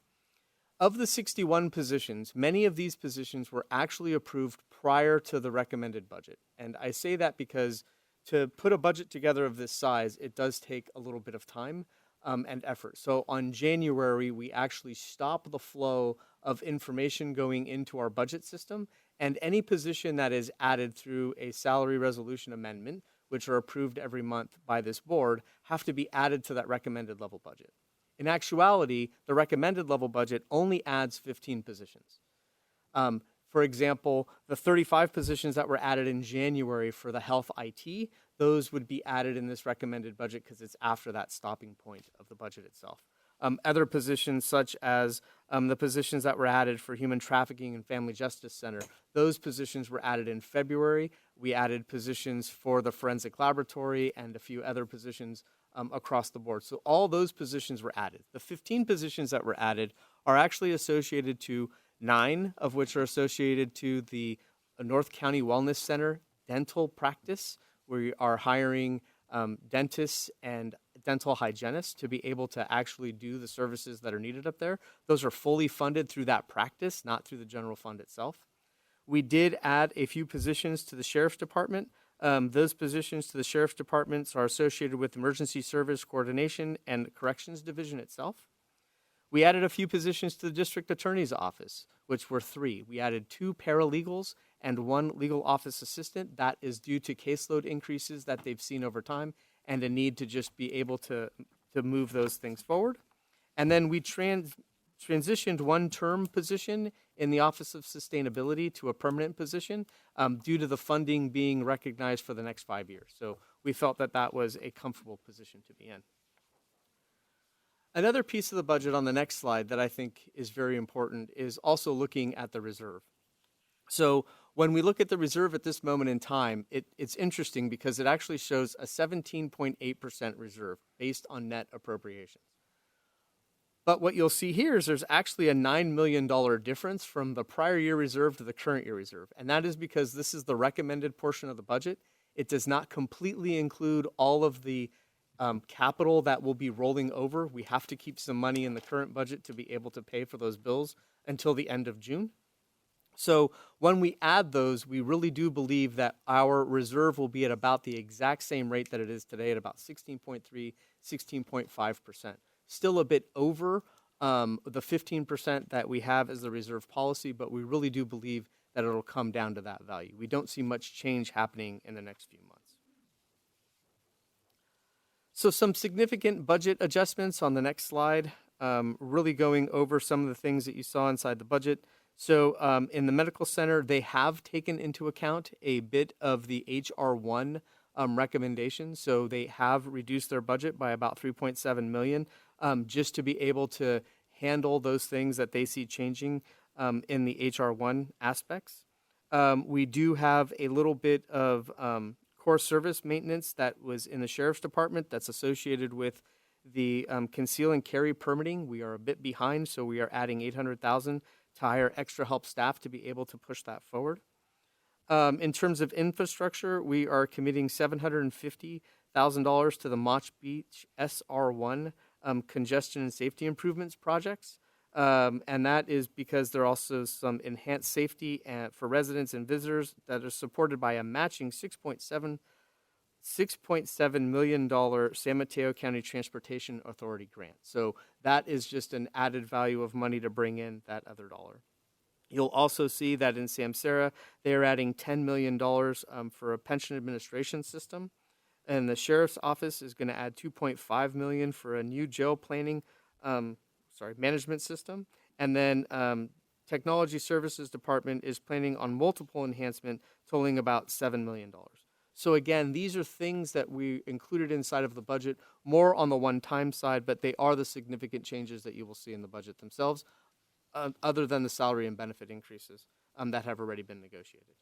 of the 61 positions, many of these positions were actually approved prior to the recommended budget. And I say that because to put a budget together of this size, it does take a little bit of time and effort. So on January, we actually stop the flow of information going into our budget system, and any position that is added through a salary resolution amendment, which are approved every month by this board, have to be added to that recommended level budget. In actuality, the recommended level budget only adds 15 positions. For example, the 35 positions that were added in January for the health IT, those would be added in this recommended budget because it's after that stopping point of the budget itself. Other positions, such as the positions that were added for Human Trafficking and Family Justice Center, those positions were added in February. We added positions for the Forensic Laboratory and a few other positions across the board. So all those positions were added. The 15 positions that were added are actually associated to 9 of which are associated to the North County Wellness Center dental practice. We are hiring dentists and dental hygienists to be able to actually do the services that are needed up there. Those are fully funded through that practice, not through the general fund itself. We did add a few positions to the Sheriff's Department. Those positions to the Sheriff's Departments are associated with Emergency Service Coordination and Corrections Division itself. We added a few positions to the District Attorney's Office, which were 3. We added 2 paralegals and 1 legal office assistant. That is due to caseload increases that they've seen over time and a need to just be able to move those things forward. And then we transitioned 1 term position in the Office of Sustainability to a permanent position due to the funding being recognized for the next 5 years. So we felt that that was a comfortable position to be in. Another piece of the budget on the next slide that I think is very important is also looking at the reserve. So when we look at the reserve at this moment in time, it's interesting because it actually shows a 17.8% reserve based on net appropriations. But what you'll see here is there's actually a $9 million difference from the prior year reserve to the current year reserve. And that is because this is the recommended portion of the budget. It does not completely include all of the capital that will be rolling over. We have to keep some money in the current budget to be able to pay for those bills until the end of June. So when we add those, we really do believe that our reserve will be at about the exact same rate that it is today, at about 16.3, 16.5%. Still a bit over the 15% that we have as the reserve policy, but we really do believe that it'll come down to that value. We don't see much change happening in the next few months. So some significant budget adjustments on the next slide, really going over some of the things that you saw inside the budget. So in the medical center, they have taken into account a bit of the HR1 recommendations. So they have reduced their budget by about $3.7 million just to be able to handle those things that they see changing in the HR1 aspects. We do have a little bit of core service maintenance that was in the Sheriff's Department that's associated with the conceal and carry permitting. We are a bit behind, so we are adding $800,000 to hire extra help staff to be able to push that forward. In terms of infrastructure, we are committing $750,000 to the Mach Beach SR1 congestion and safety improvements projects. And that is because there are also some enhanced safety for residents and visitors that are supported by a matching $6.7 million San Mateo County Transportation Authority grant. So that is just an added value of money to bring in that other dollar. You'll also see that in Samsara, they are adding $10 million for a pension administration system. And the sheriff's office is going to add $2.5 million for a new jail planning management system. And then Technology Services Department is planning on multiple enhancement totaling about $7 million. So again, these are things that we included inside of the budget, more on the one-time side, but they are the significant changes that you will see in the budget themselves, other than the salary and benefit increases that have already been negotiated.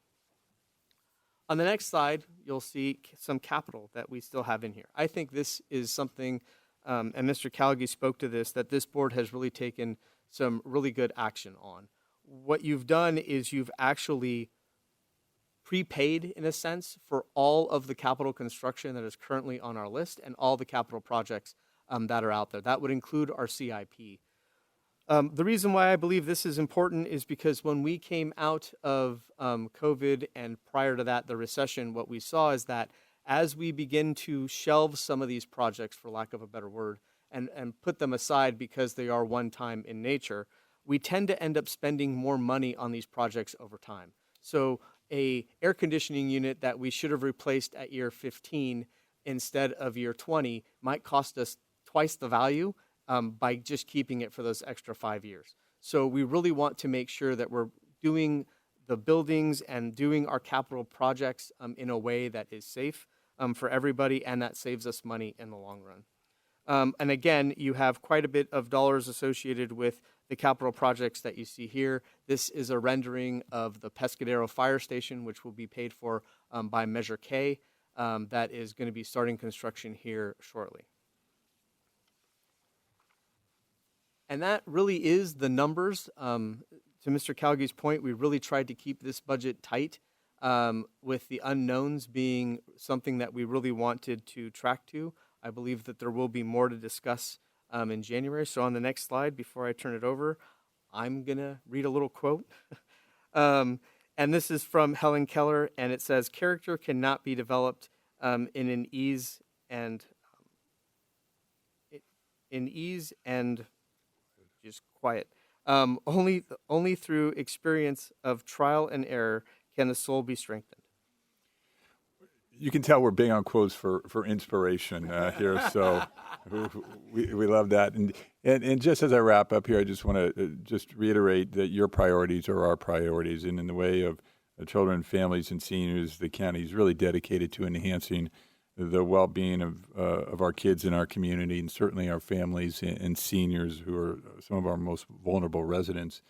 On the next slide, you'll see some capital that we still have in here. I think this is something, and Mr. Calgi spoke to this, that this board has really taken some really good action on. What you've done is you've actually prepaid, in a sense, for all of the capital construction that is currently on our list and all the capital projects that are out there. That would include our CIP. The reason why I believe this is important is because when we came out of COVID and prior to that, the recession, what we saw is that as we begin to shelve some of these projects, for lack of a better word, and put them aside because they are one-time in nature, we tend to end up spending more money on these projects over time. So a air conditioning unit that we should have replaced at year 15 instead of year 20 might cost us twice the value by just keeping it for those extra 5 years. So we really want to make sure that we're doing the buildings and doing our capital projects in a way that is safe for everybody and that saves us money in the long run. And again, you have quite a bit of dollars associated with the capital projects that you see here. This is a rendering of the Pescadero Fire Station, which will be paid for by Measure K. That is going to be starting construction here shortly. And that really is the numbers. To Mr. Calgi's point, we really tried to keep this budget tight, with the unknowns being something that we really wanted to track to. I believe that there will be more to discuss in January. So on the next slide, before I turn it over, I'm going to read a little quote. And this is from Helen Keller, and it says, "Character cannot be developed in an ease and just quiet. Only through experience of trial and error can the soul be strengthened." You can tell we're big on quotes for inspiration here, so we love that. And just as I wrap up here, I just want to just reiterate that your priorities are our priorities, and in the way of children, families, and seniors, the county is really dedicated to enhancing the well-being of our kids in our community, and certainly our families and seniors, who are some of our most vulnerable residents,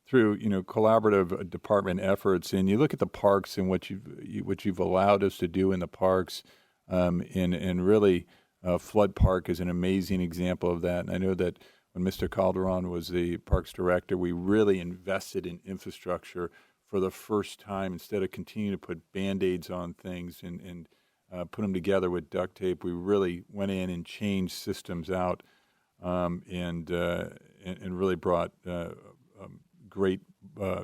through collaborative department efforts. And you look at the parks and what you've allowed us to do in the parks, and really Flood Park is an amazing example of that. And I know that when Mr. Calderon was the parks director, we really invested in infrastructure for the first time. Instead of continuing to put Band-Aids on things and put them together with duct tape, we really went in and changed systems out, and really brought great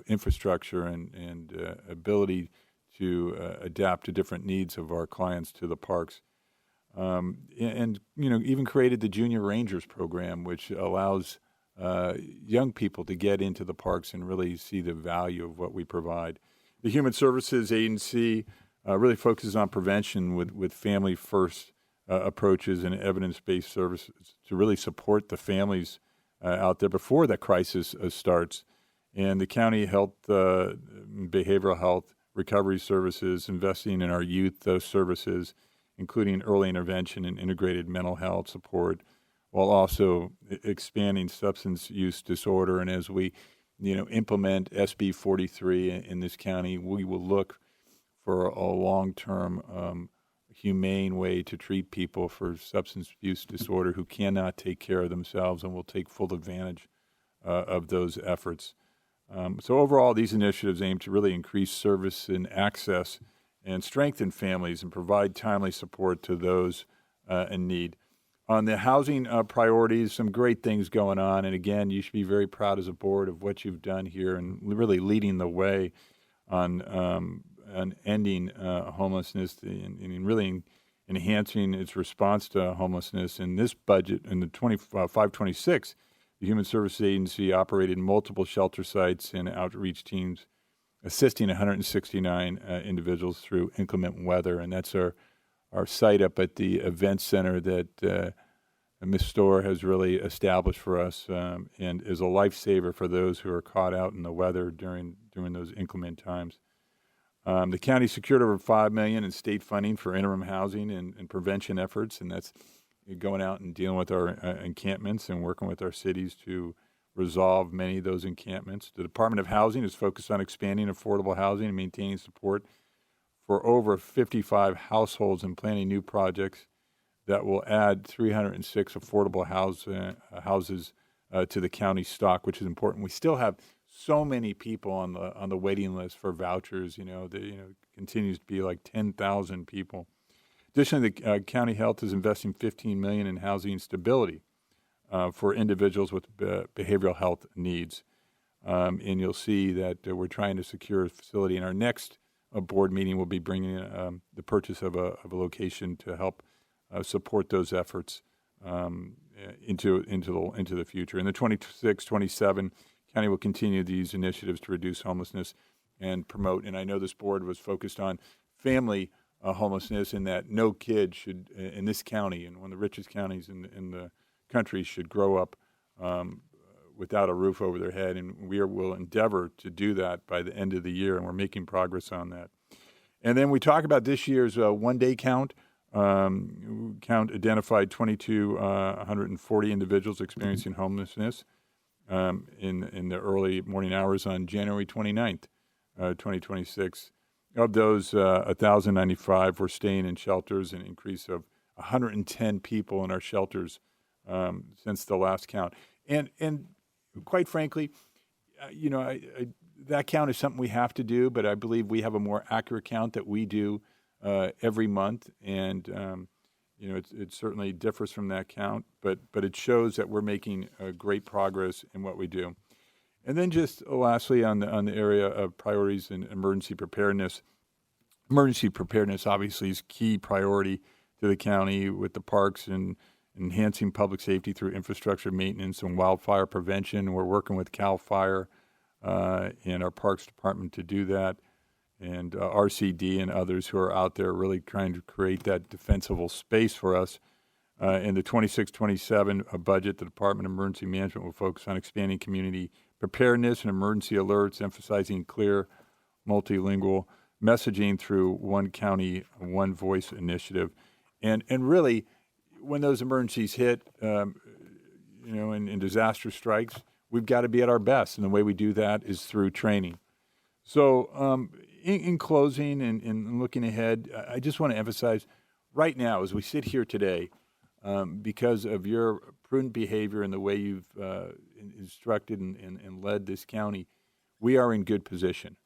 infrastructure and ability to adapt to different needs of our clients to the parks. And even created the Junior Rangers program, which allows young people to get into the parks and really see the value of what we provide. The Human Services Agency really focuses on prevention with family-first approaches and evidence-based services to really support the families out there before that crisis starts. And the county health, behavioral health, recovery services, investing in our youth services, including early intervention and integrated mental health support, while also expanding substance use disorder. And as we, implement SB 43 in this county, we will look for a long-term humane way to treat people for substance use disorder who cannot take care of themselves, and will take full advantage of those efforts. So overall, these initiatives aim to really increase service and access and strengthen families and provide timely support to those in need. On the housing priorities, some great things going on. And again, you should be very proud as a board of what you've done here and really leading the way on ending homelessness and really enhancing its response to homelessness. In this budget, in the 526, the Human Services Agency operated multiple shelter sites and outreach teams, assisting 169 individuals through inclement weather. And that's our site up at the event center that Ms. Storr has really established for us and is a lifesaver for those who are caught out in the weather during those inclement times. The county secured over $5 million in state funding for interim housing and prevention efforts, and that's going out and dealing with our encampments and working with our cities to resolve many of those encampments. The Department of Housing is focused on expanding affordable housing and maintaining support for over 55 households and planning new projects that will add 306 affordable houses to the county stock, which is important. We still have so many people on the waiting list for vouchers. Continues to be like 10,000 people. Additionally, the county health is investing $15 million in housing stability for individuals with behavioral health needs, and you'll see that we're trying to secure a facility. In our next board meeting, we'll be bringing the purchase of a location to help support those efforts into the future. In the 26-27, county will continue these initiatives to reduce homelessness and promote. And I know this board was focused on family homelessness, and that no kid should in this county, and one of the richest counties in the country, should grow up without a roof over their head. And we will endeavor to do that by the end of the year, and we're making progress on that. And then we talk about this year's one-day count. Count identified 2,240 individuals experiencing homelessness in the early morning hours on January 29th, 2026. Of those, 1,095 were staying in shelters, an increase of 110 people in our shelters since the last count. And quite frankly, that count is something we have to do, but I believe we have a more accurate count that we do every month, and it certainly differs from that count, but it shows that we're making great progress in what we do. And then just lastly, on the area of priorities and emergency preparedness. Emergency preparedness obviously is key priority to the county, with the parks and enhancing public safety through infrastructure maintenance and wildfire prevention. We're working with CAL FIRE and our Parks Department to do that, and RCD and others who are out there really trying to create that defensible space for us. In the 26-27 budget, the Department of Emergency Management will focus on expanding community preparedness and emergency alerts, emphasizing clear, multilingual messaging through One County, One Voice initiative. And really, when those emergencies hit, and disaster strikes, we've got to be at our best. And the way we do that is through training. So in closing and looking ahead, I just want to emphasize right now, as we sit here today, because of your prudent behavior and the way you've instructed and led this county, we are in good position.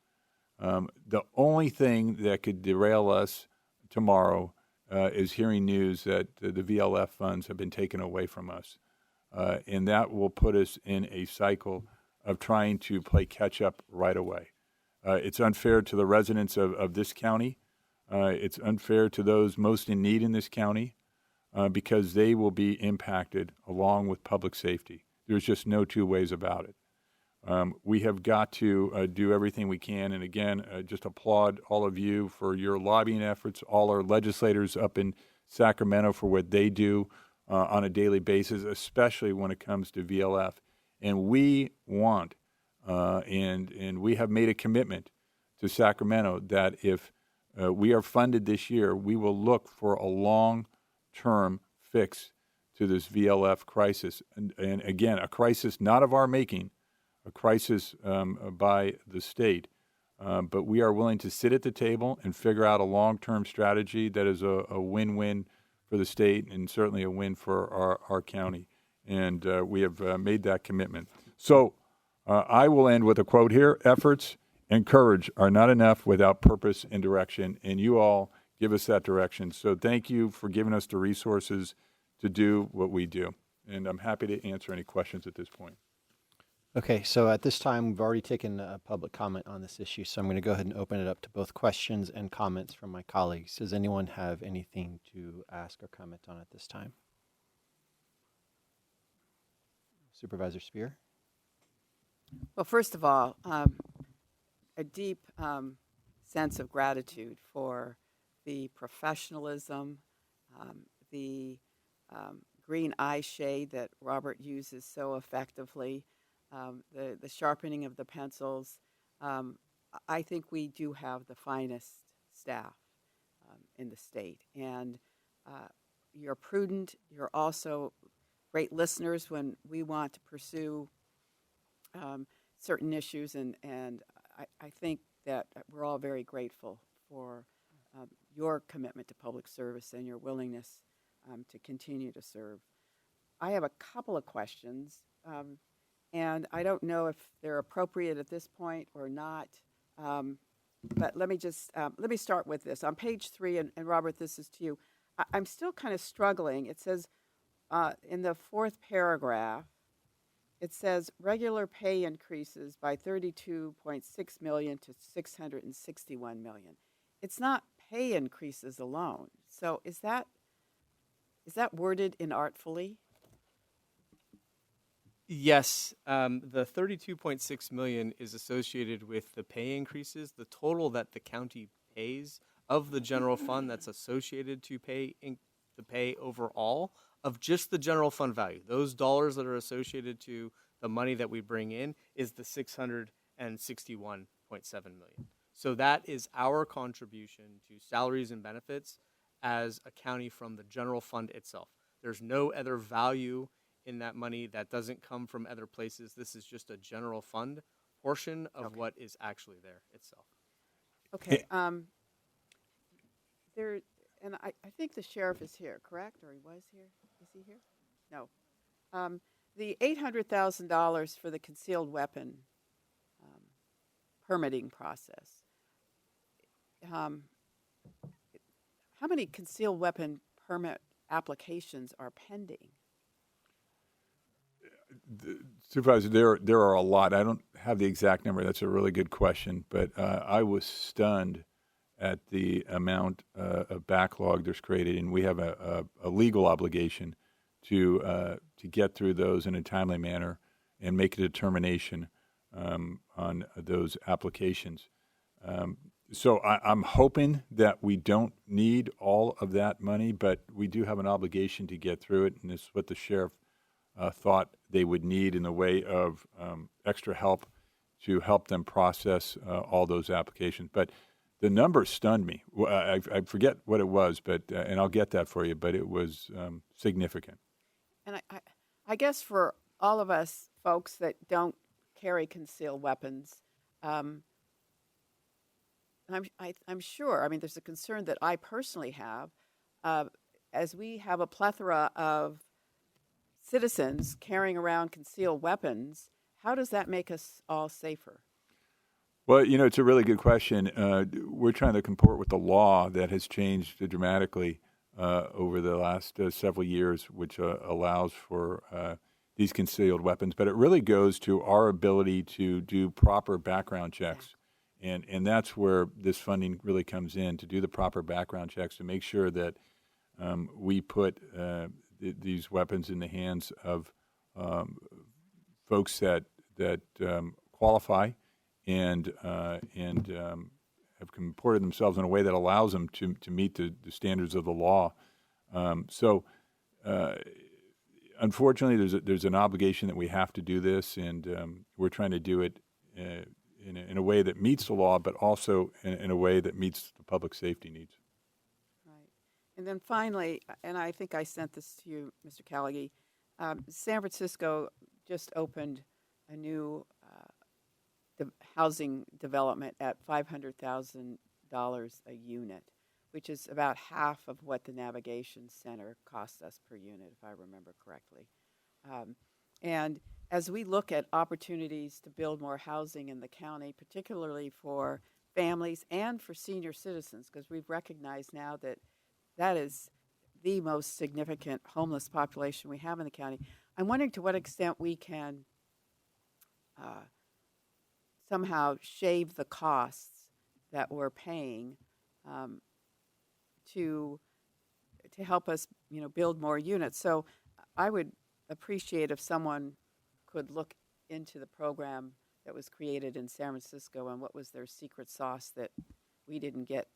The only thing that could derail us tomorrow is hearing news that the VLF funds have been taken away from us. And that will put us in a cycle of trying to play catch up right away. It's unfair to the residents of this county. It's unfair to those most in need in this county because they will be impacted along with public safety. There's just no two ways about it. We have got to do everything we can. And again, just applaud all of you for your lobbying efforts, all our legislators up in Sacramento for what they do on a daily basis, especially when it comes to VLF. And we want, and we have made a commitment to Sacramento that if we are funded this year, we will look for a long-term fix to this VLF crisis. And again, a crisis not of our making, a crisis by the state. But we are willing to sit at the table and figure out a long-term strategy that is a win-win for the state and certainly a win for our county. And we have made that commitment. So I will end with a quote here. Efforts and courage are not enough without purpose and direction. And you all give us that direction. So thank you for giving us the resources to do what we do. And I'm happy to answer any questions at this point. Okay, so at this time, we've already taken a public comment on this issue, so I'm going to go ahead and open it up to both questions and comments from my colleagues. Does anyone have anything to ask or comment on at this time? Supervisor Spear? Well, first of all, a deep sense of gratitude for the professionalism, the green eye shade that Robert uses so effectively, the sharpening of the pencils. I think we do have the finest staff in the state. And you're prudent. You're also great listeners when we want to pursue certain issues. And I think that we're all very grateful for your commitment to public service and your willingness to continue to serve. I have a couple of questions, and I don't know if they're appropriate at this point or not. But let me start with this. On page 3, and Robert, this is to you. I'm still kind of struggling. It says in the 4th paragraph, it says regular pay increases by 32.6 million to 661 million. It's not pay increases alone. So is that worded inartfully? Yes, the 32.6 million is associated with the pay increases. The total that the county pays of the general fund that's associated to the pay overall of just the general fund value. Those dollars that are associated to the money that we bring in is the 661.7 million. So that is our contribution to salaries and benefits as a county from the general fund itself. There's no other value in that money that doesn't come from other places. This is just a general fund portion of what is actually there itself. Okay. And I think the sheriff is here, correct? Or he was here? Is he here? No. The $800,000 for the concealed weapon permitting process. How many concealed weapon permit applications are pending? Supervisor, there are a lot. I don't have the exact number. That's a really good question, but I was stunned at the amount of backlog that's created, and we have a legal obligation to get through those in a timely manner and make a determination on those applications. So I'm hoping that we don't need all of that money, but we do have an obligation to get through it, and this is what the sheriff thought they would need in the way of extra help to help them process all those applications. But the number stunned me. I forget what it was, but and I'll get that for you, but it was significant. And I guess for all of us folks that don't carry concealed weapons, I'm sure, I mean, there's a concern that I personally have, as we have a plethora of citizens carrying around concealed weapons, how does that make us all safer? Well, it's a really good question. We're trying to comport with the law that has changed dramatically over the last several years, which allows for these concealed weapons. But it really goes to our ability to do proper background checks. And that's where this funding really comes in, to do the proper background checks, to make sure that we put these weapons in the hands of folks that qualify and have comported themselves in a way that allows them to meet the standards of the law. Unfortunately, there's an obligation that we have to do this, and we're trying to do it in a way that meets the law, but also in a way that meets the public safety needs. And then finally, and I think I sent this to you, Mr. Callaghy, San Francisco just opened a new housing development at $500,000 a unit, which is about half of what the Navigation Center costs us per unit, if I remember correctly. And as we look at opportunities to build more housing in the county, particularly for families and for senior citizens, because we've recognized now that that is the most significant homeless population we have in the county. I'm wondering to what extent we can somehow shave the costs that we're paying to help us, build more units. So I would appreciate if someone could look into the program that was created in San Francisco and what was their secret sauce that we didn't get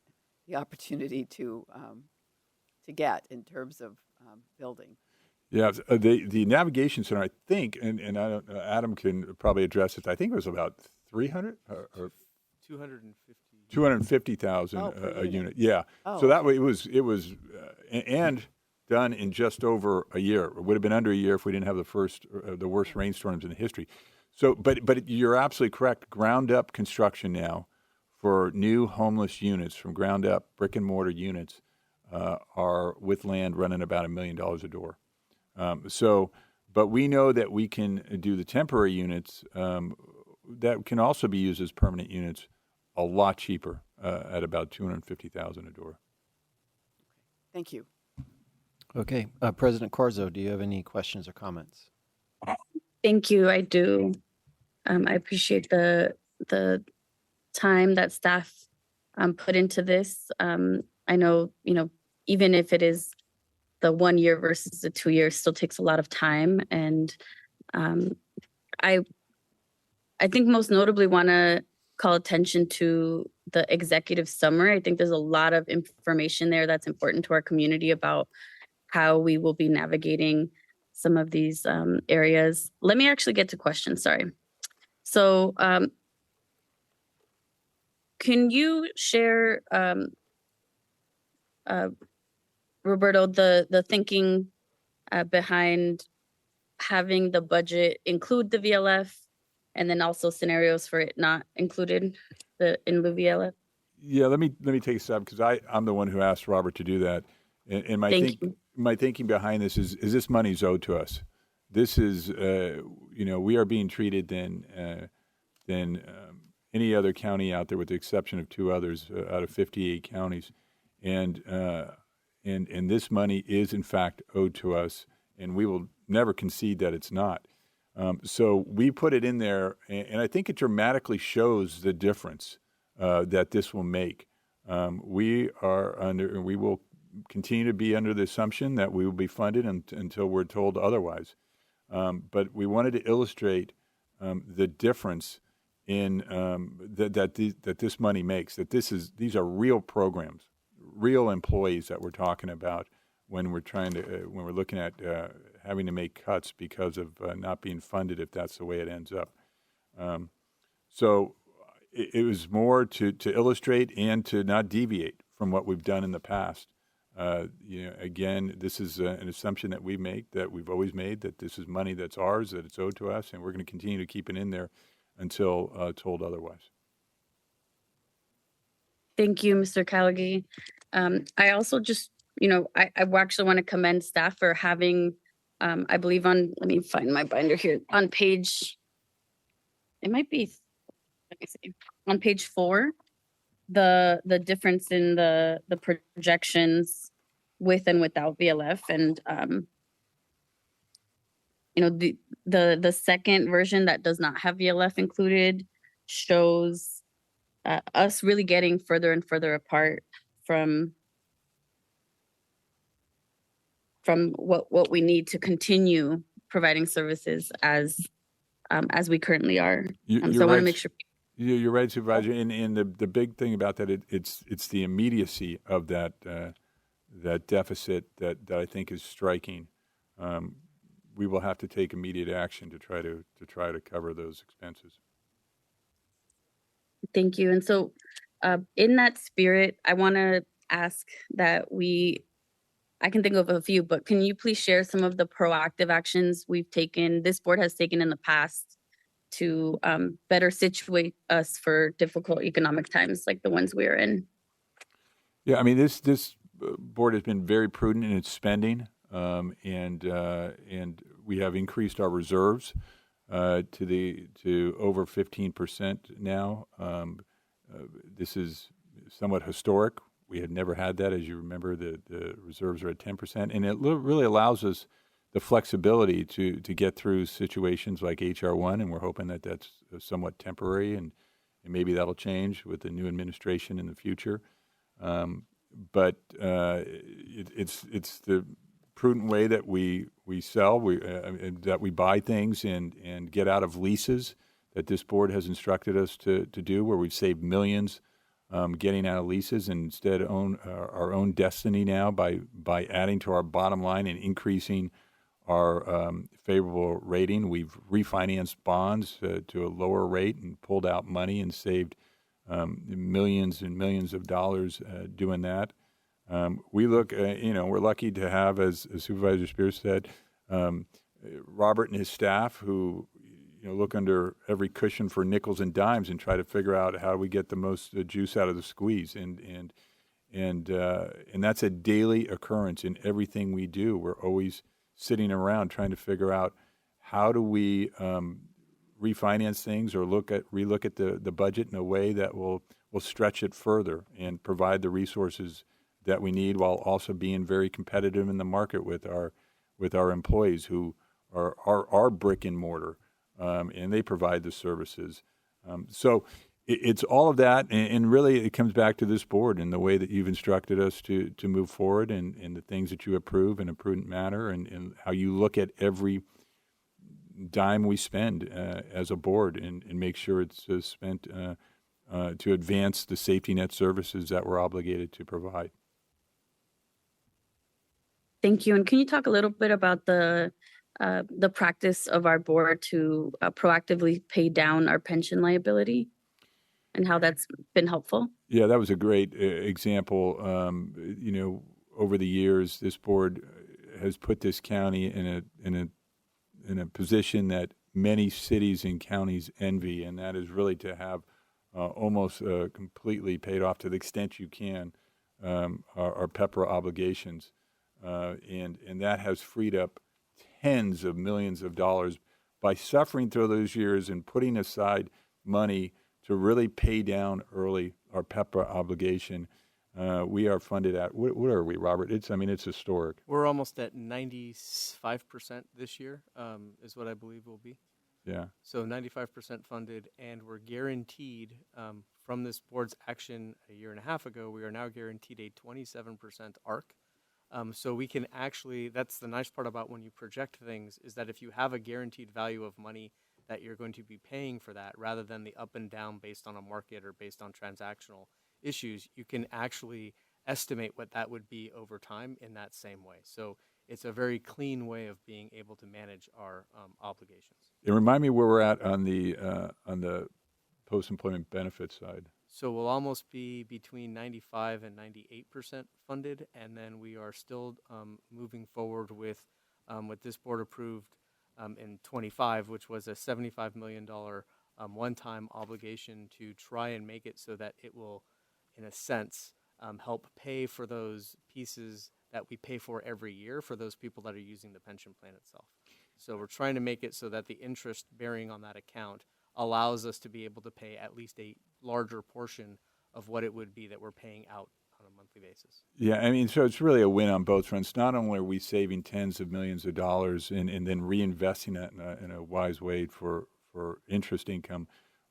the opportunity to get in terms of building. Yeah, the navigation center, I think, and I don't know, Adam can probably address it. I think it was about 300 or 250. 250,000 per a unit. unit. Yeah. Oh, So that okay. way it was and done in just over a year. It would have been under a year if we didn't have the worst rainstorms in history. So, but you're absolutely correct. Ground up construction now for new homeless units from ground up brick and mortar units are with land running about $1 million a door. But we know that we can do the temporary units that can also be used as permanent units a lot cheaper at about $250,000 a door. Thank you. Okay. President Corzo, do you have any questions or comments? Thank you. I do. I appreciate the time that staff put into this. I know, even if it is the 1 year versus the 2 years, still takes a lot of time. And I think most notably want to call attention to the executive summary. I think there's a lot of information there that's important to our community about how we will be navigating some of these areas. Let me actually get to questions, sorry. So can you share, Roberto, the thinking behind having the budget include the VLF and then also scenarios for it not included in the VLF? Yeah, let me take a stab because I'm the one who asked Robert to do that, and my thinking behind this is this money's owed to us. This is we are being treated than any other county out there, with the exception of 2 others out of 58 counties, and this money is in fact owed to us, and we will never concede that it's not. So we put it in there, and I think it dramatically shows the difference that this will make. We will continue to be under the assumption that we will be funded until we're told otherwise. But we wanted to illustrate the difference in that this money makes. That these are real programs, real employees that we're talking about when we're when we're looking at having to make cuts because of not being funded, if that's the way it ends up. So it was more to illustrate and to not deviate from what we've done in the past. Again, this is an assumption that we make, that we've always made, that this is money that's ours, that it's owed to us, and we're going to continue to keep it in there until told otherwise. Thank you, Mr. Callaghy. I also just, I actually want to commend staff for having, I believe let me find my binder here, on page, it might be, let me see, on page 4, the difference in the projections with and without VLF, and the second version that does not have VLF included shows us really getting further and further apart from what we need to continue providing services as we currently are. So I want to make sure. You're right, Supervisor. And the big thing about that, it's the immediacy of that deficit that I think is striking. We will have to take immediate action to try to cover those expenses. Thank you. And so, in that spirit, I want to ask that I can think of a few, but can you please share some of the proactive actions this board has taken in the past to better situate us for difficult economic times like the ones we're in? Yeah, I mean, this board has been very prudent in its spending, and we have increased our reserves to over 15% now. This is somewhat historic. We had never had that. As you remember, the reserves are at 10%, and it really allows us the flexibility to get through situations like HR1, and we're hoping that that's somewhat temporary, and maybe that'll change with the new administration in the future. But it's the prudent way that we sell, that we buy things and get out of leases that this board has instructed us to do, where we've saved millions getting out of leases and instead own our own destiny now by adding to our bottom line and increasing our favorable rating. We've refinanced bonds to a lower rate and pulled out money and saved millions and millions of dollars doing that. We look, we're lucky to have, as Supervisor Spears said, Robert and his staff who, look under every cushion for nickels and dimes and try to figure out how we get the most juice out of the squeeze. And that's a daily occurrence in everything we do. We're always sitting around trying to figure out how do we refinance things or relook at the budget in a way that will stretch it further and provide the resources that we need, while also being very competitive in the market with our employees who are our brick and mortar, and they provide the services. So it's all of that, and really it comes back to this board and the way that you've instructed us to move forward, and the things that you approve in a prudent manner, and how you look at every dime we spend as a board and make sure it's spent to advance the safety net services that we're obligated to provide. Thank you. And can you talk a little bit about the practice of our board to proactively pay down our pension liability and how that's been helpful? Yeah, that was a great example. Over the years, this board has put this county in a position that many cities and counties envy, and that is really to have almost completely paid off to the extent you can our PEPRA obligations. And that has freed up tens of millions of dollars by suffering through those years and putting aside money to really pay down early our PEPRA obligation. We are funded at, what are we, Robert? It's historic. We're almost at 95% this year, is what I believe will be. Yeah. So 95% funded, and we're guaranteed from this board's action a year and a half ago, we are now guaranteed a 27% ARC. So we can actually, that's the nice part about when you project things, is that if you have a guaranteed value of money that you're going to be paying for that, rather than the up and down based on a market or based on transactional issues, you can actually estimate what that would be over time in that same way. So it's a very clean way of being able to manage our obligations. And remind me where we're at on the post-employment benefits side. So we'll almost be between 95 and 98% funded, and then we are still moving forward with what this board approved in 25, which was a $75 million one-time obligation to try and make it so that it will, in a sense, help pay for those pieces that we pay for every year for those people that are using the pension plan itself. So we're trying to make it so that the interest bearing on that account allows us to be able to pay at least a larger portion of what it would be that we're paying out on a monthly basis. Yeah, so it's really a win on both fronts. Not only are we saving tens of millions of dollars and then reinvesting that in a wise way for interest income,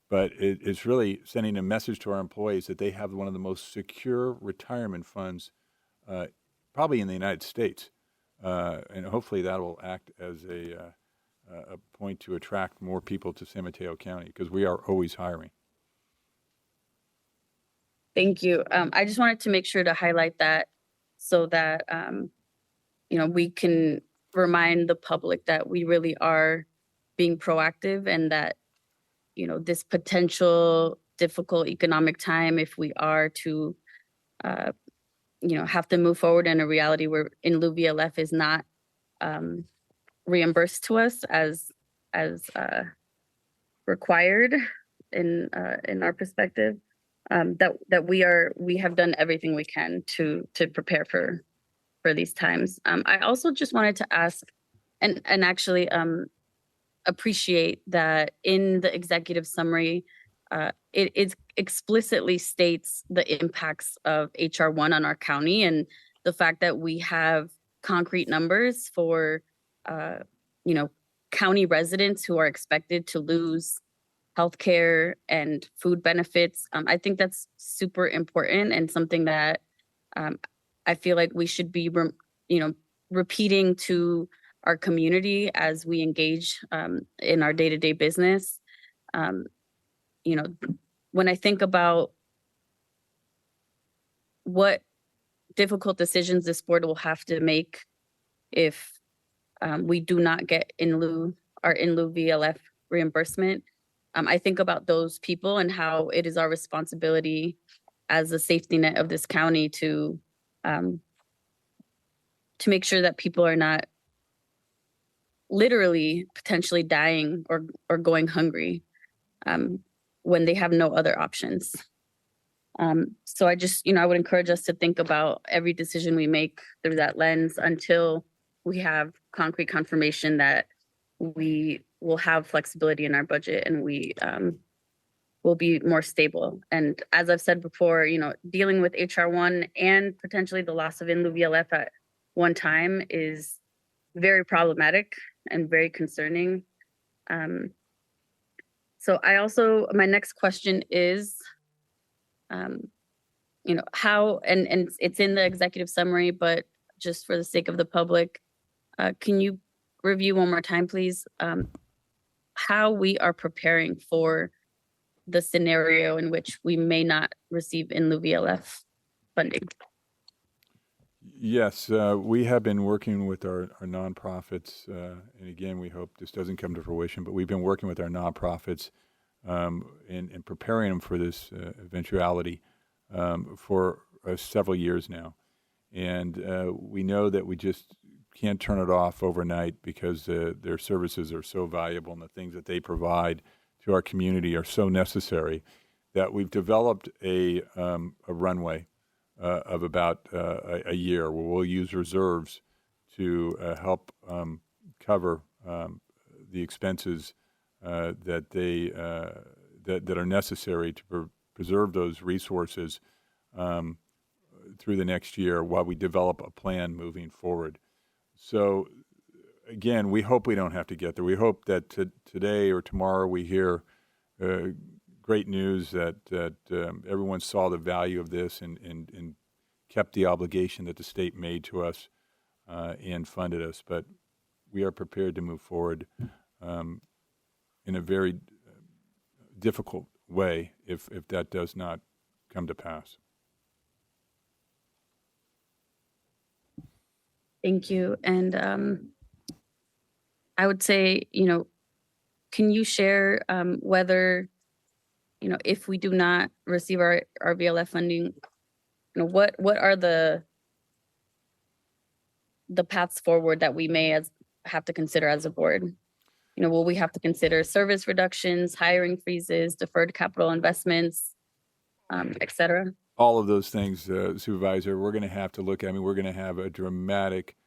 but it's really sending a message to our employees that they have one of the most secure retirement funds probably in the United States. And hopefully that will act as a point to attract more people to San Mateo County, because we are always hiring. Thank you. I just wanted to make sure to highlight that so that, we can remind the public that we really are being proactive, and that, this potential difficult economic time, if we are to, have to move forward in a reality where in lieu VLF is not reimbursed to us as required in our perspective, that we have done everything we can to prepare for these times. I also just wanted to ask and actually appreciate that in the executive summary, it explicitly states the impacts of HR 1 on our county, and the fact that we have concrete numbers for county residents who are expected to lose healthcare and food benefits. I think that's super important, and something that I feel like we should be, repeating to our community as we engage in our day-to-day business. When I think about what difficult decisions this board will have to make if we do not get in lieu VLF reimbursement. I think about those people and how it is our responsibility as a safety net of this county to make sure that people are not literally potentially dying or going hungry when they have no other options. So I just, I would encourage us to think about every decision we make through that lens until we have concrete confirmation that we will have flexibility in our budget and we will be more stable. And as I've said before, dealing with HR1 and potentially the loss of in lieu VLF at one time is very problematic and very concerning. So my next question is, how, and it's in the executive summary, but just for the sake of the public, can you review one more time, please, how we are preparing for the scenario in which we may not receive in lieu VLF funding? Yes, we have been working with our nonprofits, and again, we hope this doesn't come to fruition, but we've been working with our nonprofits and preparing them for this eventuality for several years now. And we know that we just can't turn it off overnight because their services are so valuable and the things that they provide to our community are so necessary that we've developed a runway of about a year where we'll use reserves to help cover the expenses that are necessary to preserve those resources through the next year while we develop a plan moving forward. So again, we hope we don't have to get there. We hope that today or tomorrow we hear great news that everyone saw the value of this and kept the obligation that the state made to us and funded us. But we are prepared to move forward in a very difficult way if that does not come to pass. Thank you. And I would say, can you share whether, if we do not receive our VLF funding, what are the paths forward that we may have to consider as a board? Will we have to consider service reductions, hiring freezes, deferred capital investments, et cetera? All of those things, Supervisor, we're going to have to look at. We're going to have a dramatic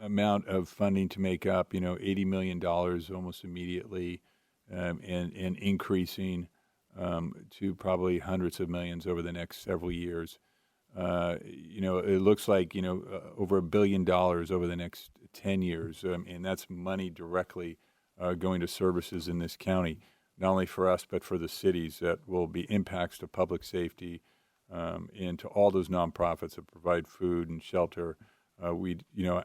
amount of funding to make up, $80 million almost immediately, and increasing to probably hundreds of millions over the next several years. It looks like, over $1 billion over the next 10 years, and that's money directly going to services in this county, not only for us, but for the cities that will be impacts to public safety and to all those nonprofits that provide food and shelter. We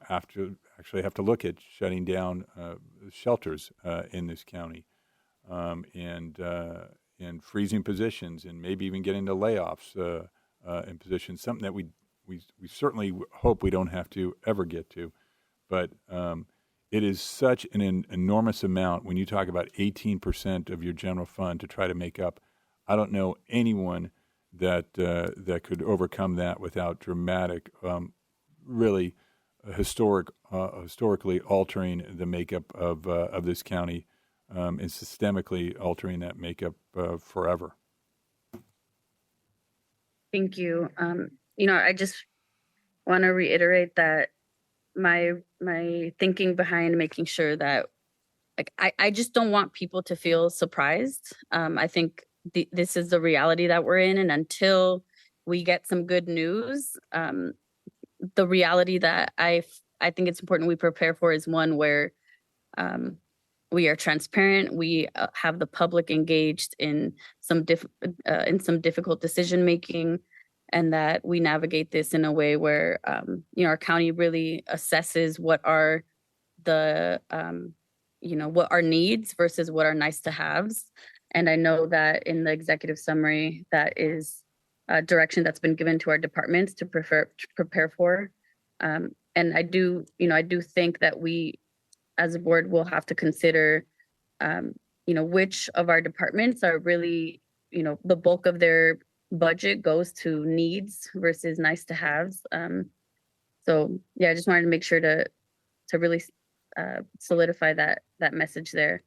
actually have to look at shutting down shelters in this county and freezing positions and maybe even getting to layoffs in positions, something that we certainly hope we don't have to ever get to. But it is such an enormous amount when you talk about 18% of your general fund to try to make up. I don't know anyone that could overcome that without dramatic, really historically altering the makeup of this county and systemically altering that makeup forever. Thank you. I just want to reiterate that my thinking behind making sure that, I just don't want people to feel surprised. I think this is the reality that we're in, and until we get some good news, the reality that I think it's important we prepare for is one where we are transparent. We have the public engaged in some difficult decision making, and that we navigate this in a way where our county really assesses what are the what are needs versus what are nice to haves. And I know that in the executive summary, that is direction that's been given to our departments to prepare for. And and I do think that we, as a board, will have to consider, which of our departments are really, the bulk of their budget goes to needs versus nice to haves. So yeah, I just wanted to make sure to really solidify that message there.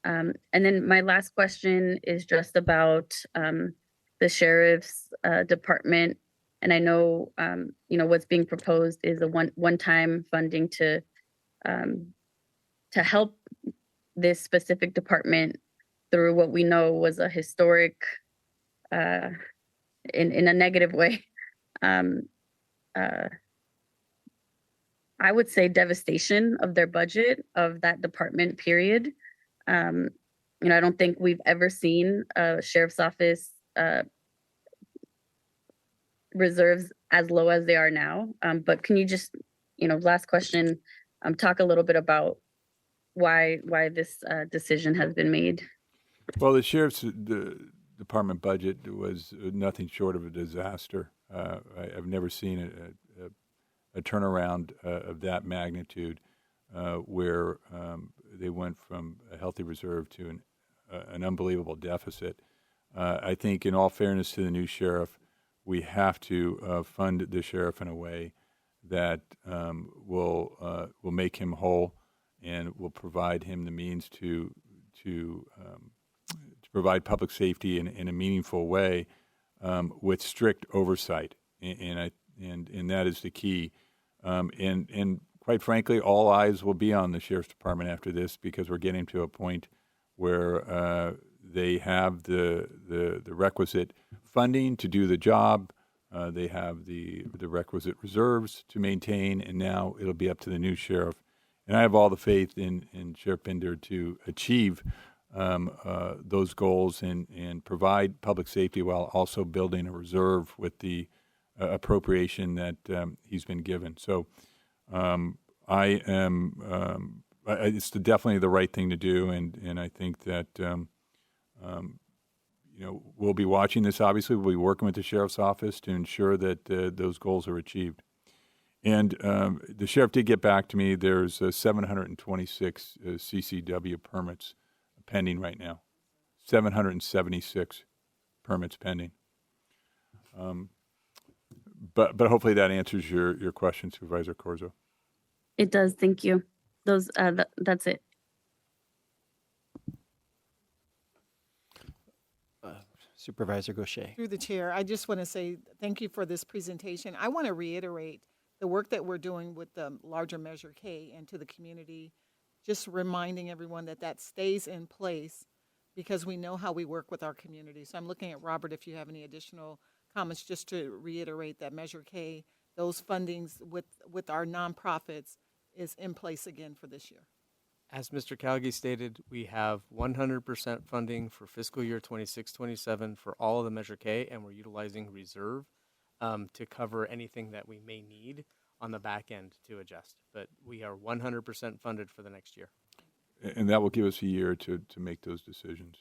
And then my last question is just about the sheriff's department. And I know, what's being proposed is a one-time funding to help this specific department through what we know was a historic, in a negative way, I would say devastation of their budget of that department, period. I don't think we've ever seen a sheriff's office reserves as low as they are now. But can you just, last question, talk a little bit about why this decision has been made? Well, the sheriff's department budget was nothing short of a disaster. I've never seen a turnaround of that magnitude, where they went from a healthy reserve to an unbelievable deficit. I think, in all fairness to the new sheriff, we have to fund the sheriff in a way that will make him whole and will provide him the means to provide public safety in a meaningful way, with strict oversight, and that is the key. And quite frankly, all eyes will be on the sheriff's department after this, because we're getting to a point where they have the requisite funding to do the job. They have the requisite reserves to maintain, and now it'll be up to the new sheriff. And I have all the faith in Sheriff Binder to achieve those goals and provide public safety while also building a reserve with the appropriation that he's been given. So it's definitely the right thing to do, and I think that we'll be watching this. Obviously, we'll be working with the sheriff's office to ensure that those goals are achieved. And the sheriff did get back to me. There's 726 CCW permits pending right now. 776 permits pending. But hopefully that answers your question, Supervisor Corzo. It does. Thank you. That's it. Supervisor Gaucher. Through the chair, I just want to say thank you for this presentation. I want to reiterate the work that we're doing with the larger Measure K and to the community, just reminding everyone that stays in place, because we know how we work with our community. So I'm looking at Robert, if you have any additional comments, just to reiterate that Measure K, those fundings with our nonprofits is in place again for this year. As Mr. Calgi stated, we have 100% funding for fiscal year 26-27 for all of the Measure K, and we're utilizing reserve to cover anything that we may need on the back end to adjust. But we are 100% funded for the next year. And that will give us a year to make those decisions.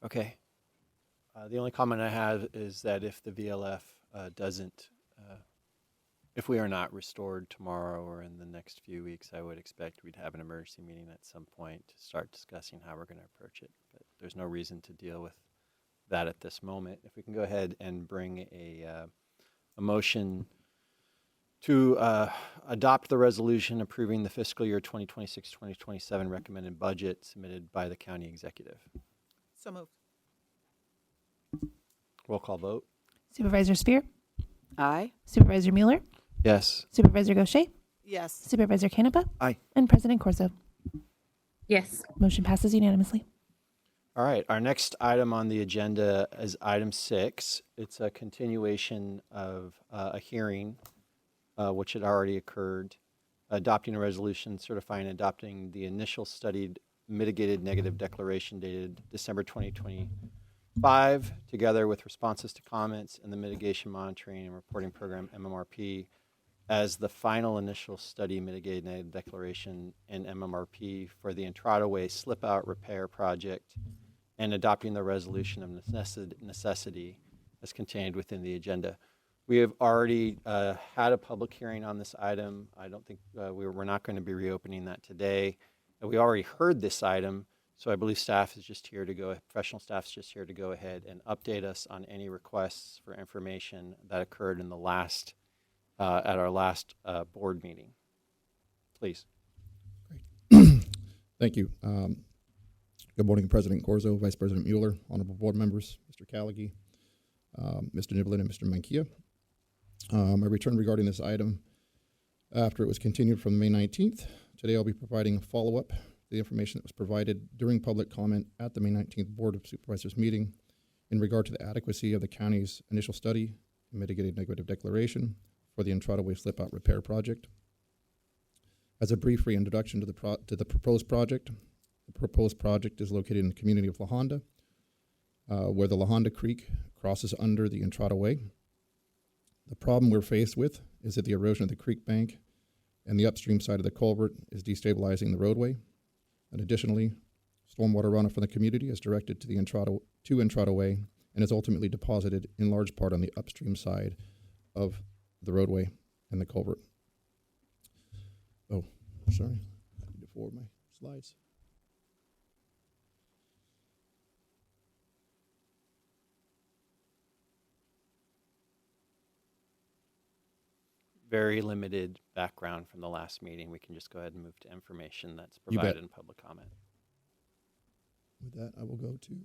Okay. The only comment I have is that if the VLF doesn't, if we are not restored tomorrow or in the next few weeks, I would expect we'd have an emergency meeting at some point to start discussing how we're going to approach it. But there's no reason to deal with that at this moment. If we can go ahead and bring a motion to adopt the resolution approving the fiscal year 2026-2027 recommended budget submitted by the county executive. So moved. Roll call vote. Supervisor Spear? Aye. Supervisor Mueller? Yes. Supervisor Gaucher? Yes. Supervisor Canepa? Aye. And President Corzo? Yes. Motion passes unanimously. All right, our next item on the agenda is item 6. It's a continuation of a hearing, which had already occurred, adopting a resolution certifying and adopting the initial studied mitigated negative declaration dated December 2025, together with responses to comments and the mitigation monitoring and reporting program, MMRP, as the final initial study mitigated negative declaration and MMRP for the Entrada Way slip out repair project, and adopting the resolution of necessity as contained within the agenda. We have already had a public hearing on this item. I don't think we're not going to be reopening that today. We already heard this item, so I believe staff is just here to go, professional staff is just here to go ahead and update us on any requests for information that occurred in the last, at our last board meeting. Please. Thank you. Good morning, President Corzo, Vice President Mueller, honorable board members, Mr. Callaghy, Mr. Niblin, and Mr. Mankia. My return regarding this item after it was continued from May 19th. Today I'll be providing a follow-up to the information that was provided during public comment at the May 19th Board of Supervisors meeting in regard to the adequacy of the county's initial study and mitigated negative declaration for the Entrada Way slip-out repair project. As a brief reintroduction to the proposed project, the proposed project is located in the community of La Honda, where the La Honda Creek crosses under the Entrada Way. The problem we're faced with is that the erosion of the creek bank and the upstream side of the culvert is destabilizing the roadway. And additionally, stormwater runoff from the community is directed to the Entrada Way and is ultimately deposited in large part on the upstream side of the roadway and the culvert. Oh, sorry, I need to forward my slides. Very limited background from the last meeting. We can just go ahead and move to information that's You provided bet. in public comment. With that, I will go to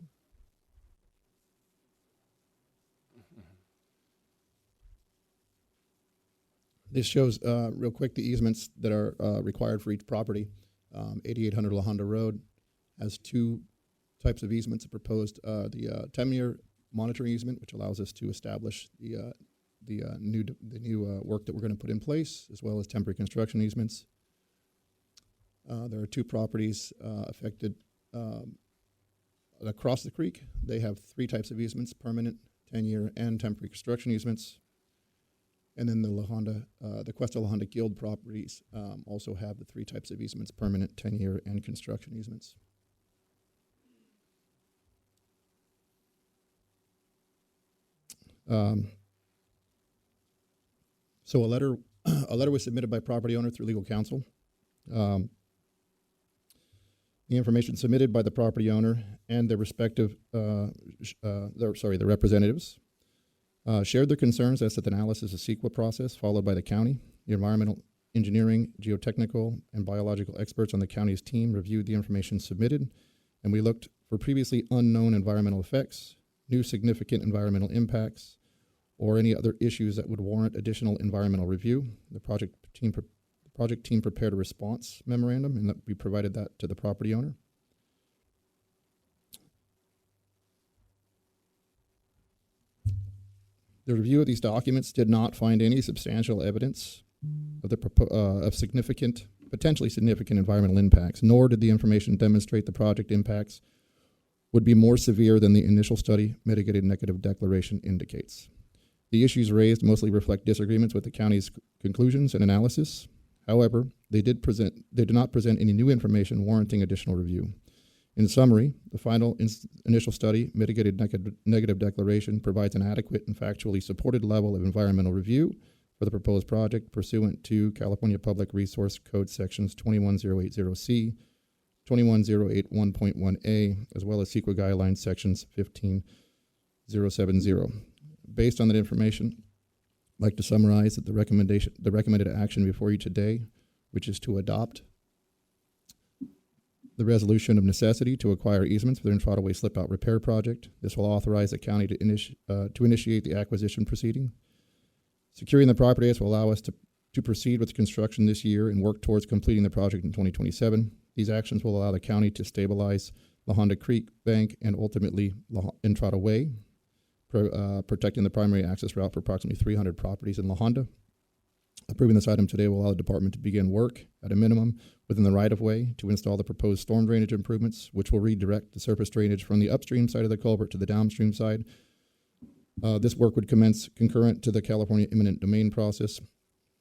This shows, real quick, the easements that are required for each property. 8800 La Honda Road has two types of easements. It proposed the 10-year monitoring easement, which allows us to establish the new work that we're going to put in place, as well as temporary construction easements. There are two properties affected across the creek. They have three types of easements: permanent, 10-year, and temporary construction easements. And then the Cuesta La Honda Guild properties also have the three types of easements: permanent, 10-year, and construction easements. So a letter was submitted by property owner through legal counsel. The information submitted by the property owner and their respective, the representatives, shared their concerns as to the analysis of CEQA process followed by the county. The environmental engineering, geotechnical, and biological experts on the county's team reviewed the information submitted, and we looked for previously unknown environmental effects, new significant environmental impacts, or any other issues that would warrant additional environmental review. The project team prepared a response memorandum, and we provided that to the property owner. The review of these documents did not find any substantial evidence of potentially significant environmental impacts, nor did the information demonstrate the project impacts would be more severe than the initial study mitigated negative declaration indicates. The issues raised mostly reflect disagreements with the county's conclusions and analysis. However, they did not present any new information warranting additional review. In summary, the final initial study, mitigated negative declaration, provides an adequate and factually supported level of environmental review for the proposed project pursuant to California Public Resource Code sections 21080C, 21081.1A, as well as CEQA guidelines sections 15070. Based on that information, I'd like to summarize that the recommended action before you today, which is to adopt the resolution of necessity to acquire easements for the Entrada Way slip-out repair project. This will authorize the county to initiate the acquisition proceeding. Securing the property rights will allow us to proceed with construction this year and work towards completing the project in 2027. These actions will allow the county to stabilize La Honda Creek Bank and ultimately Entrada Way, protecting the primary access route for approximately 300 properties in La Honda. Approving this item today will allow the department to begin work at a minimum within the right-of-way to install the proposed storm drainage improvements, which will redirect the surface drainage from the upstream side of the culvert to the downstream side. This work would commence concurrent to the California eminent domain process.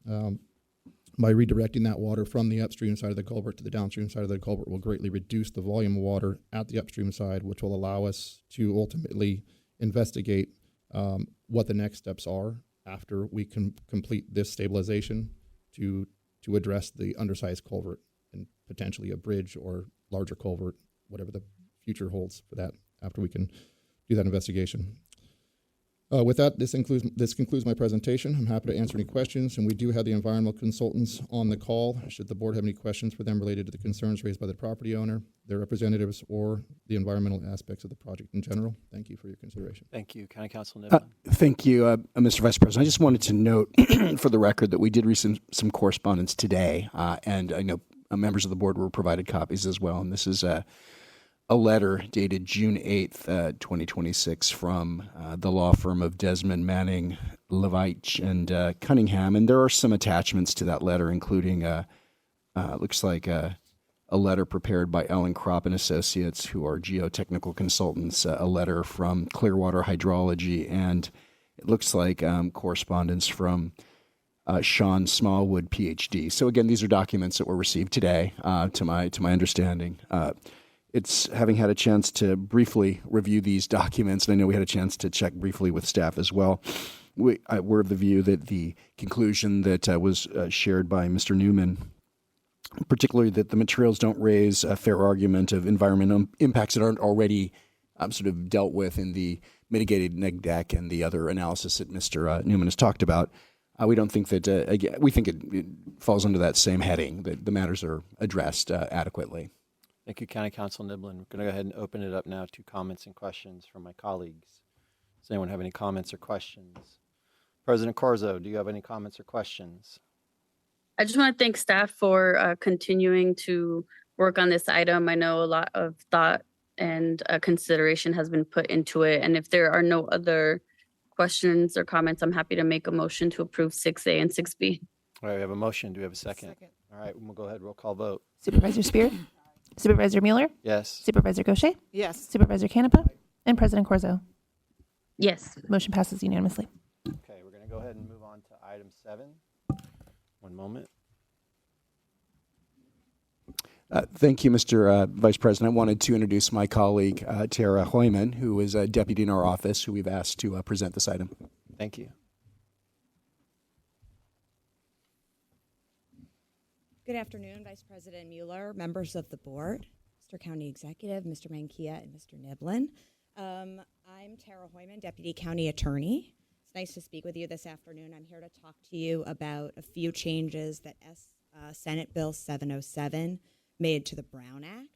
By redirecting that water from the upstream side of the culvert to the downstream side of the culvert will greatly reduce the volume of water at the upstream side, which will allow us to ultimately investigate what the next steps are after we can complete this stabilization to address the undersized culvert and potentially a bridge or larger culvert, whatever the future holds for that after we can do that investigation. With that, this concludes my presentation. I'm happy to answer any questions, and we do have the environmental consultants on the call. Should the board have any questions for them related to the concerns raised by the property owner, their representatives, or the environmental aspects of the project in general. Thank you for your consideration. Thank you. County Council Niblin. Thank you, Mr. Vice President. I just wanted to note for the record that we did receive some correspondence today, and I know members of the board were provided copies as well, and this is a letter dated June 8th, 2026 from the law firm of Desmond, Manning, Leveitch, and Cunningham. And there are some attachments to that letter, including looks like a letter prepared by Ellen Kropp and Associates, who are geotechnical consultants, a letter from Clearwater Hydrology, and it looks like correspondence from Sean Smallwood, PhD. So again, these are documents that were received today, to my understanding. It's having had a chance to briefly review these documents, and I know we had a chance to check briefly with staff as well. We're of the view that the conclusion that was shared by Mr. Newman, particularly that the materials don't raise a fair argument of environmental impacts that aren't already sort of dealt with in the mitigated neg deck and the other analysis that Mr. Newman has talked about. We don't think that, again, we think it falls under that same heading, that the matters are addressed adequately. Thank you, County Council Niblin. We're going to go ahead and open it up now to comments and questions from my colleagues. Does anyone have any comments or questions? President Corzo, do you have any comments or questions? I just want to thank staff for continuing to work on this item. I know a lot of thought and consideration has been put into it. And if there are no other questions or comments, I'm happy to make a motion to approve 6A and 6B. All right, we have a motion. Do we have a second? All right, we'll go ahead. Roll call vote. Supervisor Spear? Supervisor Mueller? Yes. Supervisor Gaucher? Yes. Supervisor Canepa? And President Corzo? Yes. Motion passes unanimously. Okay, we're going to go ahead and move on to item 7. One moment. Thank you, Mr. Vice President. I wanted to introduce my colleague, Tara Hoyman, who is a deputy in our office, who we've asked to present this item. Thank you. Good afternoon, Vice President Mueller, members of the board, Mr. County Executive, Mr. Mankia, and Mr. Niblin. I'm Tara Hoyman, Deputy County Attorney. It's nice to speak with you this afternoon. I'm here to talk to you about a few changes that Senate Bill 707 made to the Brown Act.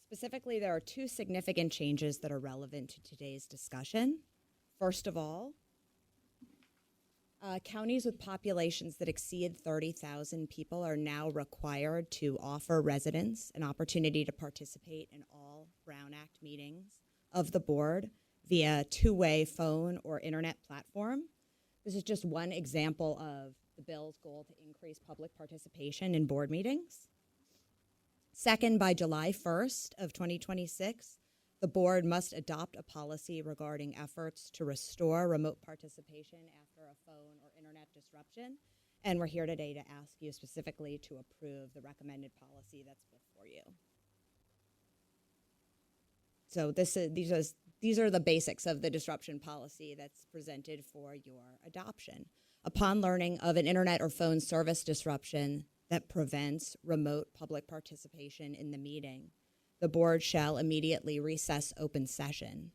Specifically, there are two significant changes that are relevant to today's discussion. First of all, counties with populations that exceed 30,000 people are now required to offer residents an opportunity to participate in all Brown Act meetings of the board via two-way phone or internet platform. This is just one example of the bill's goal to increase public participation in board meetings. Second, by July 1st of 2026, the board must adopt a policy regarding efforts to restore remote participation after a phone or internet disruption. And we're here today to ask you specifically to approve the recommended policy that's before you. So these are the basics of the disruption policy that's presented for your adoption. Upon learning of an internet or phone service disruption that prevents remote public participation in the meeting, the board shall immediately recess open session.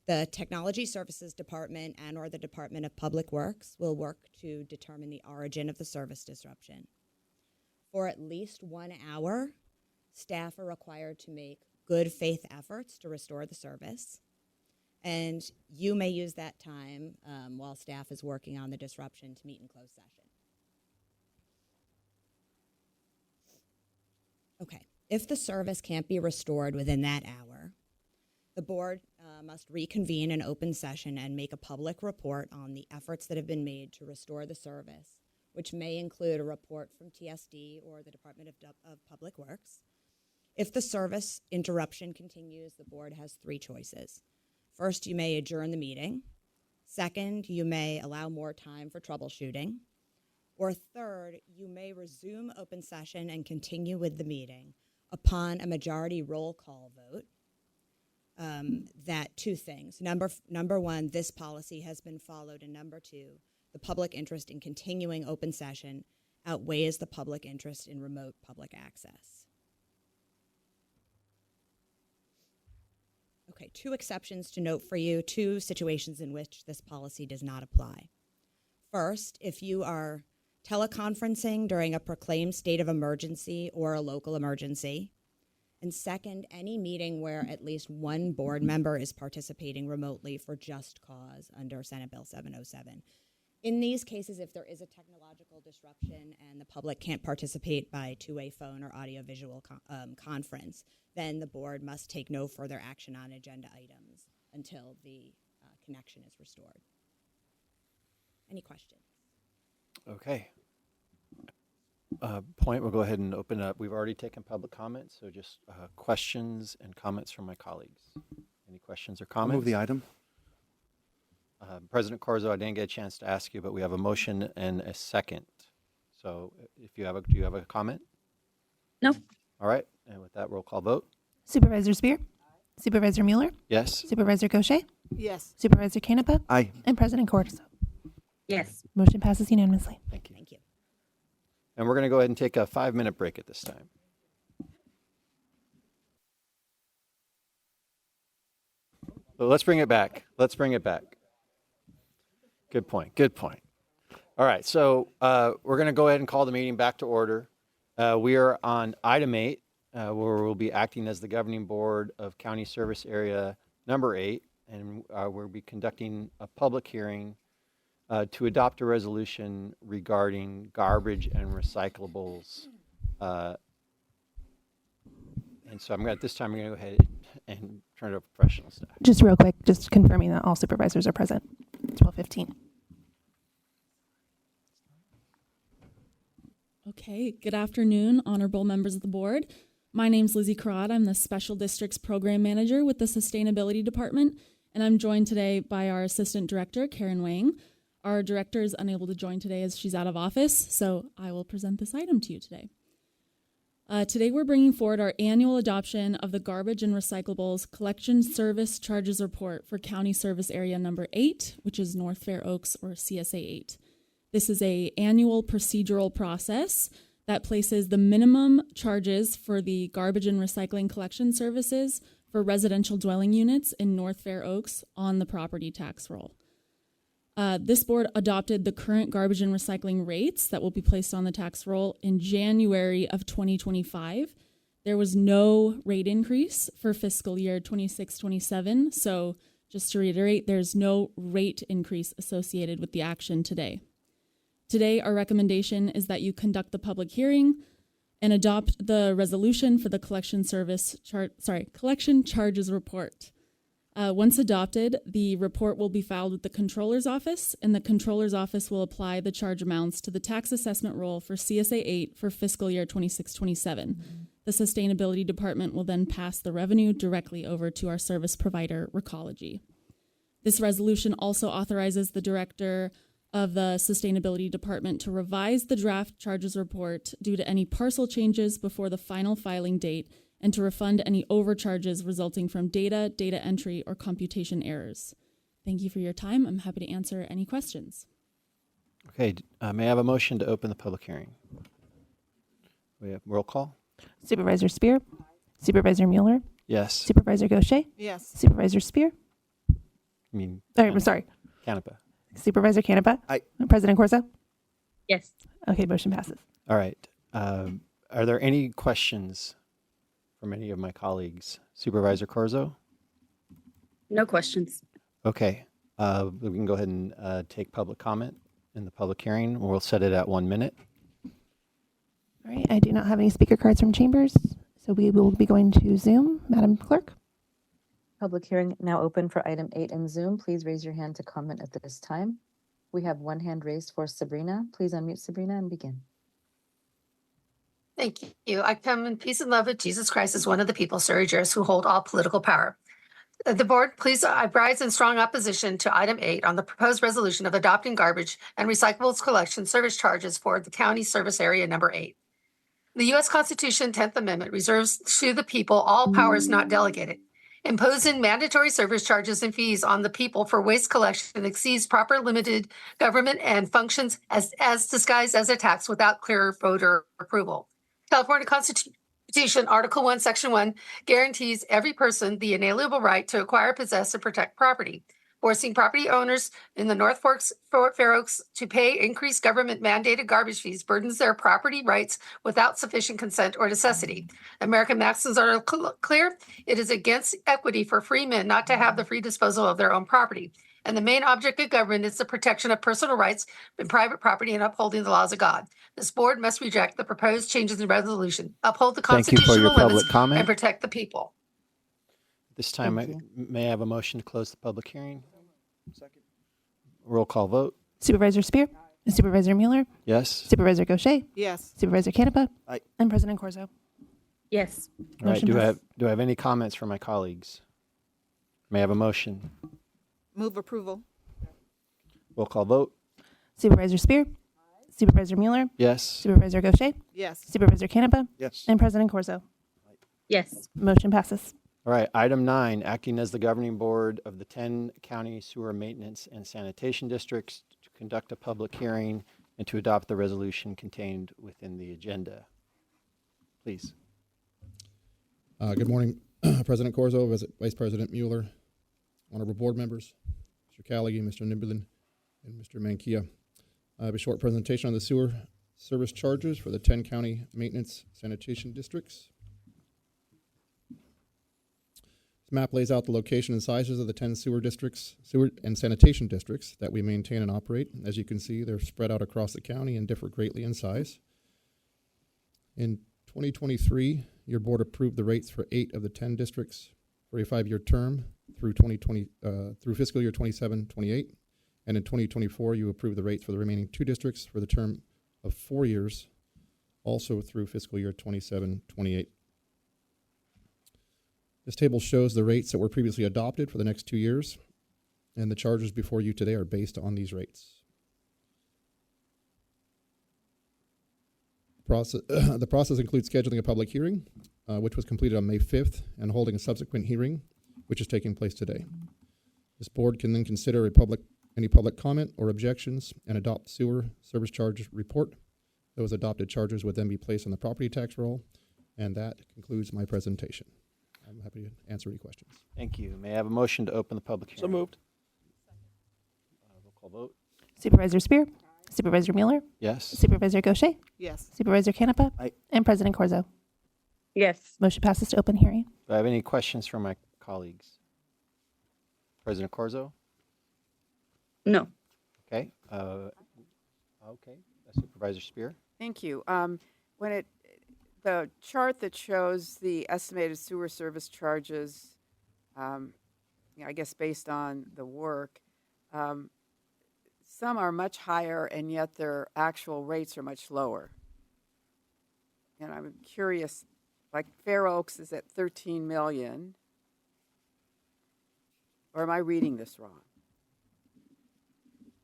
The Technology Services Department and/or the Department of Public Works will work to determine the origin of the service disruption. For at least 1 hour, staff are required to make good faith efforts to restore the service. And you may use that time while staff is working on the disruption to meet in closed session. Okay. If the service can't be restored within that hour, the board must reconvene an open session and make a public report on the efforts that have been made to restore the service, which may include a report from TSD or the Department of Public Works. If the service interruption continues, the board has 3 choices. First, you may adjourn the meeting. Second, you may allow more time for troubleshooting. Or third, you may resume open session and continue with the meeting upon a majority roll call vote that two things. Number one, this policy has been followed, and number two, the public interest in continuing open session outweighs the public interest in remote public access. Okay, two exceptions to note for you, two situations in which this policy does not apply. First, if you are teleconferencing during a proclaimed state of emergency or a local emergency. And second, any meeting where at least one board member is participating remotely for just cause under Senate Bill 707. In these cases, if there is a technological disruption and the public can't participate by two-way phone or audiovisual conference, then the board must take no further action on agenda items until the connection is restored. Any questions? Okay. Point, we'll go ahead and open up. We've already taken public comments, so just questions and comments from my colleagues. Any questions or comments? I'll move the item. President Corzo, I didn't get a chance to ask you, but we have a motion and a second. So if you have do you have a comment? No. All right, and with that, roll call vote. Supervisor Spear? Supervisor Mueller? Yes. Supervisor Gaucher? Yes. Supervisor Canepa? Aye. And President Corso? Yes. Motion passes unanimously. Thank you. Thank you. And we're going to go ahead and take a 5-minute break at this time. So let's bring it back. Let's bring it back. Good point. Good point. All right. So we're going to go ahead and call the meeting back to order. We are on item 8, where we'll be acting as the governing board of County Service Area number 8, and we'll be conducting a public hearing to adopt a resolution regarding garbage and recyclables. And so at this time, I'm going to go ahead and turn it over to professional staff. Just real quick, just confirming that all supervisors are present. 12:15. Okay, good afternoon, honorable members of the board. My name's Lizzie Carrad. I'm the Special Districts Program Manager with the Sustainability Department, and I'm joined today by our Assistant Director, Karen Wang. Our director is unable to join today as she's out of office, so I will present this item to you today. Today we're bringing forward our annual adoption of the Garbage and Recyclables Collection Service Charges Report for County Service Area number 8, which is North Fair Oaks, or CSA 8. This is an annual procedural process that places the minimum charges for the garbage and recycling collection services for residential dwelling units in North Fair Oaks on the property tax roll. This board adopted the current garbage and recycling rates that will be placed on the tax roll in January of 2025. There was no rate increase for fiscal year 26-27. So just to reiterate, there's no rate increase associated with the action today. Today, our recommendation is that you conduct the public hearing and adopt the resolution for the collection charges report. Once adopted, the report will be filed with the Controller's Office, and the Controller's Office will apply the charge amounts to the tax assessment roll for CSA 8 for fiscal year 26-27. The Sustainability Department will then pass the revenue directly over to our service provider, Recology. This resolution also authorizes the Director of the Sustainability Department to revise the draft charges report due to any parcel changes before the final filing date, and to refund any overcharges resulting from data entry, or computation errors. Thank you for your time. I'm happy to answer any questions. Okay, may I have a motion to open the public hearing? We have roll call? Supervisor Spear? Supervisor Mueller? Yes. Supervisor Gaucher? Yes. Supervisor Spear? I'm sorry. Canepa. Supervisor Canepa? Aye. President Corso? Yes. Okay, motion passes. All right. Are there any questions from any of my colleagues? Supervisor Corzo? No questions. Okay. We can go ahead and take public comment in the public hearing. We'll set it at 1 minute. All right, I do not have any speaker cards from chambers, so we will be going to Zoom. Madam Clerk? Public hearing now open for item 8 in Zoom. Please raise your hand to comment at this time. We have one hand raised for Sabrina. Please unmute Sabrina and begin. Thank you. I come in peace and love of Jesus Christ as one of the people, surrogers, who hold all political power. The board, please, I rise in strong opposition to item 8 on the proposed resolution of adopting garbage and recyclables collection service charges for the county service area number 8. The U.S. Constitution 10th Amendment reserves to the people all powers not delegated. imposing mandatory service charges and fees on the people for waste collection exceeds proper limited government and functions as disguised as a tax without clear voter approval. California Constitution, Article 1, Section 1, guarantees every person the inalienable right to acquire, possess, and protect property. Forcing property owners in the North Fork Fair Oaks to pay increased government-mandated garbage fees burdens their property rights without sufficient consent or necessity. American maxims are clear. It is against equity for free men not to have the free disposal of their own property. And the main object of government is the protection of personal rights and private property and upholding the laws of God. This board must reject the proposed changes in resolution, uphold the Thank you for your constitutional public limits, comment. and protect the people. This time, may I have a motion to close the public hearing? Second. Roll call vote. Supervisor Spear? Supervisor Mueller? Yes. Supervisor Gaucher? Yes. Supervisor Canepa? Aye. And President Corzo? Yes. All right. Motion Do I passed. have any comments from my colleagues? May I have a motion? Move approval. Roll call vote. Supervisor Spear? Supervisor Mueller? Yes. Supervisor Gaucher? Yes. Supervisor Canepa? Yes. And President Corzo? Yes. Motion passes. All right. Item 9, acting as the governing board of the 10 county sewer maintenance and sanitation districts to conduct a public hearing and to adopt the resolution contained within the agenda. Please. Good morning, President Corzo, Vice President Mueller, honorable board members, Mr. Callaghy, Mr. Niblin, and Mr. Mankia. I have a short presentation on the sewer service charges for the 10 county maintenance sanitation districts. This map lays out the location and sizes of the 10 sewer and sanitation districts that we maintain and operate. As you can see, they're spread out across the county and differ greatly in size. In 2023, your board approved the rates for 8 of the 10 districts for a 5-year term through fiscal year 27-28. And in 2024, you approved the rates for the remaining 2 districts for the term of 4 years, also through fiscal year 27-28. This table shows the rates that were previously adopted for the next 2 years, and the charges before you today are based on these rates. The process includes scheduling a public hearing, which was completed on May 5th, and holding a subsequent hearing, which is taking place today. This board can then consider any public comment or objections and adopt sewer service charge report. Those adopted charges would then be placed on the property tax roll, and that concludes my presentation. I'm happy to answer any questions. Thank you. May I have a motion to open the public hearing? So moved. Roll call vote. Supervisor Spear? Supervisor Mueller? Yes. Supervisor Gaucher? Yes. Supervisor Canepa? Aye. And President Corzo? Yes. Motion passes to open hearing. Do I have any questions from my colleagues? President Corzo? No. Okay. Supervisor Spear? Thank you. The chart that shows the estimated sewer service charges, I guess based on the work, some are much higher and yet their actual rates are much lower. And I'm curious, like Fair Oaks is at 13 million, or am I reading this wrong?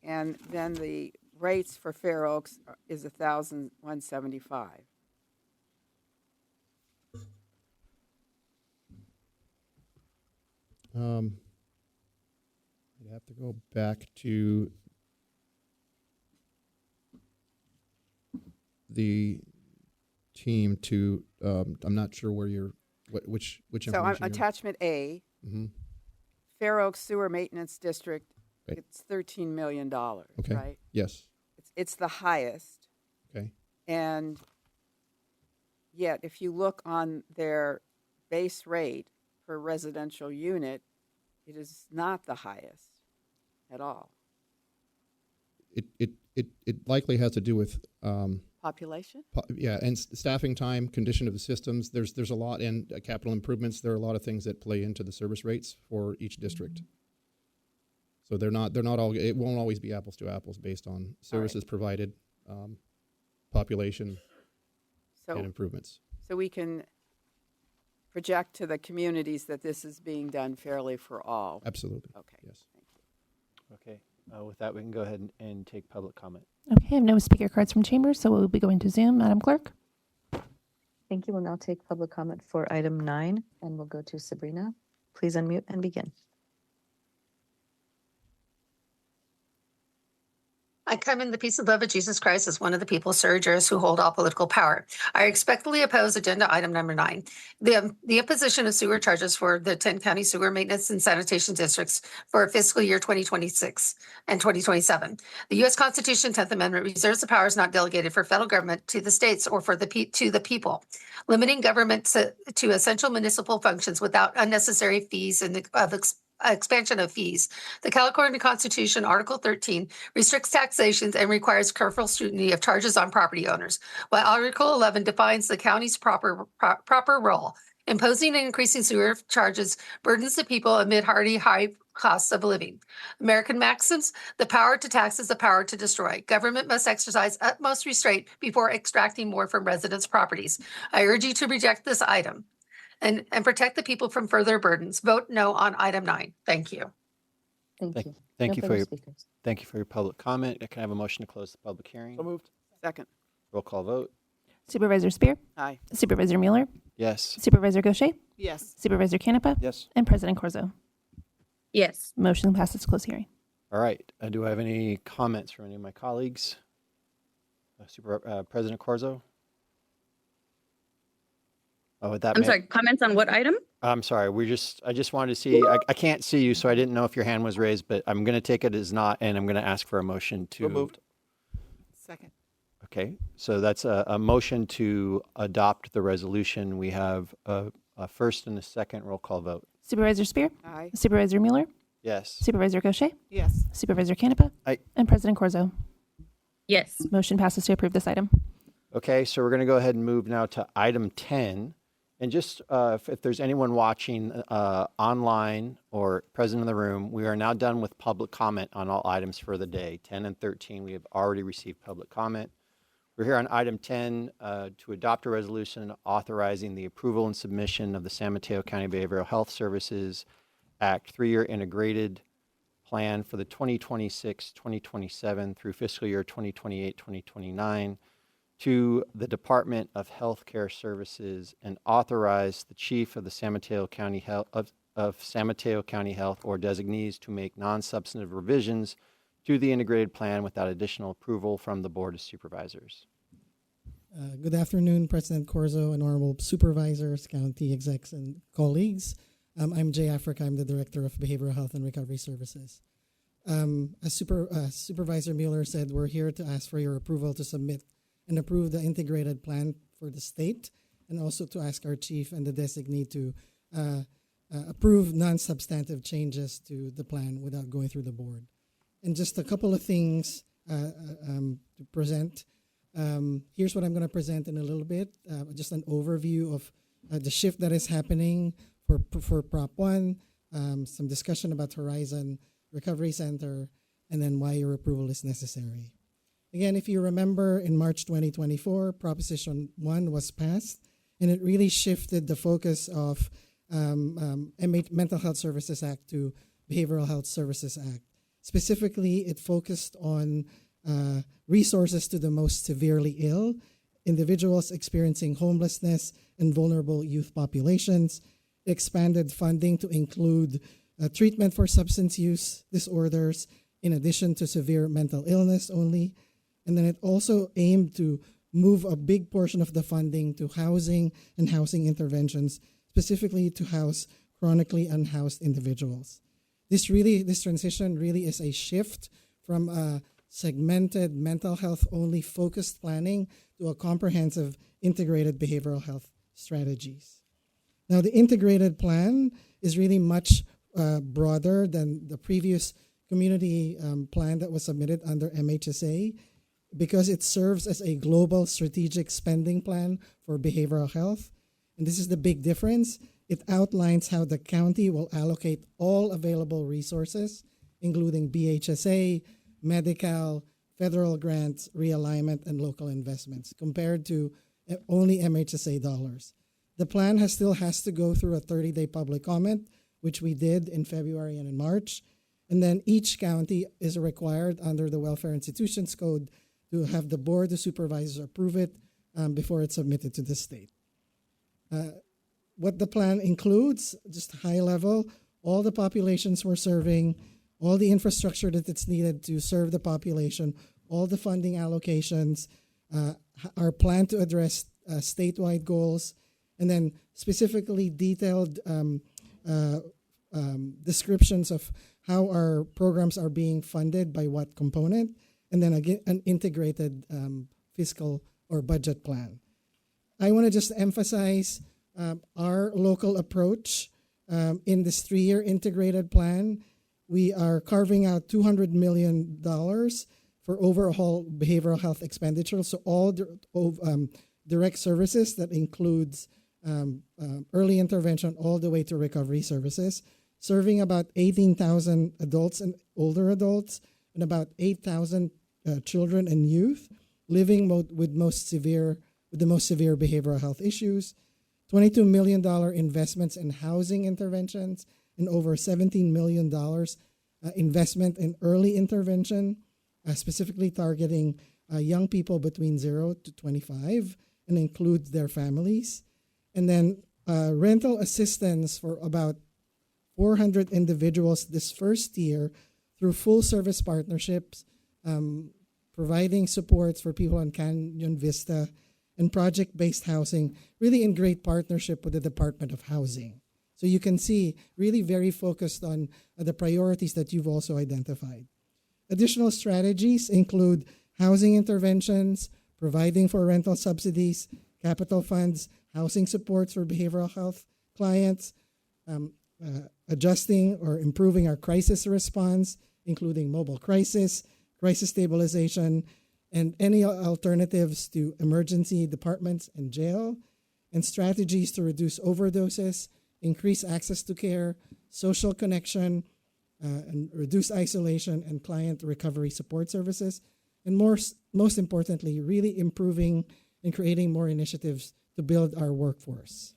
And then the rates for Fair Oaks is $1,175. I'd have to go back to the team to, I'm not sure where you're, which So information attachment A, Mm-hmm. Fair Oaks Sewer Maintenance District, Right. it's $13 million, Okay. right? Yes. It's the highest. Okay. And yet, if you look on their base rate per residential unit, it is not the highest at all. It likely has to do with Population? yeah, and staffing time, condition of the systems. There's a lot, and capital improvements. There are a lot of things that play into the service rates for each district. So they're not all. It won't always be apples to apples based on services provided, population, and improvements. So we can project to the communities that this is being done fairly for all. Absolutely. Okay. Yes. Thank you. Okay. With that, we can go ahead and take public comment. Okay, I have no speaker cards from chambers, so we'll be going to Zoom. Madam Clerk? Thank you. We'll now take public comment for item 9, and we'll go to Sabrina. Please unmute and begin. I come in the peace and love of Jesus Christ as one of the people, surgers who hold all political power. I respectfully oppose agenda item number 9, the imposition of sewer charges for the 10 county sewer maintenance and sanitation districts for fiscal year 2026 and 2027. The U.S. Constitution 10th Amendment reserves the powers not delegated for federal government to the states or for to the people, limiting government to essential municipal functions without unnecessary fees and expansion of fees. The California Constitution, Article 13, restricts taxations and requires careful scrutiny of charges on property owners, while Article 11 defines the county's proper role. Imposing and increasing sewer charges burdens the people amid high costs of living. American maxims: the power to tax is the power to destroy. Government must exercise utmost restraint before extracting more from residents' properties. I urge you to reject this item and protect the people from further burdens. Vote no on item 9. Thank you. Thank you. Thank No you for further your speakers. thank you for your public comment. Can I have a motion to close the public hearing? So moved. Second. Roll call vote. Supervisor Spear, Aye. Supervisor Mueller, Yes. Supervisor Gaucher, Yes. Supervisor Canepa, Yes. and President Corzo. Yes. Motion passes to close hearing. All right. Do I have any comments from any of my colleagues? President Corzo? Oh, with that, I'm sorry, comments on what item? I'm sorry. I just wanted to see. I can't see you, so I didn't know if your hand was raised, but I'm going to take it as not, and I'm going to ask for a motion to. So moved. Second. Okay. So that's a motion to adopt the resolution. We have a first and a second roll call vote. Supervisor Spear, Aye. Supervisor Mueller, Yes. Supervisor Gaucher, Yes. Supervisor Canepa, Aye. and President Corzo. Yes. Motion passes to approve this item. Okay, so we're going to go ahead and move now to item 10. And just if there's anyone watching online or present in the room, we are now done with public comment on all items for the day. 10 and 13, we have already received public comment. We're here on item 10 to adopt a resolution authorizing the approval and submission of the San Mateo County Behavioral Health Services Act 3-year integrated plan for the 2026-2027 through fiscal year 2028-2029 to the Department of Healthcare Services and authorize the chief of the San Mateo County Health of San Mateo County Health or designees to make non-substantive revisions to the integrated plan without additional approval from the Board of Supervisors. Good afternoon, President Corzo and honorable supervisors, county execs, and colleagues. I'm Jay Africa. I'm the Director of Behavioral Health and Recovery Services. As Supervisor Mueller said, we're here to ask for your approval to submit and approve the integrated plan for the state, and also to ask our chief and the designee to approve non-substantive changes to the plan without going through the board. And just a couple of things to present. Here's what I'm going to present in a little bit, just an overview of the shift that is happening for Prop 1, some discussion about Horizon Recovery Center, and then why your approval is necessary. Again, if you remember, in March 2024, Proposition 1 was passed, and it really shifted the focus of Mental Health Services Act to Behavioral Health Services Act. Specifically, it focused on resources to the most severely ill, individuals experiencing homelessness, and vulnerable youth populations. It expanded funding to include treatment for substance use disorders, in addition to severe mental illness only. And then it also aimed to move a big portion of the funding to housing and housing interventions, specifically to house chronically unhoused individuals. This transition really is a shift from a segmented mental health only focused planning to a comprehensive integrated behavioral health strategies. Now, the integrated plan is really much broader than the previous community plan that was submitted under MHSA, because it serves as a global strategic spending plan for behavioral health. And this is the big difference. It outlines how the county will allocate all available resources, including BHSA, Medi-Cal, federal grants, realignment, and local investments, compared to only MHSA dollars. The plan still has to go through a 30-day public comment, which we did in February and in March. And then each county is required under the Welfare Institutions Code to have the Board of Supervisors approve it before it's submitted to the state. what the plan includes, just high level, all the populations we're serving, all the infrastructure that it's needed to serve the population, all the funding allocations, our plan to address statewide goals, and then specifically detailed descriptions of how our programs are being funded by what component, and then again, an integrated fiscal or budget plan. I want to just emphasize our local approach in this 3-year integrated plan. We are carving out $200 million for overall behavioral health expenditures. So all direct services that includes early intervention all the way to recovery services, serving about 18,000 adults and older adults and about 8,000 children and youth living with the most severe behavioral health issues, $22 million investments in housing interventions, and over $17 million investment in early intervention, specifically targeting young people between 0 to 25 and includes their families. And then rental assistance for about 400 individuals this first year through full service partnerships, providing supports for people on Canyon Vista, and project-based housing, really in great partnership with the Department of Housing. So you can see really very focused on the priorities that you've also identified. Additional strategies include housing interventions, providing for rental subsidies, capital funds, housing supports for behavioral health clients, adjusting or improving our crisis response, including mobile crisis stabilization, and any alternatives to emergency departments and jail, and strategies to reduce overdoses, increase access to care, social connection, and reduce isolation and client recovery support services, and most importantly, really improving and creating more initiatives to build our workforce.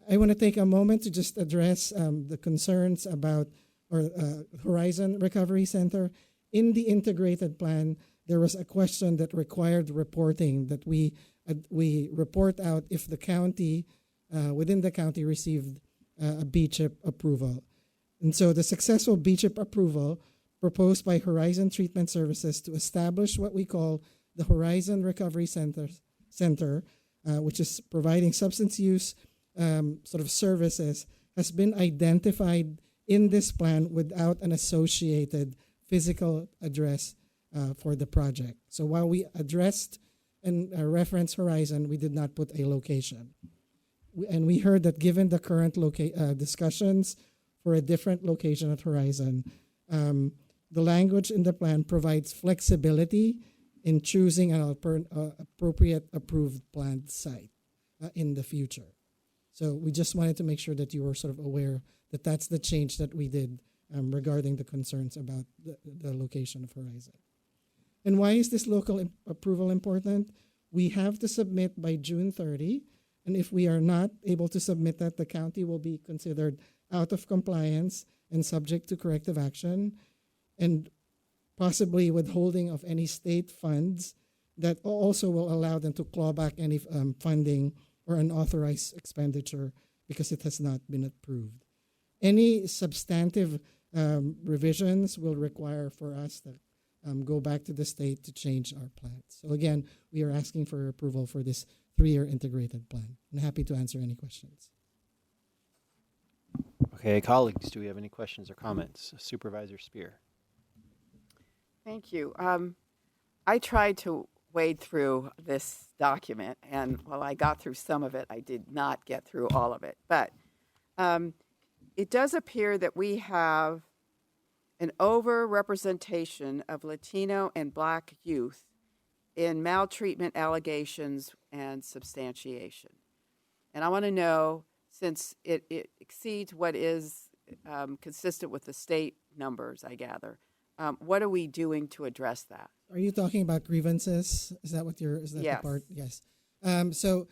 I want to take a moment to just address the concerns about Horizon Recovery Center. In the integrated plan, there was a question that required reporting, that we report out if the county, within the county, received a BCHIP approval. And so the successful BCHIP approval proposed by Horizon Treatment Services to establish what we call the Horizon Recovery Center, which is providing substance use sort of services, has been identified in this plan without an associated physical address for the project. So while we addressed and referenced Horizon, we did not put a location. And we heard that given the current discussions for a different location at Horizon, the language in the plan provides flexibility in choosing an appropriate approved planned site in the future. So we just wanted to make sure that you were sort of aware that that's the change that we did regarding the concerns about the location of Horizon. And why is this local approval important? We have to submit by June 30, and if we are not able to submit that, the county will be considered out of compliance and subject to corrective action, and possibly withholding of any state funds that also will allow them to claw back any funding or unauthorized expenditure because it has not been approved. Any substantive revisions will require for us to go back to the state to change our plans. So again, we are asking for approval for this 3-year integrated plan. I'm happy to answer any questions. Okay, colleagues, do we have any questions or comments? Supervisor Spear. Thank you. I tried to wade through this document, and while I got through some of it, I did not get through all of it. But it does appear that we have an overrepresentation of Latino and Black youth in maltreatment allegations and substantiation. And I want to know, since it exceeds what is consistent with the state numbers, I gather, what are we doing to address that? Are you talking about grievances? Is that what is that Yes. the part? Yes. So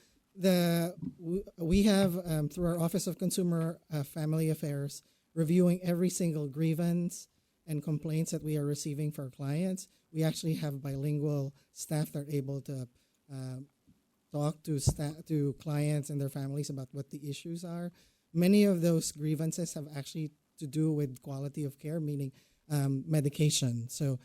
we have, through our Office of Consumer Family Affairs, reviewing every single grievance and complaints that we are receiving for our clients. We actually have bilingual staff that are able to talk to to clients and their families about what the issues are. Many of those grievances have actually to do with quality of care, meaning medication. So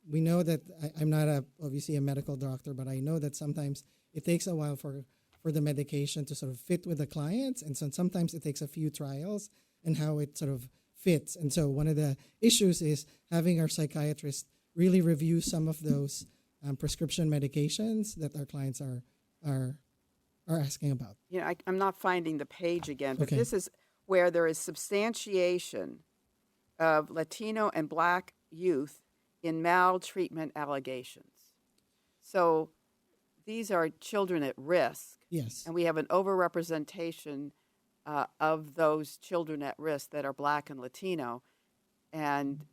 we know that I'm not obviously a medical doctor, but I know that sometimes it takes a while for the medication to sort of fit with the clients, and so sometimes it takes a few trials and how it sort of fits. And so one of the issues is having our psychiatrists really review some of those prescription medications that our clients are asking about. You know, I'm not finding the page again, but Okay. this is where there is substantiation of Latino and Black youth in maltreatment allegations. So these are children at risk. Yes. And we have an overrepresentation of those children at risk that are Black and Latino. And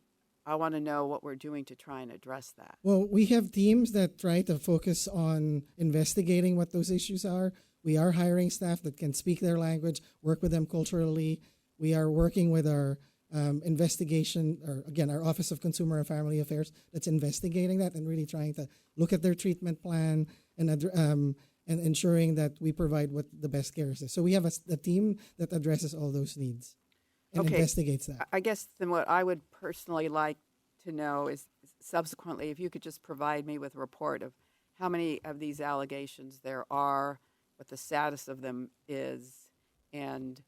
I want to know what we're doing to try and address that. Well, we have teams that try to focus on investigating what those issues are. We are hiring staff that can speak their language, work with them culturally. We are working with our investigation, or again, our Office of Consumer and Family Affairs that's investigating that and really trying to look at their treatment plan and ensuring that we provide what the best care is. So we have a team that addresses all those needs and investigates that. I guess then what I would personally like to know is subsequently if you could just provide me with a report of how many of these allegations there are, what the status of them is, and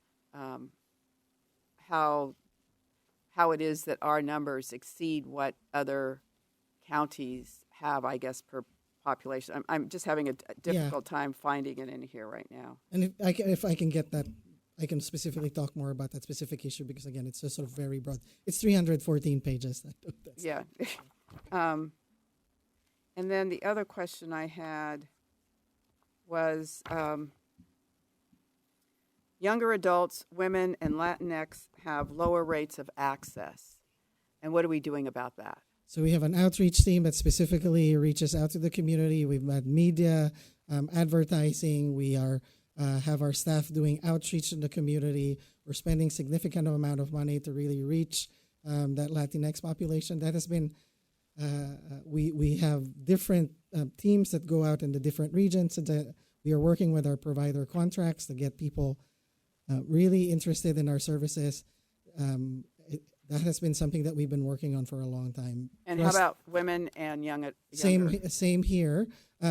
how it is that our numbers exceed what other counties have, I guess, per population. I'm just having a difficult time finding it in here right now. And if I can get that, I can specifically talk more about that specific issue because, again, it's just sort of very broad. It's 314 pages. Yeah. And then the other question I had was younger adults, women, and Latinx have lower rates of access. And what are we doing about that? So we have an outreach team that specifically reaches out to the community. We've had media, advertising. We have our staff doing outreach in the community. We're spending significant amount of money to really reach that Latinx population. That has been, we have different teams that go out in the different regions. And we are working with our provider contracts to get people really interested in our services. That has been something that we've been working on for a long time. And how about women and younger? Same here.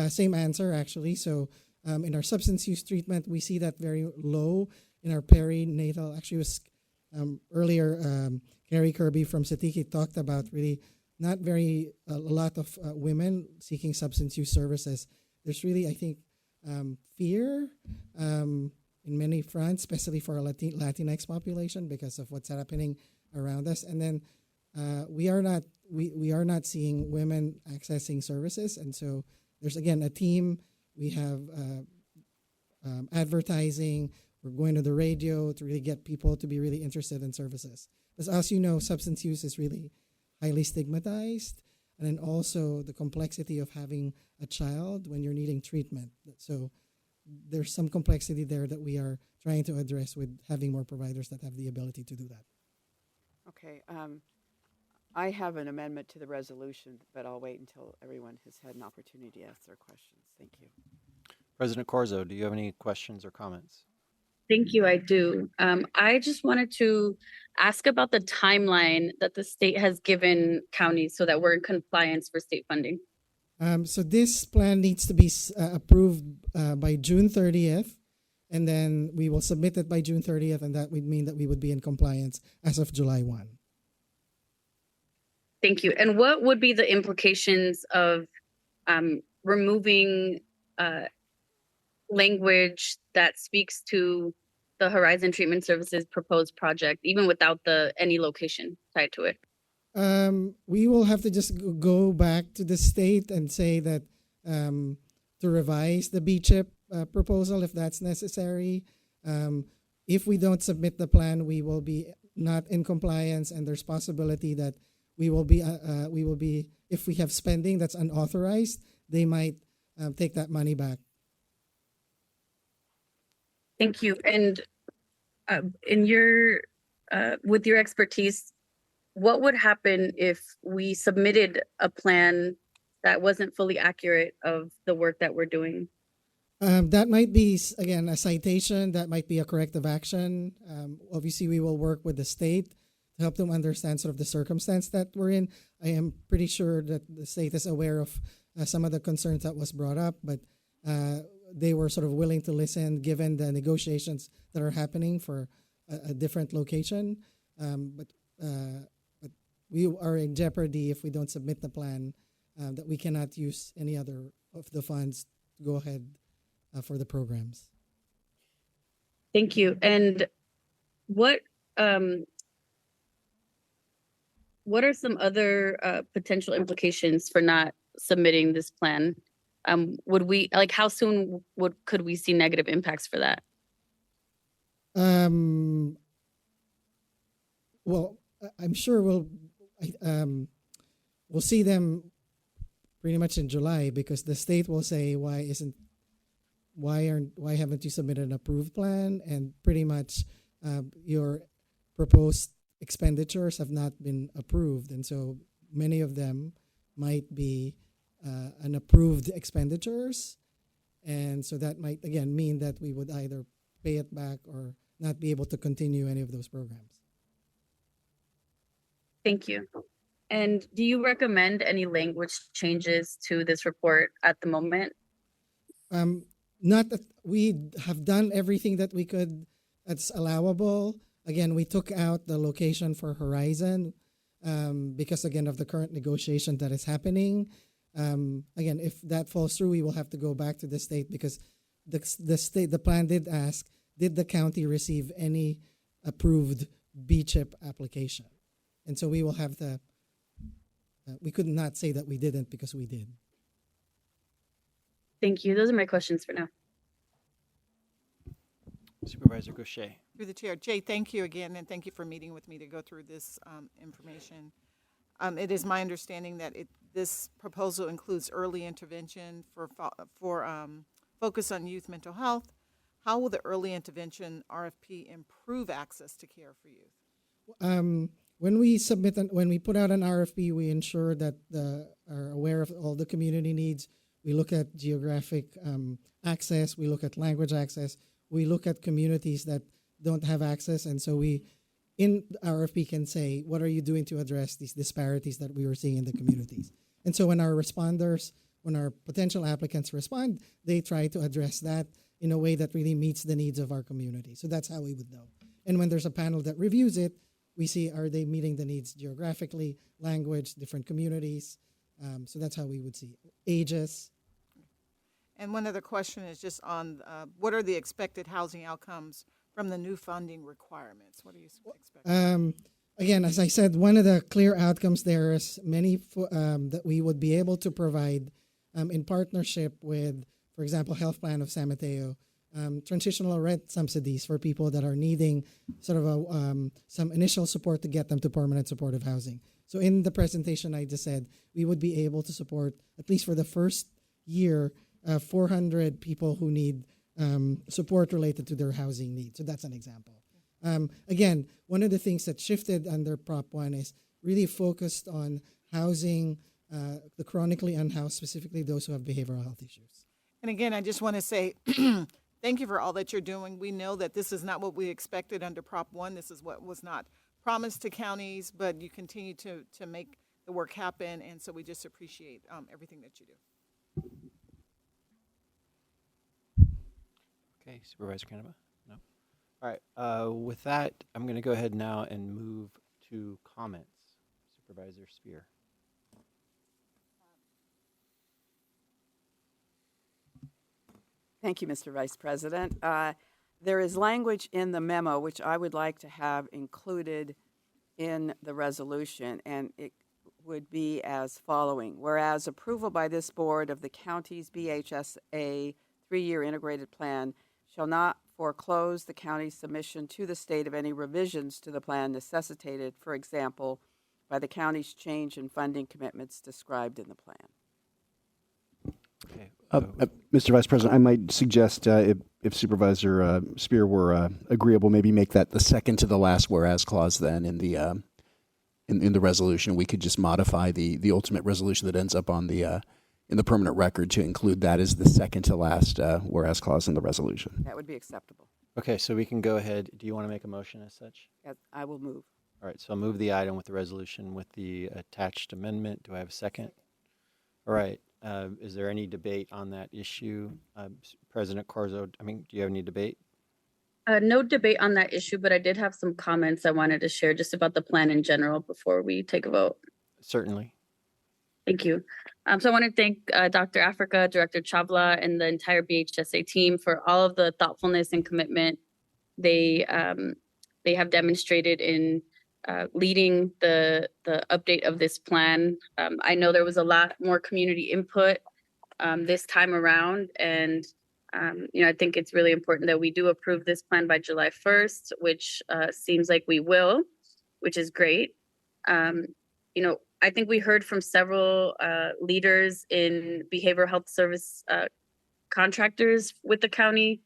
Same answer, actually. So in our substance use treatment, we see that very low in our perinatal. Actually, was earlier, Carrie Kirby from Satiki talked about really not a lot of women seeking substance use services. There's really, I think, fear in many fronts, especially for our Latinx population because of what's happening around us. And then we are not seeing women accessing services. And so there's, again, a team. We have advertising. We're going to the radio to really get people to be really interested in services. Because as you know, substance use is really highly stigmatized. And then also the complexity of having a child when you're needing treatment. So there's some complexity there that we are trying to address with having more providers that have the ability to do that. Okay. I have an amendment to the resolution, but I'll wait until everyone has had an opportunity to ask their questions. Thank you. President Corzo, do you have any questions or comments? Thank you, I do. I just wanted to ask about the timeline that the state has given counties so that we're in compliance for state funding. So this plan needs to be approved by June 30th, and then we will submit it by June 30th, and that would mean that we would be in compliance as of July 1. Thank you. And what would be the implications of removing language that speaks to the Horizon Treatment Services proposed project, even without any location tied to it? We will have to just go back to the state and say that to revise the BCHIP proposal if that's necessary. If we don't submit the plan, we will be not in compliance, and there's possibility that we will be if we have spending that's unauthorized, they might take that money back. Thank you. And in your with your expertise, what would happen if we submitted a plan that wasn't fully accurate of the work that we're doing? That might be, again, a citation. That might be a corrective action. Obviously, we will work with the state to help them understand sort of the circumstance that we're in. I am pretty sure that the state is aware of some of the concerns that was brought up, but they were sort of willing to listen given the negotiations that are happening for a different location. But we are in jeopardy if we don't submit the plan, that we cannot use any other of the funds to go ahead for the programs. Thank you. And what are some other potential implications for not submitting this plan? Would we, like, how soon could we see negative impacts for that? Well, I'm sure we'll see them pretty much in July, because the state will say, why haven't you submitted an approved plan? And pretty much your proposed expenditures have not been approved, and so many of them might be unapproved expenditures, and so that might again mean that we would either pay it back or not be able to continue any of those programs. Thank you. And do you recommend any language changes to this report at the moment? Not that we have done everything that we could that's allowable. Again, we took out the location for Horizon because, again, of the current negotiation that is happening. Again, if that falls through, we will have to go back to the state, because the plan did ask, did the county receive any approved B-chip application? And so we will have to, we could not say that we didn't, because we did. Thank you. Those are my questions for now. Supervisor Gaucher. Through the chair. Jay, thank you again, and thank you for meeting with me to go through this information. It is my understanding that this proposal includes early intervention for focus on youth mental health. How will the early intervention RFP improve access to care for youth? When we put out an RFP, we ensure that are aware of all the community needs. We look at geographic access. We look at language access. We look at communities that don't have access, and so we, in RFP, can say, what are you doing to address these disparities that we were seeing in the communities? And so when our potential applicants respond, they try to address that in a way that really meets the needs of our community. So that's how we would know. And when there's a panel that reviews it, we see, are they meeting the needs geographically, language, different communities? So that's how we would see it. Ages. And one other question is just on what are the expected housing outcomes from the new funding requirements? What do you expect? Again, as I said, one of the clear outcomes there is many that we would be able to provide in partnership with, for example, Health Plan of San Mateo, transitional rent subsidies for people that are needing sort of some initial support to get them to permanent supportive housing. So in the presentation I just said, we would be able to support, at least for the first year, 400 people who need support related to their housing needs. So that's an example. Again, one of the things that shifted under Prop 1 is really focused on housing the chronically unhoused, specifically those who have behavioral health issues. And again, I just want to say thank you for all that you're doing. We know that this is not what we expected under Prop 1. This is what was not promised to counties, but you continue to make the work happen, and so we just appreciate everything that you do. Okay, Supervisor Canova? No? All right, with that, I'm going to go ahead now and move to comments. Supervisor Spear. Thank you, Mr. Vice President. There is language in the memo which I would like to have included in the resolution, and it would be as following. Whereas approval by this board of the county's BHSA 3-year integrated plan shall not foreclose the county's submission to the state of any revisions to the plan necessitated, for example, by the county's change in funding commitments described in the plan. Okay. Mr. Vice President, I might suggest if Supervisor Spear were agreeable, maybe make that the second to the last whereas clause then in the resolution. We could just modify the ultimate resolution that ends up on the in the permanent record to include that as the second to last whereas clause in the resolution. That would be acceptable. Okay, so we can go ahead. Do you want to make a motion as such? Yes, I will move. All right, so I'll move the item with the resolution with the attached amendment. Do I have a second? All right, is there any debate on that issue? President Corzo, do you have any debate? No debate on that issue, but I did have some comments I wanted to share just about the plan in general before we take a vote. Certainly. Thank you. So I want to thank Dr. Africa, Director Chavla, and the entire BHSA team for all of the thoughtfulness and commitment they have demonstrated in leading the update of this plan. I know there was a lot more community input this time around, and I think it's really important that we do approve this plan by July 1st, which seems like we will, which is great. I think we heard from several leaders in behavioral health service contractors with the county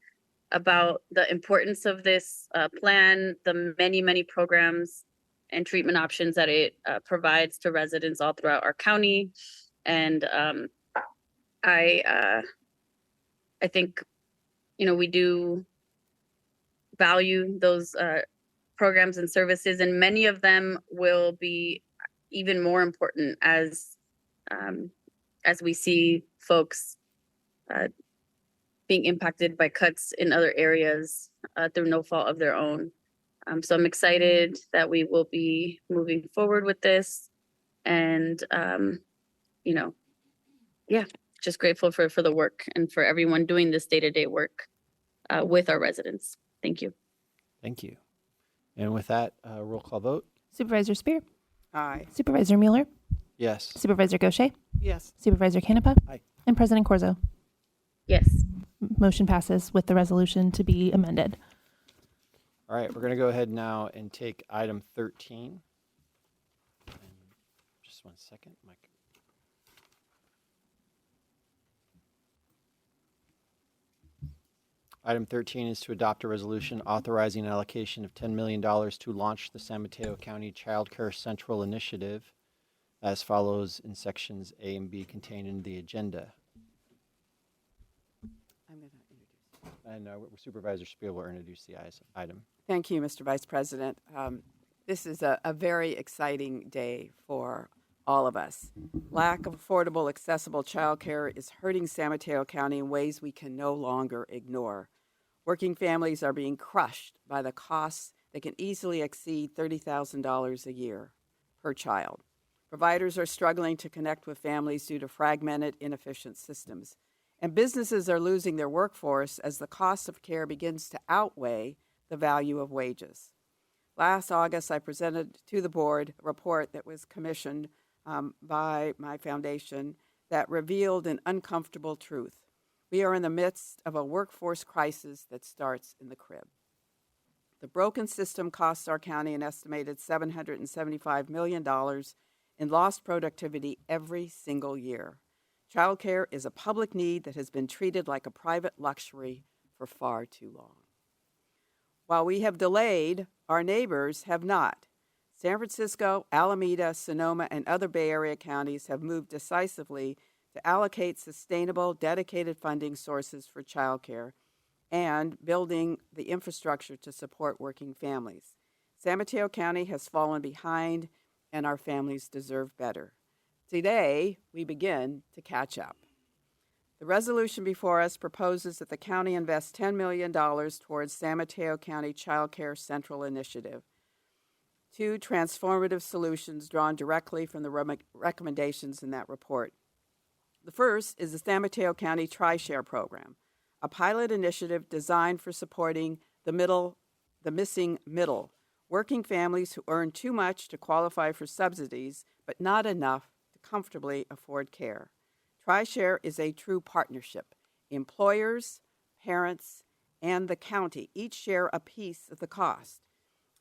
about the importance of this plan, the many, many programs and treatment options that it provides to residents all throughout our county. And I think, we do value those programs and services, and many of them will be even more important as we see folks being impacted by cuts in other areas through no fault of their own. So I'm excited that we will be moving forward with this, and just grateful for the work and for everyone doing this day-to-day work with our residents. Thank you. Thank you. And with that, roll call vote. Supervisor Spear? Aye. Supervisor Mueller? Yes. Supervisor Gaucher? Yes. Supervisor Canepa? Aye. And President Corzo? Yes. Motion passes with the resolution to be amended. All right, we're going to go ahead now and take item 13. Just one second, Mike. Item 13 is to adopt a resolution authorizing an allocation of $10 million to launch the San Mateo County Child Care Central Initiative as follows in sections A and B contained in the agenda. I'm going to introduce. And Supervisor Spiel will introduce the item. Thank you, Mr. Vice President. This is a very exciting day for all of us. Lack of affordable, accessible childcare is hurting San Mateo County in ways we can no longer ignore. Working families are being crushed by the costs that can easily exceed $30,000 a year per child. Providers are struggling to connect with families due to fragmented, inefficient systems. And businesses are losing their workforce as the cost of care begins to outweigh the value of wages. Last August, I presented to the board a report that was commissioned by my foundation that revealed an uncomfortable truth. We are in the midst of a workforce crisis that starts in the crib. The broken system costs our county an estimated $775 million in lost productivity every single year. Childcare is a public need that has been treated like a private luxury for far too long. While we have delayed, our neighbors have not. San Francisco, Alameda, Sonoma, and other Bay Area counties have moved decisively to allocate sustainable, dedicated funding sources for childcare and building the infrastructure to support working families. San Mateo County has fallen behind, and our families deserve better. Today, we begin to catch up. The resolution before us proposes that the county invest $10 million towards San Mateo County Child Care Central Initiative. Two transformative solutions drawn directly from the recommendations in that report. The first is the San Mateo County Tri-Share Program, a pilot initiative designed for supporting the missing middle, working families who earn too much to qualify for subsidies, but not enough to comfortably afford care. Tri-Share is a true partnership. Employers, parents, and the county each share a piece of the cost.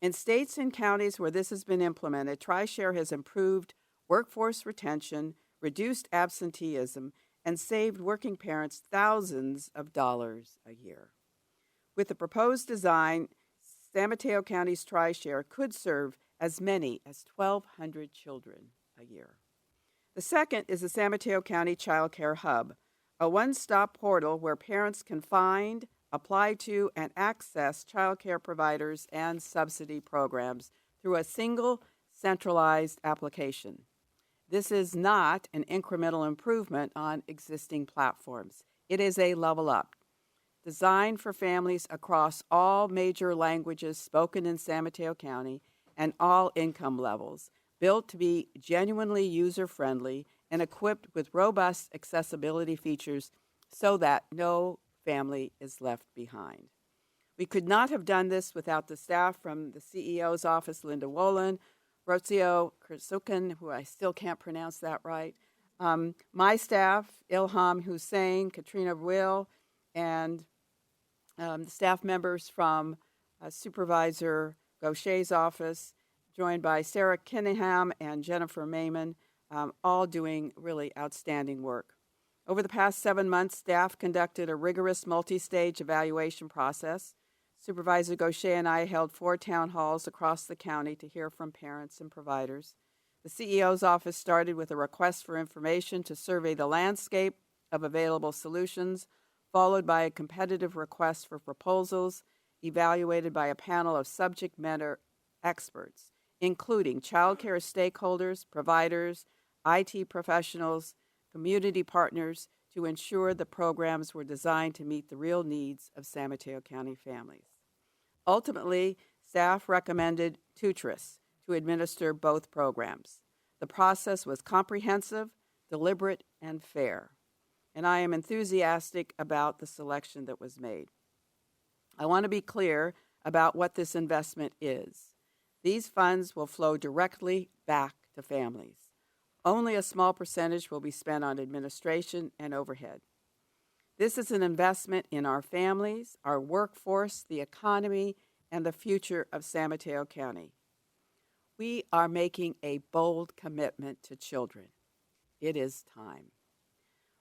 In states and counties where this has been implemented, Tri-Share has improved workforce retention, reduced absenteeism, and saved working parents thousands of dollars a year. With the proposed design, San Mateo County's Tri-Share could serve as many as 1,200 children a year. The second is the San Mateo County Child Care Hub, a one-stop portal where parents can find, apply to, and access child care providers and subsidy programs through a single centralized application. This is not an incremental improvement on existing platforms. It is a level up, designed for families across all major languages spoken in San Mateo County and all income levels, built to be genuinely user-friendly and equipped with robust accessibility features so that no family is left behind. We could not have done this without the staff from the CEO's office, Linda Wolin, Rocio Kursukin, who I still can't pronounce that right, my staff, Ilham Hussein, Katrina Will, and the staff members from Supervisor Gaucher's office, joined by Sarah Kinningham and Jennifer Mayman, all doing really outstanding work. Over the past 7 months, staff conducted a rigorous multi-stage evaluation process. Supervisor Gaucher and I held 4 town halls across the county to hear from parents and providers. The CEO's office started with a request for information to survey the landscape of available solutions, followed by a competitive request for proposals evaluated by a panel of subject matter experts, including child care stakeholders, providers, IT professionals, community partners, to ensure the programs were designed to meet the real needs of San Mateo County families. Ultimately, staff recommended Tutris to administer both programs. The process was comprehensive, deliberate, and fair, and I am enthusiastic about the selection that was made. I want to be clear about what this investment is. These funds will flow directly back to families. Only a small percentage will be spent on administration and overhead. This is an investment in our families, our workforce, the economy, and the future of San Mateo County. We are making a bold commitment to children. It is time.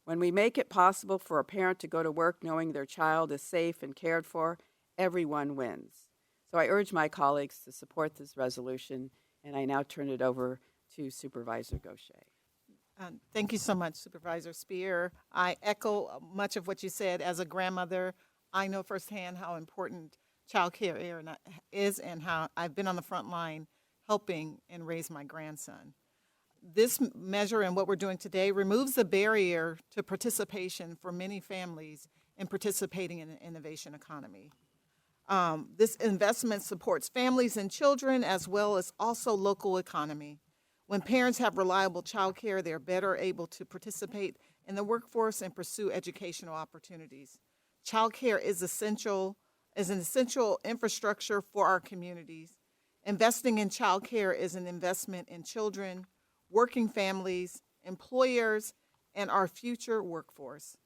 When we make it possible for a parent to go to work knowing their child is safe and cared for, everyone wins. So I urge my colleagues to support this resolution, and I now turn it over to Supervisor Gaucher. Thank you so much, Supervisor Spear. I echo much of what you said. As a grandmother, I know firsthand how important child care is and how I've been on the front line helping and raise my grandson. This measure and what we're doing today removes the barrier to participation for many families in participating in an innovation economy. This investment supports families and children as well as also local economy. When parents have reliable child care, they're better able to participate in the workforce and pursue educational opportunities. Child care is an essential infrastructure for our communities. Investing in child care is an investment in children, working families, employers, and our future workforce.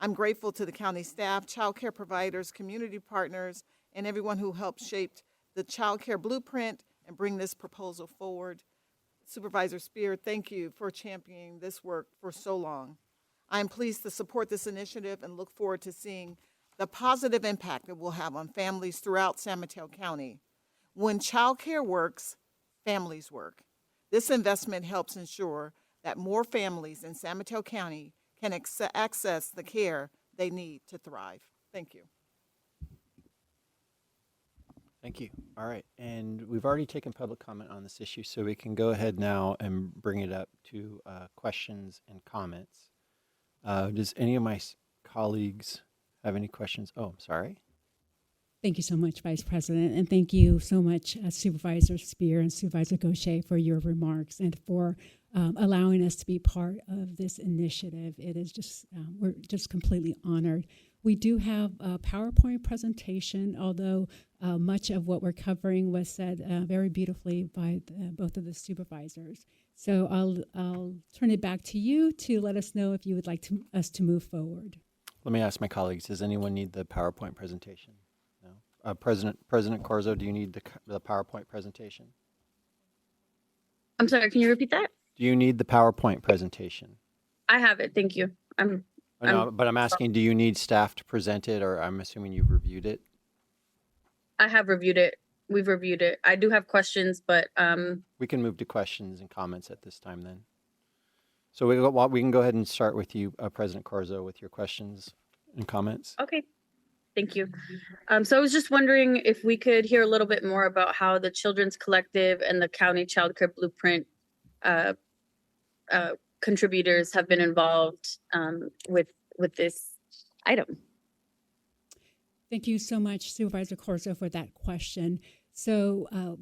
I'm grateful to the county staff, child care providers, community partners, and everyone who helped shape the child care blueprint and bring this proposal forward. Supervisor Spear, thank you for championing this work for so long. I am pleased to support this initiative and look forward to seeing the positive impact it will have on families throughout San Mateo County. When child care works, families work. This investment helps ensure that more families in San Mateo County can access the care they need to thrive. Thank you. Thank you. All right, and we've already taken public comment on this issue, so we can go ahead now and bring it up to questions and comments. Does any of my colleagues have any questions? Oh, I'm sorry. Thank you so much, Vice President, and thank you so much, Supervisor Spear and Supervisor Gaucher, for your remarks and for allowing us to be part of this initiative. It is just, we're just completely honored. We do have a PowerPoint presentation, although much of what we're covering was said very beautifully by both of the supervisors. So I'll turn it back to you to let us know if you would like us to move forward. Let me ask my colleagues, does anyone need the PowerPoint presentation? No. President Corzo, do you need the PowerPoint presentation? I'm sorry, can you repeat that? Do you need the PowerPoint presentation? I have it, thank you. But I'm asking, do you need staff to present it, or I'm assuming you've reviewed it? I have reviewed it. We've reviewed it. I do have questions, but we can move to questions and comments at this time then. So we can go ahead and start with you, President Corzo, with your questions and comments. Okay, thank you. So I was just wondering if we could hear a little bit more about how the Children's Collective and the County Child Care Blueprint contributors have been involved with this item. Thank you so much, Supervisor Corso, for that question. So,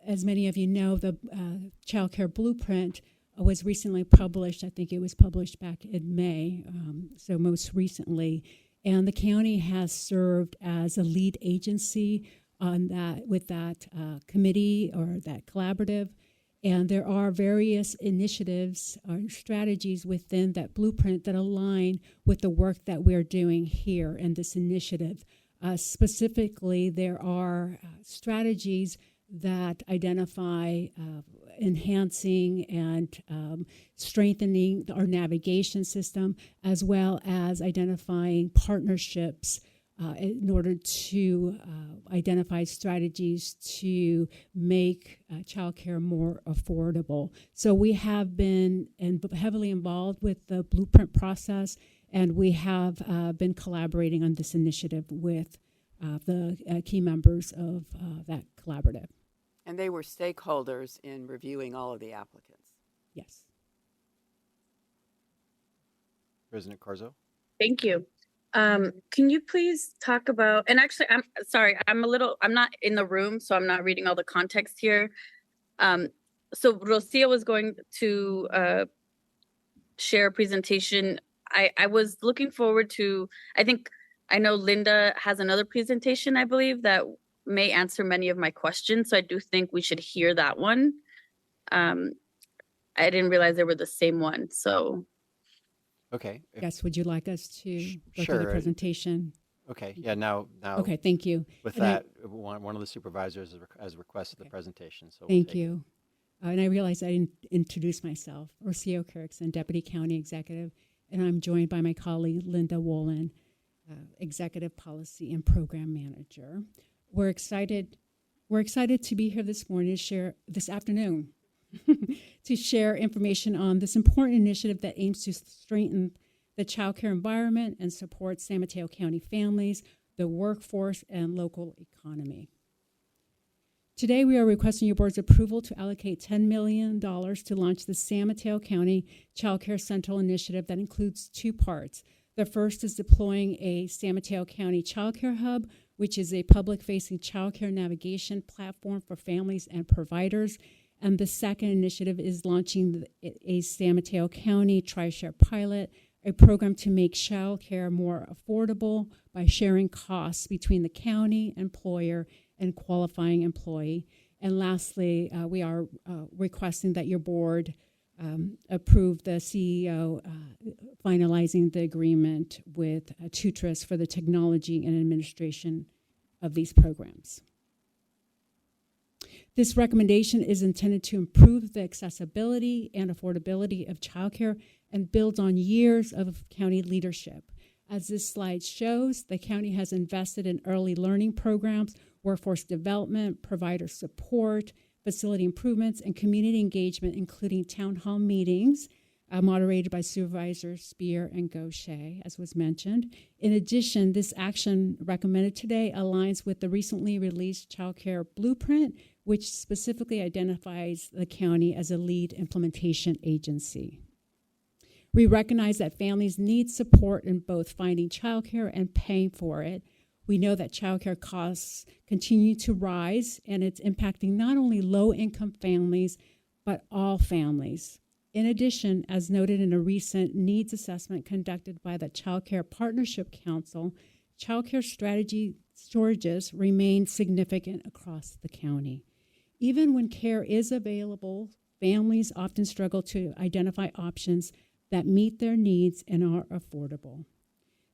as many of you know, the Child Care Blueprint was recently published. I think it was published back in May, so most recently. And the county has served as a lead agency on that with that committee or that collaborative. And there are various initiatives or strategies within that blueprint that align with the work that we're doing here in this initiative. Specifically, there are strategies that identify enhancing and strengthening our navigation system, as well as identifying partnerships in order to identify strategies to make childcare more affordable. So we have been heavily involved with the blueprint process, and we have been collaborating on this initiative with the key members of that collaborative. And they were stakeholders in reviewing all of the applicants. Yes. President Corzo? Thank you. Can you please talk about, and actually, I'm sorry, I'm not in the room, so I'm not reading all the context here. So Rocio was going to share a presentation. I was looking forward to, I know Linda has another presentation, I believe, that may answer many of my questions. So I do think we should hear that one. I didn't realize they were the same one, so. Okay. Yes, would you like us to go Sure. through the presentation? Okay, yeah, now. Okay, thank you. With And that, one of the supervisors has requested the presentation, so. Thank you. And I realized I didn't introduce myself. Rocio Kirkson, Deputy County Executive, and I'm joined by my colleague Linda Wolin, Executive Policy and Program Manager. We're excited to be here this afternoon to share information on this important initiative that aims to strengthen the childcare environment and support San Mateo County families, the workforce, and local economy. Today, we are requesting your board's approval to allocate $10 million to launch the San Mateo County Childcare Central Initiative that includes two parts. The first is deploying a San Mateo County Childcare Hub, which is a public-facing childcare navigation platform for families and providers. And the second initiative is launching a San Mateo County Tri-Share Pilot, a program to make childcare more affordable by sharing costs between the county, employer, and qualifying employee. And lastly, we are requesting that your board approve the CEO finalizing the agreement with Tutras for the technology and administration of these programs. This recommendation is intended to improve the accessibility and affordability of childcare and builds on years of county leadership. As this slide shows, the county has invested in early learning programs, workforce development, provider support, facility improvements, and community engagement, including town hall meetings moderated by Supervisors Spear and Gaucher, as was mentioned. In addition, this action recommended today aligns with the recently released Child Care Blueprint, which specifically identifies the county as a lead implementation agency. We recognize that families need support in both finding childcare and paying for it. We know that childcare costs continue to rise, and it's impacting not only low-income families, but all families. In addition, as noted in a recent needs assessment conducted by the Child Care Partnership Council, childcare strategy shortages remain significant across the county. Even when care is available, families often struggle to identify options that meet their needs and are affordable.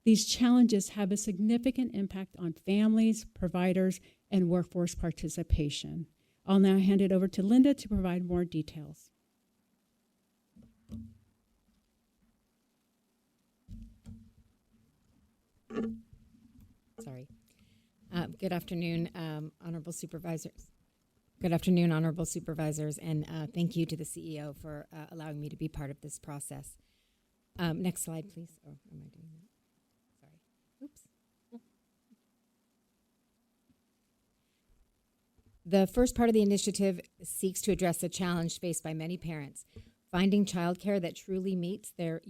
These challenges have a significant impact on families, providers, and workforce participation. I'll now hand it over to Linda to provide more details. Sorry. Good afternoon, honorable supervisors. Good afternoon, honorable supervisors, and thank you to the CEO for allowing me to be part of this process. Next slide, please. Oh, am I doing that? Sorry. Oops. The first part of the initiative seeks to address the challenge faced by many parents, finding childcare that truly meets their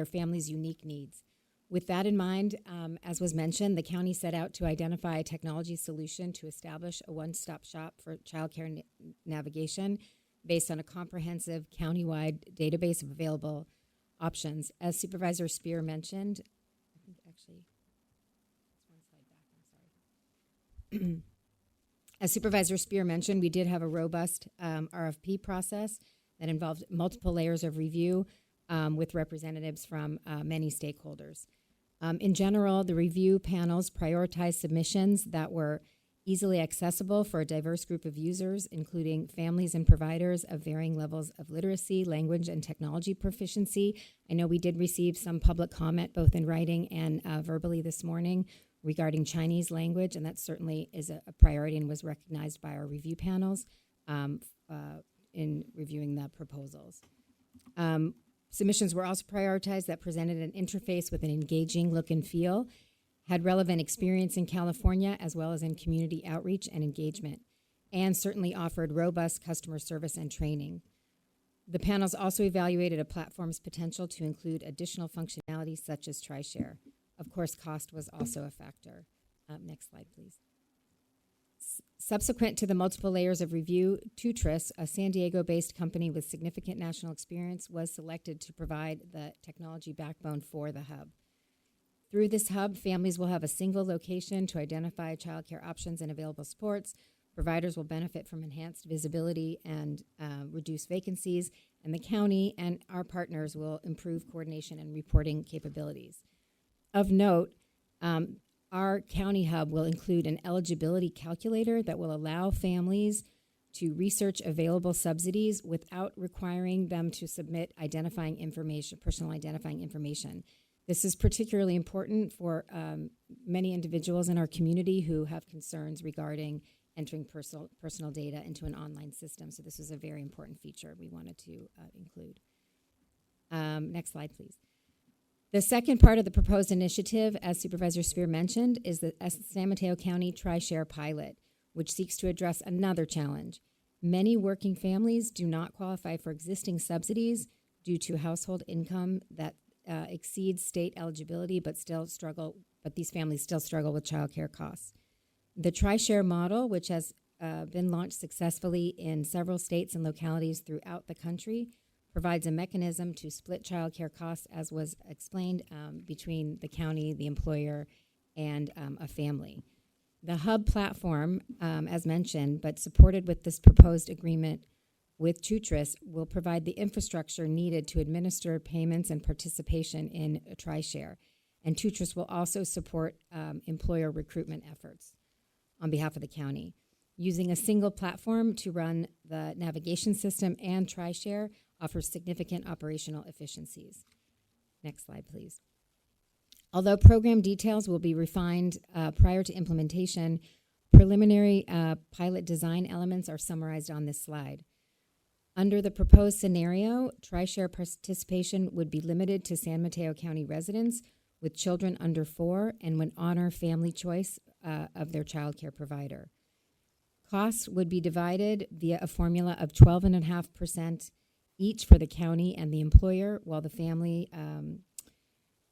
family's unique needs. With that in mind, as was mentioned, the county set out to identify a technology solution to establish a one-stop shop for childcare navigation based on a comprehensive countywide database of available options. As Supervisor Spear mentioned, I think actually, one slide back, I'm sorry. As Supervisor Spear mentioned, we did have a robust RFP process that involved multiple layers of review with representatives from many stakeholders. In general, the review panels prioritized submissions that were easily accessible for a diverse group of users, including families and providers of varying levels of literacy, language, and technology proficiency. I know we did receive some public comment, both in writing and verbally this morning, regarding Chinese language, and that certainly is a priority and was recognized by our review panels in reviewing the proposals. Submissions were also prioritized that presented an interface with an engaging look and feel, had relevant experience in California as well as in community outreach and engagement, and certainly offered robust customer service and training. The panels also evaluated a platform's potential to include additional functionalities such as TriShare. Of course, cost was also a factor. Next slide, please. Subsequent to the multiple layers of review, Tutris, a San Diego-based company with significant national experience, was selected to provide the technology backbone for the hub. Through this hub, families will have a single location to identify childcare options and available supports. Providers will benefit from enhanced visibility and reduce vacancies, and the county and our partners will improve coordination and reporting capabilities. Of note, our county hub will include an eligibility calculator that will allow families to research available subsidies without requiring them to submit identifying information, personal identifying information. This is particularly important for many individuals in our community who have concerns regarding entering personal data into an online system. So this is a very important feature we wanted to include. Next slide, please. The second part of the proposed initiative, as Supervisor Spear mentioned, is the San Mateo County TriShare pilot, which seeks to address another challenge. Many working families do not qualify for existing subsidies due to household income that exceeds state eligibility, but these families still struggle with childcare costs. The TriShare model, which has been launched successfully in several states and localities throughout the country, provides a mechanism to split childcare costs, as was explained, between the county, the employer, and a family. The hub platform, as mentioned, but supported with this proposed agreement with Tutris, will provide the infrastructure needed to administer payments and participation in TriShare. And Tutris will also support employer recruitment efforts on behalf of the county. Using a single platform to run the navigation system and TriShare offers significant operational efficiencies. Next slide, please. Although program details will be refined prior to implementation, preliminary pilot design elements are summarized on this slide. Under the proposed scenario, TriShare participation would be limited to San Mateo County residents with children under 4 and would honor family choice of their child care provider. Costs would be divided via a formula of 12.5% each for the county and the employer, while the family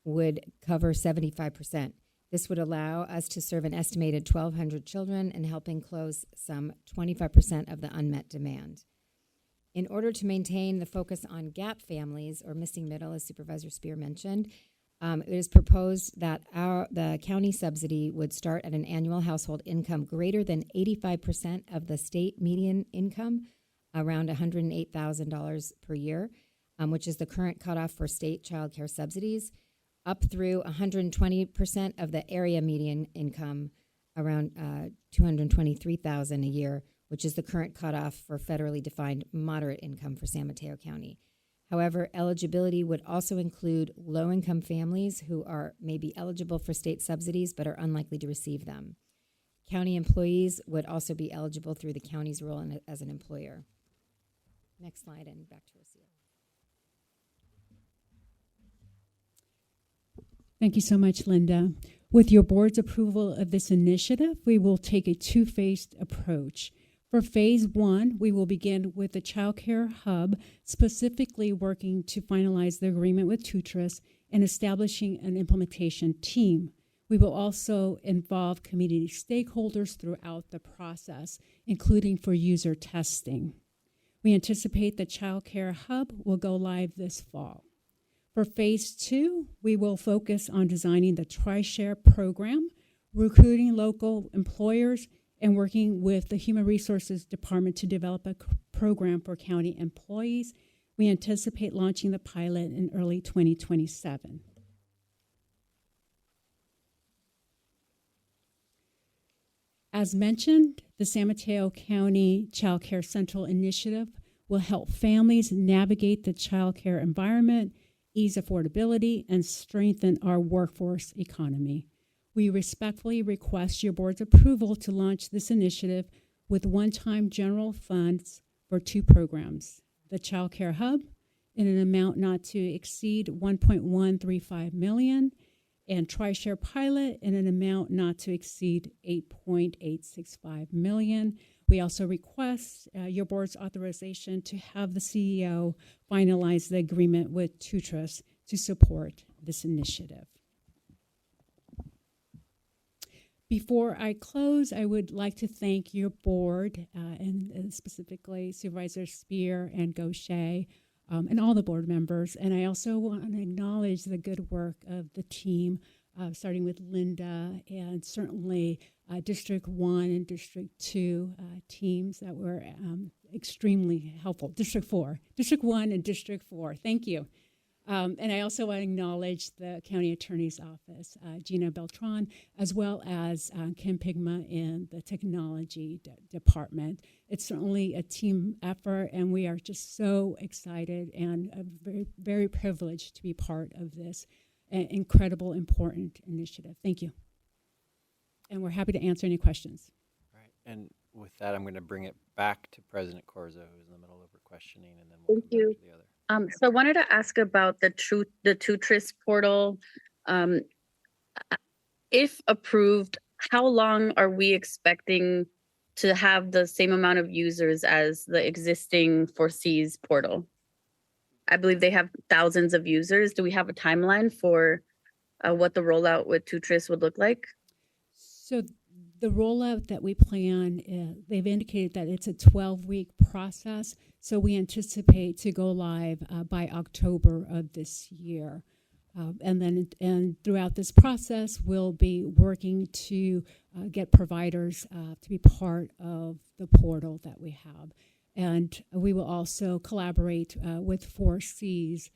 would cover 75%. This would allow us to serve an estimated 1,200 children and helping close some 25% of the unmet demand. In order to maintain the focus on gap families or missing middle, as Supervisor Spear mentioned, it is proposed that the county subsidy would start at an annual household income greater than 85% of the state median income, around $108,000 per year, which is the current cutoff for state child care subsidies, up through 120% of the area median income, around $223,000 a year, which is the current cutoff for federally defined moderate income for San Mateo County. However, eligibility would also include low-income families who may be eligible for state subsidies but are unlikely to receive them. County employees would also be eligible through the county's role as an employer. Next slide and back to Rocio. Thank you so much, Linda. With your board's approval of this initiative, we will take a two-phased approach. For phase one, we will begin with the Child Care Hub, specifically working to finalize the agreement with Tutris and establishing an implementation team. We will also involve community stakeholders throughout the process, including for user testing. We anticipate the Child Care Hub will go live this fall. For phase two, we will focus on designing the TriShare program, recruiting local employers, and working with the Human Resources Department to develop a program for county employees. We anticipate launching the pilot in early 2027. As mentioned, the San Mateo County Child Care Central Initiative will help families navigate the child care environment, ease affordability, and strengthen our workforce economy. We respectfully request your board's approval to launch this initiative with one-time general funds for two programs. The Child Care Hub in an amount not to exceed $1.135 million, and TriShare Pilot in an amount not to exceed $8.865 million. We also request your board's authorization to have the CEO finalize the agreement with Tutris to support this initiative. Before I close, I would like to thank your board and specifically Supervisors Spear and Gaucher and all the board members. And I also want to acknowledge the good work of the team, starting with Linda and certainly District 1 and District 2 teams that were extremely helpful. District 1 and District 4, thank you. And I also want to acknowledge the County Attorney's Office, Gina Beltran, as well as Kim Pigma in the Technology Department. It's certainly a team effort, and we are just so excited and very, very privileged to be part of this incredible, important initiative. Thank you. And we're happy to answer any questions. All right. And with that, I'm going to bring it back to President Corzo, who's in the middle of her questioning, and then we'll Thank come you. back to the other. So I wanted to ask about the Tutris portal. If approved, how long are we expecting to have the same amount of users as the existing Foresees portal? I believe they have thousands of users. Do we have a timeline for what the rollout with Tutris would look like? So the rollout that we plan, they've indicated that it's a 12-week process. So we anticipate to go live by October of this year. And throughout this process, we'll be working to get providers to be part of the portal that we have. And we will also collaborate with Foresees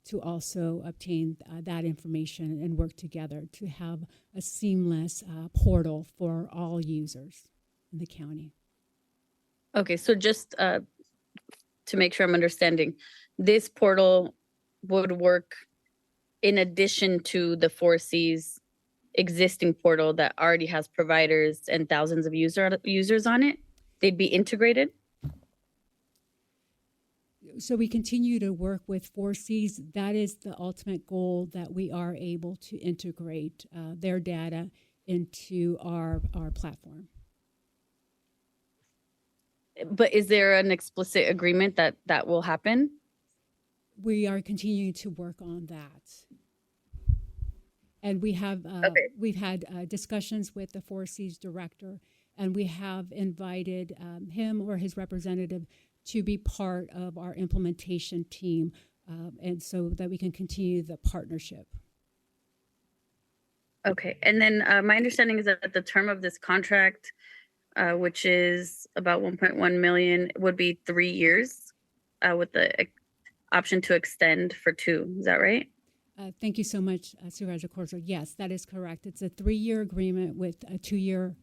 to also obtain that information and work together to have a seamless portal for all users in the county. Okay, so just to make sure I'm understanding, this portal would work in addition to the Foresees existing portal that already has providers and thousands of users on it? They'd be integrated? So we continue to work with Foresees. That is the ultimate goal, that we are able to integrate their data into our platform. But is there an explicit agreement that that will happen? We are continuing to work on that. And we have we've had discussions with the Foresees director, and we have invited him or his representative to be part of our implementation team, and so that we can continue the partnership. Okay, and then my understanding is that the term of this contract, which is about 1.1 million, would be 3 years with the option to extend for 2. Is that right? Thank you so much, Supervisor Corzo. Yes, that is correct. It's a 3-year agreement with a 2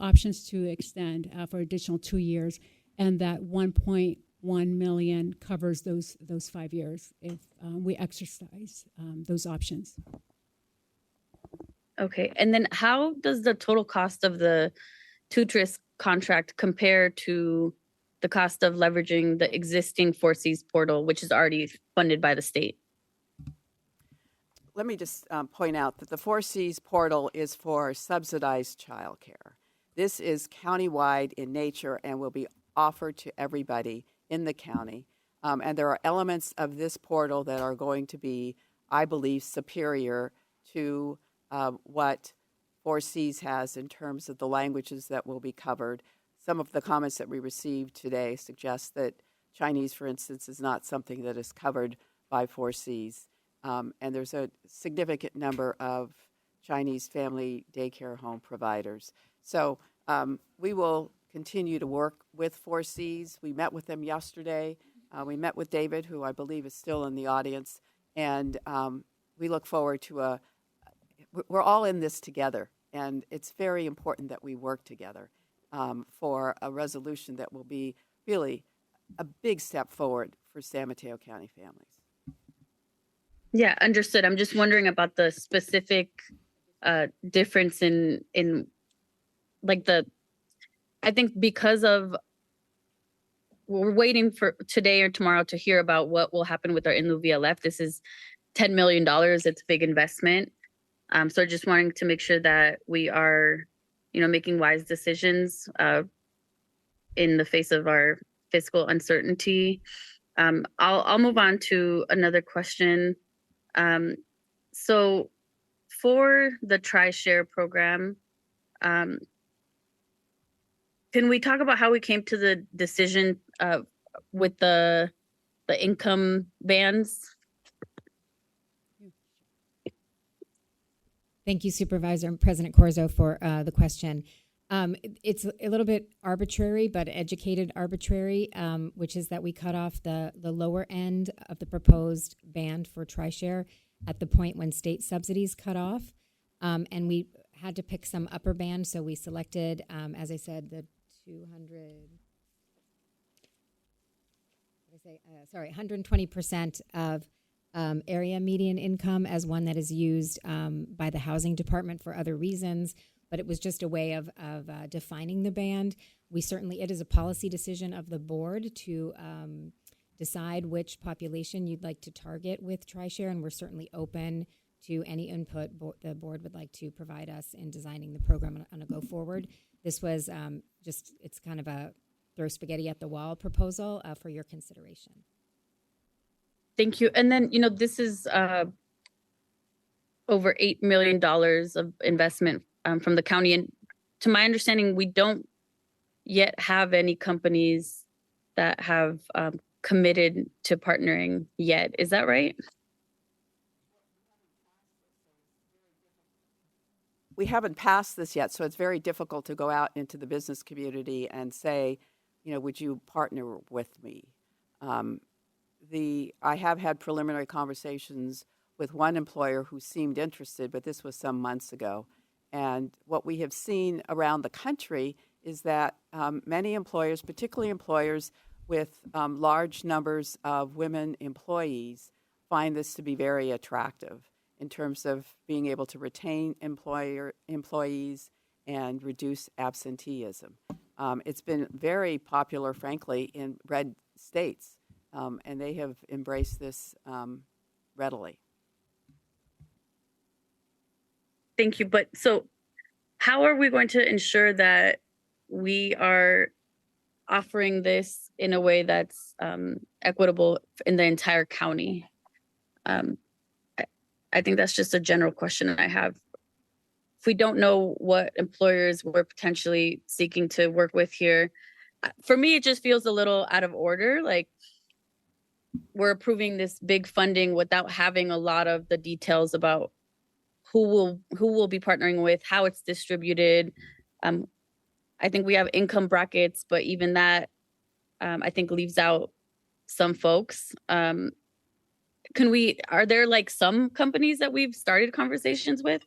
options to extend for additional 2 years, and that 1.1 million covers those 5 years if we exercise those options. Okay. And then how does the total cost of the Tutris contract compare to the cost of leveraging the existing 4Cs portal, which is already funded by the state? Let me just point out that the 4Cs portal is for subsidized childcare. This is countywide in nature and will be offered to everybody in the county. And there are elements of this portal that are going to be, I believe, superior to what 4Cs has in terms of the languages that will be covered. Some of the comments that we received today suggest that Chinese, for instance, is not something that is covered by 4Cs. And there's a significant number of Chinese family daycare home providers. So we will continue to work with 4Cs. We met with them yesterday. We met with David, who I believe is still in the audience. And we look forward to we're all in this together. And it's very important that we work together for a resolution that will be really a big step forward for San Mateo County families. Yeah, understood. I'm just wondering about the specific difference in like I think because of we're waiting for today or tomorrow to hear about what will happen with our in lieu VLF. This is $10 million. It's a big investment. So just wanting to make sure that we are, making wise decisions in the face of our fiscal uncertainty. I'll move on to another question. So for the TriShare program, can we talk about how we came to the decision with the income bands? Thank you, Supervisor and President Corzo, for the question. It's a little bit arbitrary, but educated arbitrary, which is that we cut off the lower end of the proposed band for TriShare at the point when state subsidies cut off. And we had to pick some upper band, so we selected, as I said, the 120% of area median income as one that is used by the housing department for other reasons, but it was just a way of defining the band. It is a policy decision of the board to decide which population you'd like to target with TriShare, and we're certainly open to any input the board would like to provide us in designing the program on a go forward. This was it's kind of a throw spaghetti at the wall proposal for your consideration. Thank you. And then, this is over $8 million of investment from the county. And to my understanding, we don't yet have any companies that have committed to partnering yet. Is that right? We haven't passed this yet, so it's very difficult to go out into the business community and say, would you partner with me? I have had preliminary conversations with one employer who seemed interested, but this was some months ago. And what we have seen around the country is that many employers, particularly employers with large numbers of women employees, find this to be very attractive in terms of being able to retain employees and reduce absenteeism. It's been very popular, frankly, in red states, and they have embraced this readily. Thank you. But so how are we going to ensure that we are offering this in a way that's equitable in the entire county? I think that's just a general question I have. If we don't know what employers we're potentially seeking to work with here, for me, it just feels a little out of order. Like we're approving this big funding without having a lot of the details about who will be partnering with, how it's distributed. I think we have income brackets, but even that, I think leaves out some folks. Are there like some companies that we've started conversations with?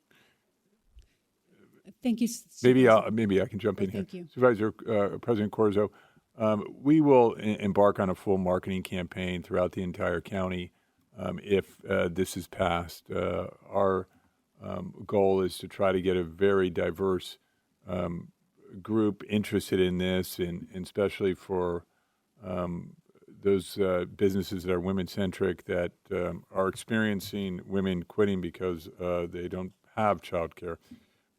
Thank you. Maybe I can jump in here. Thank you. Supervisor President Corzo, we will embark on a full marketing campaign throughout the entire county if this is passed. Our goal is to try to get a very diverse group interested in this, and especially for those businesses that are women-centric that are experiencing women quitting because they don't have childcare.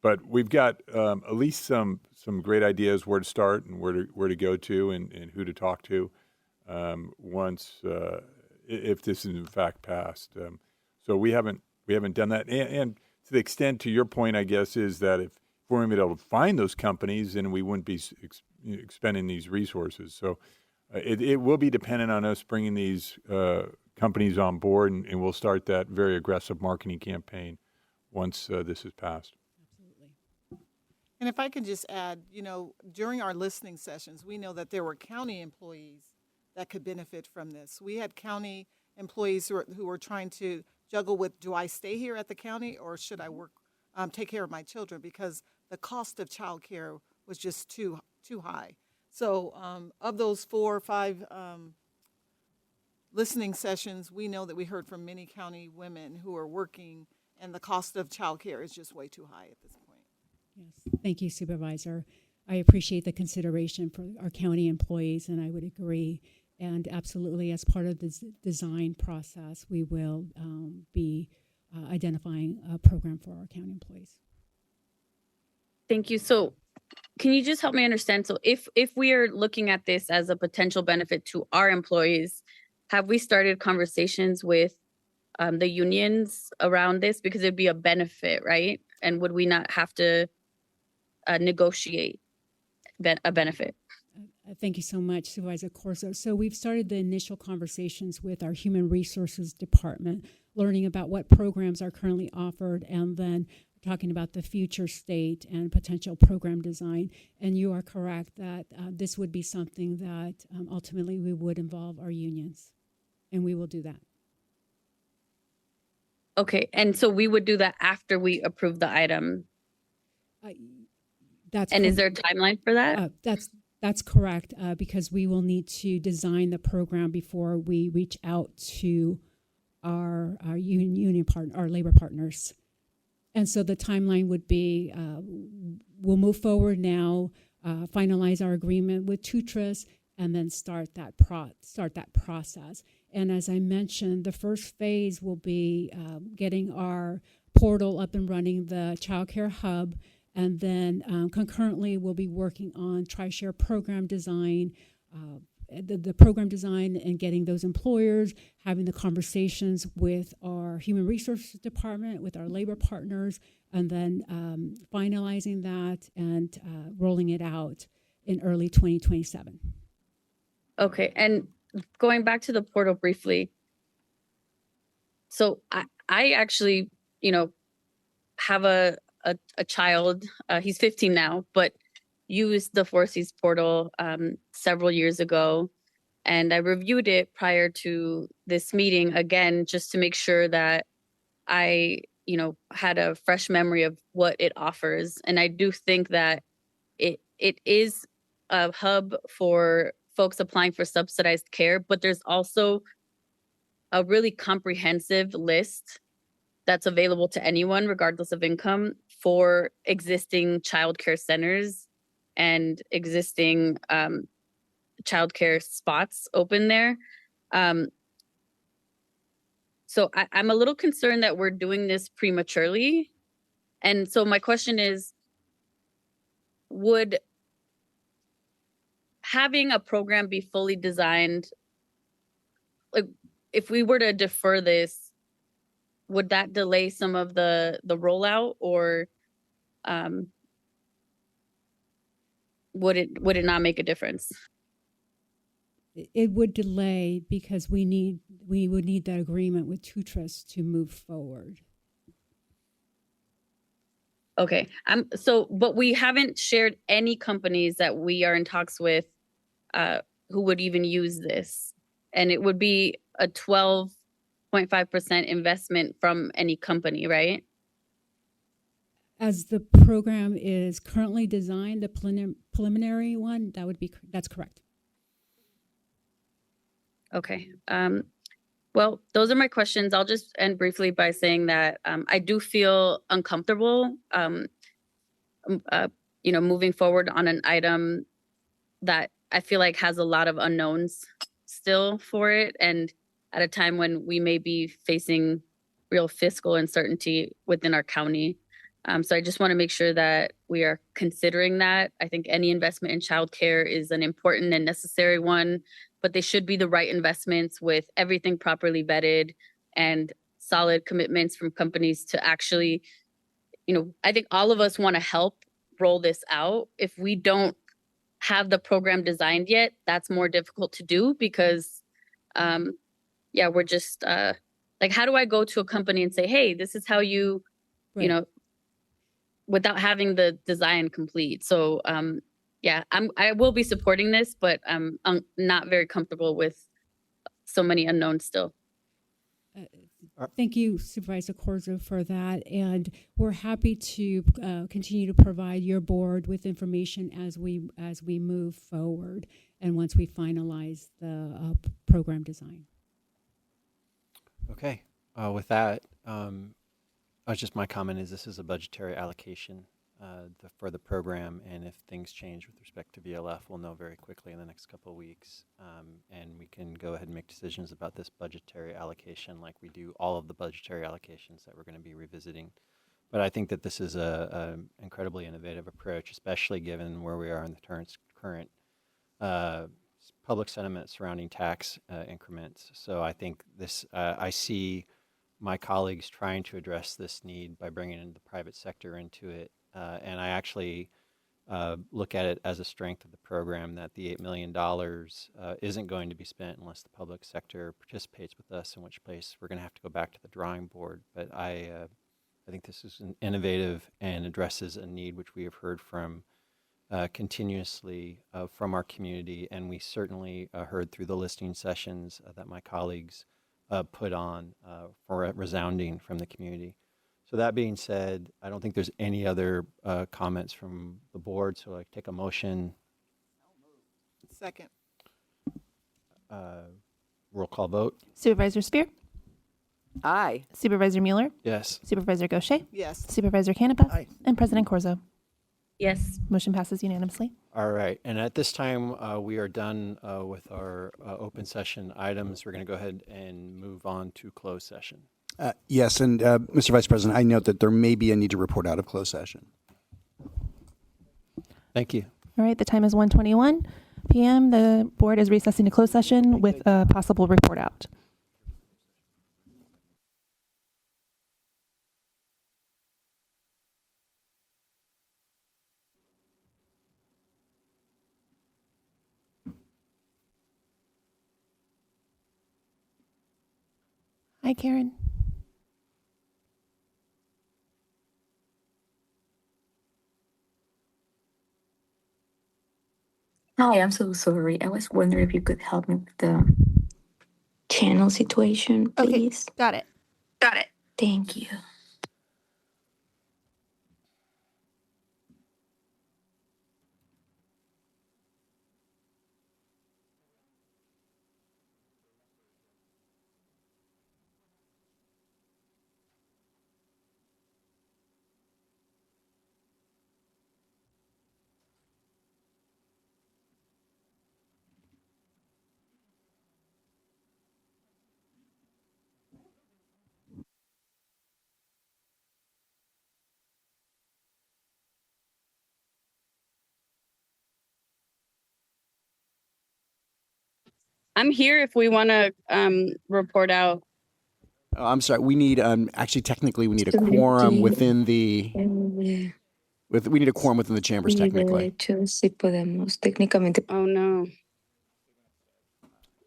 But we've got at least some great ideas where to start and where to go to and who to talk to once if this is in fact passed. So we haven't done that, and to the extent, to your point, I guess, is that if we weren't able to find those companies, then we wouldn't be expending these resources. So it will be dependent on us bringing these companies on board, and we'll start that very aggressive marketing campaign once this is passed. And if I can just add, during our listening sessions, we know that there were county employees that could benefit from this. We had county employees who were trying to juggle with, do I stay here at the county or should I work, take care of my children? Because the cost of childcare was just too high. So of those 4 or 5 listening sessions, we know that we heard from many county women who are working, and the cost of childcare is just way too high at this point. Yes, thank you, Supervisor. I appreciate the consideration for our county employees, and I would agree. And absolutely, as part of the design process, we will be identifying a program for our county employees. Thank you. So can you just help me understand? So if we are looking at this as a potential benefit to our employees, have we started conversations with the unions around this? Because it'd be a benefit, right? And would we not have to negotiate a benefit? Thank you so much, Supervisor Corso. So we've started the initial conversations with our Human Resources Department, learning about what programs are currently offered, and then talking about the future state and potential program design. And you are correct that this would be something that ultimately we would involve our unions, and we will do that. Okay, and so we would do that after we approve the item. Is there a timeline for that? That's correct, because we will need to design the program before we reach out to our union partner, our labor partners. And so the timeline would be, we'll move forward now, finalize our agreement with Tutras, and then start that process. And as I mentioned, the first phase will be getting our portal up and running, the Child Care Hub, and then concurrently we'll be working on Tri-Share program design, the program design, and getting those employers, having the conversations with our Human Resources Department, with our labor partners, and then finalizing that and rolling it out in early 2027. Okay, and going back to the portal briefly. So I actually, have a child, he's 15 now, but used the 4Cs portal several years ago. And I reviewed it prior to this meeting again, just to make sure that I, had a fresh memory of what it offers. And I do think that it is a hub for folks applying for subsidized care, but there's also a really comprehensive list that's available to anyone, regardless of income, for existing childcare centers and existing childcare spots open there. So I'm a little concerned that we're doing this prematurely. And so my question is, would having a program be fully designed, like if we were to defer this, would that delay some of the rollout, or would it not make a difference? It would delay because we would need that agreement with Tutras to move forward. Okay. But we haven't shared any companies that we are in talks with who would even use this. And it would be a 12.5% investment from any company, right? As the program is currently designed, the preliminary one, that's correct. Okay. Well, those are my questions. I'll just end briefly by saying that I do feel uncomfortable, moving forward on an item that I feel like has a lot of unknowns still for it, and at a time when we may be facing real fiscal uncertainty within our county. So I just want to make sure that we are considering that. I think any investment in childcare is an important and necessary one, but they should be the right investments with everything properly vetted and solid commitments from companies to actually, I think all of us want to help roll this out. If we don't have the program designed yet, that's more difficult to do because, we're just like, how do I go to a company and say, hey, this is how you, without having the design complete? So, I will be supporting this, but I'm not very comfortable with so many unknowns still. Thank you, Supervisor Corzo, for that. And we're happy to continue to provide your board with information as we move forward and once we finalize the program design. Okay. With that, just my comment is this is a budgetary allocation for the program, and if things change with respect to VLF, we'll know very quickly in the next couple of weeks, and we can go ahead and make decisions about this budgetary allocation like we do all of the budgetary allocations that we're going to be revisiting. But I think that this is a incredibly innovative approach, especially given where we are in the current public sentiment surrounding tax increments. So I think this, I see my colleagues trying to address this need by bringing in the private sector into it. And I actually look at it as a strength of the program that the $8 million isn't going to be spent unless the public sector participates with us, in which case we're going to have to go back to the drawing board. But I think this is innovative and addresses a need which we have heard from continuously from our community, and we certainly heard through the listening sessions that my colleagues put on for resounding from the community. So that being said, I don't think there's any other comments from the board, so I take a motion. Second. Roll call vote. Supervisor Spear? Aye. Supervisor Mueller? Yes. Supervisor Gaucher? Yes. Supervisor Canepa? Aye. And President Corzo? Yes. Motion passes unanimously. All right, and at this time, we are done with our open session items. We're going to go ahead and move on to closed session. Yes, and Mr. Vice President, I note that there may be a need to report out of closed session. Thank you. All right, the time is 1:21 p.m. The board is recessing to closed session with a possible report out. Hi, Karen. Hi, I'm so sorry. I was wondering if you could help me with the channel situation, please. Okay, got it. Got it. Thank you. I'm here if we want to report out. Oh, I'm sorry. We need actually technically we need a quorum within the we need a quorum within the chambers technically. Oh no.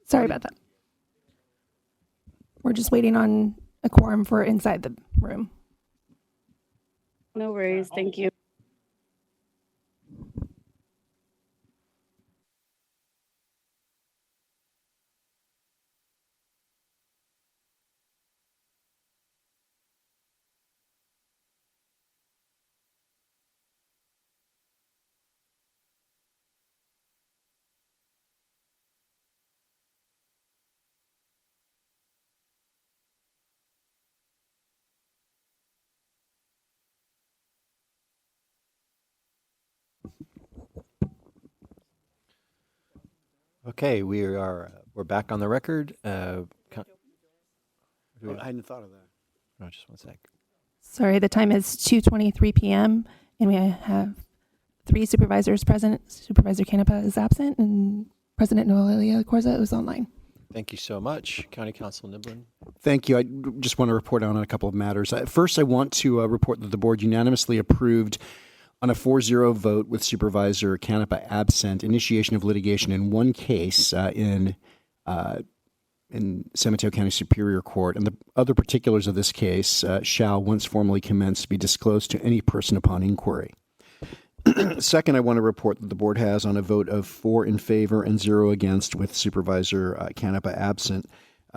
Sorry about that. We're just waiting on a quorum for inside the room. No worries. Thank you. Okay, we're back on the record. I hadn't thought of that. No, just one sec. Sorry, the time is 2:23 p.m. and we have 3 supervisors present. Supervisor Canepa is absent and President Noelia Corza is online. Thank you so much. County Council Niblin. Thank you. I just want to report on a couple of matters. First, I want to report that the board unanimously approved on a 4-0 vote with Supervisor Canepa absent initiation of litigation in one case in San Mateo County Superior Court, and the other particulars of this case shall, once formally commenced, be disclosed to any person upon inquiry. Second, I want to report that the board has, on a vote of 4 in favor and 0 against, with Supervisor Canepa absent,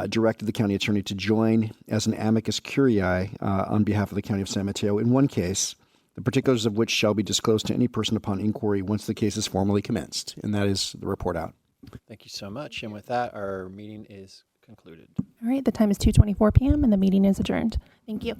directed the county attorney to join as an amicus curiae on behalf of the County of San Mateo in one case, the particulars of which shall be disclosed to any person upon inquiry once the case is formally commenced. And that is the report out. Thank you so much. And with that, our meeting is concluded. All right, the time is 2:24 p.m. and the meeting is adjourned. Thank you.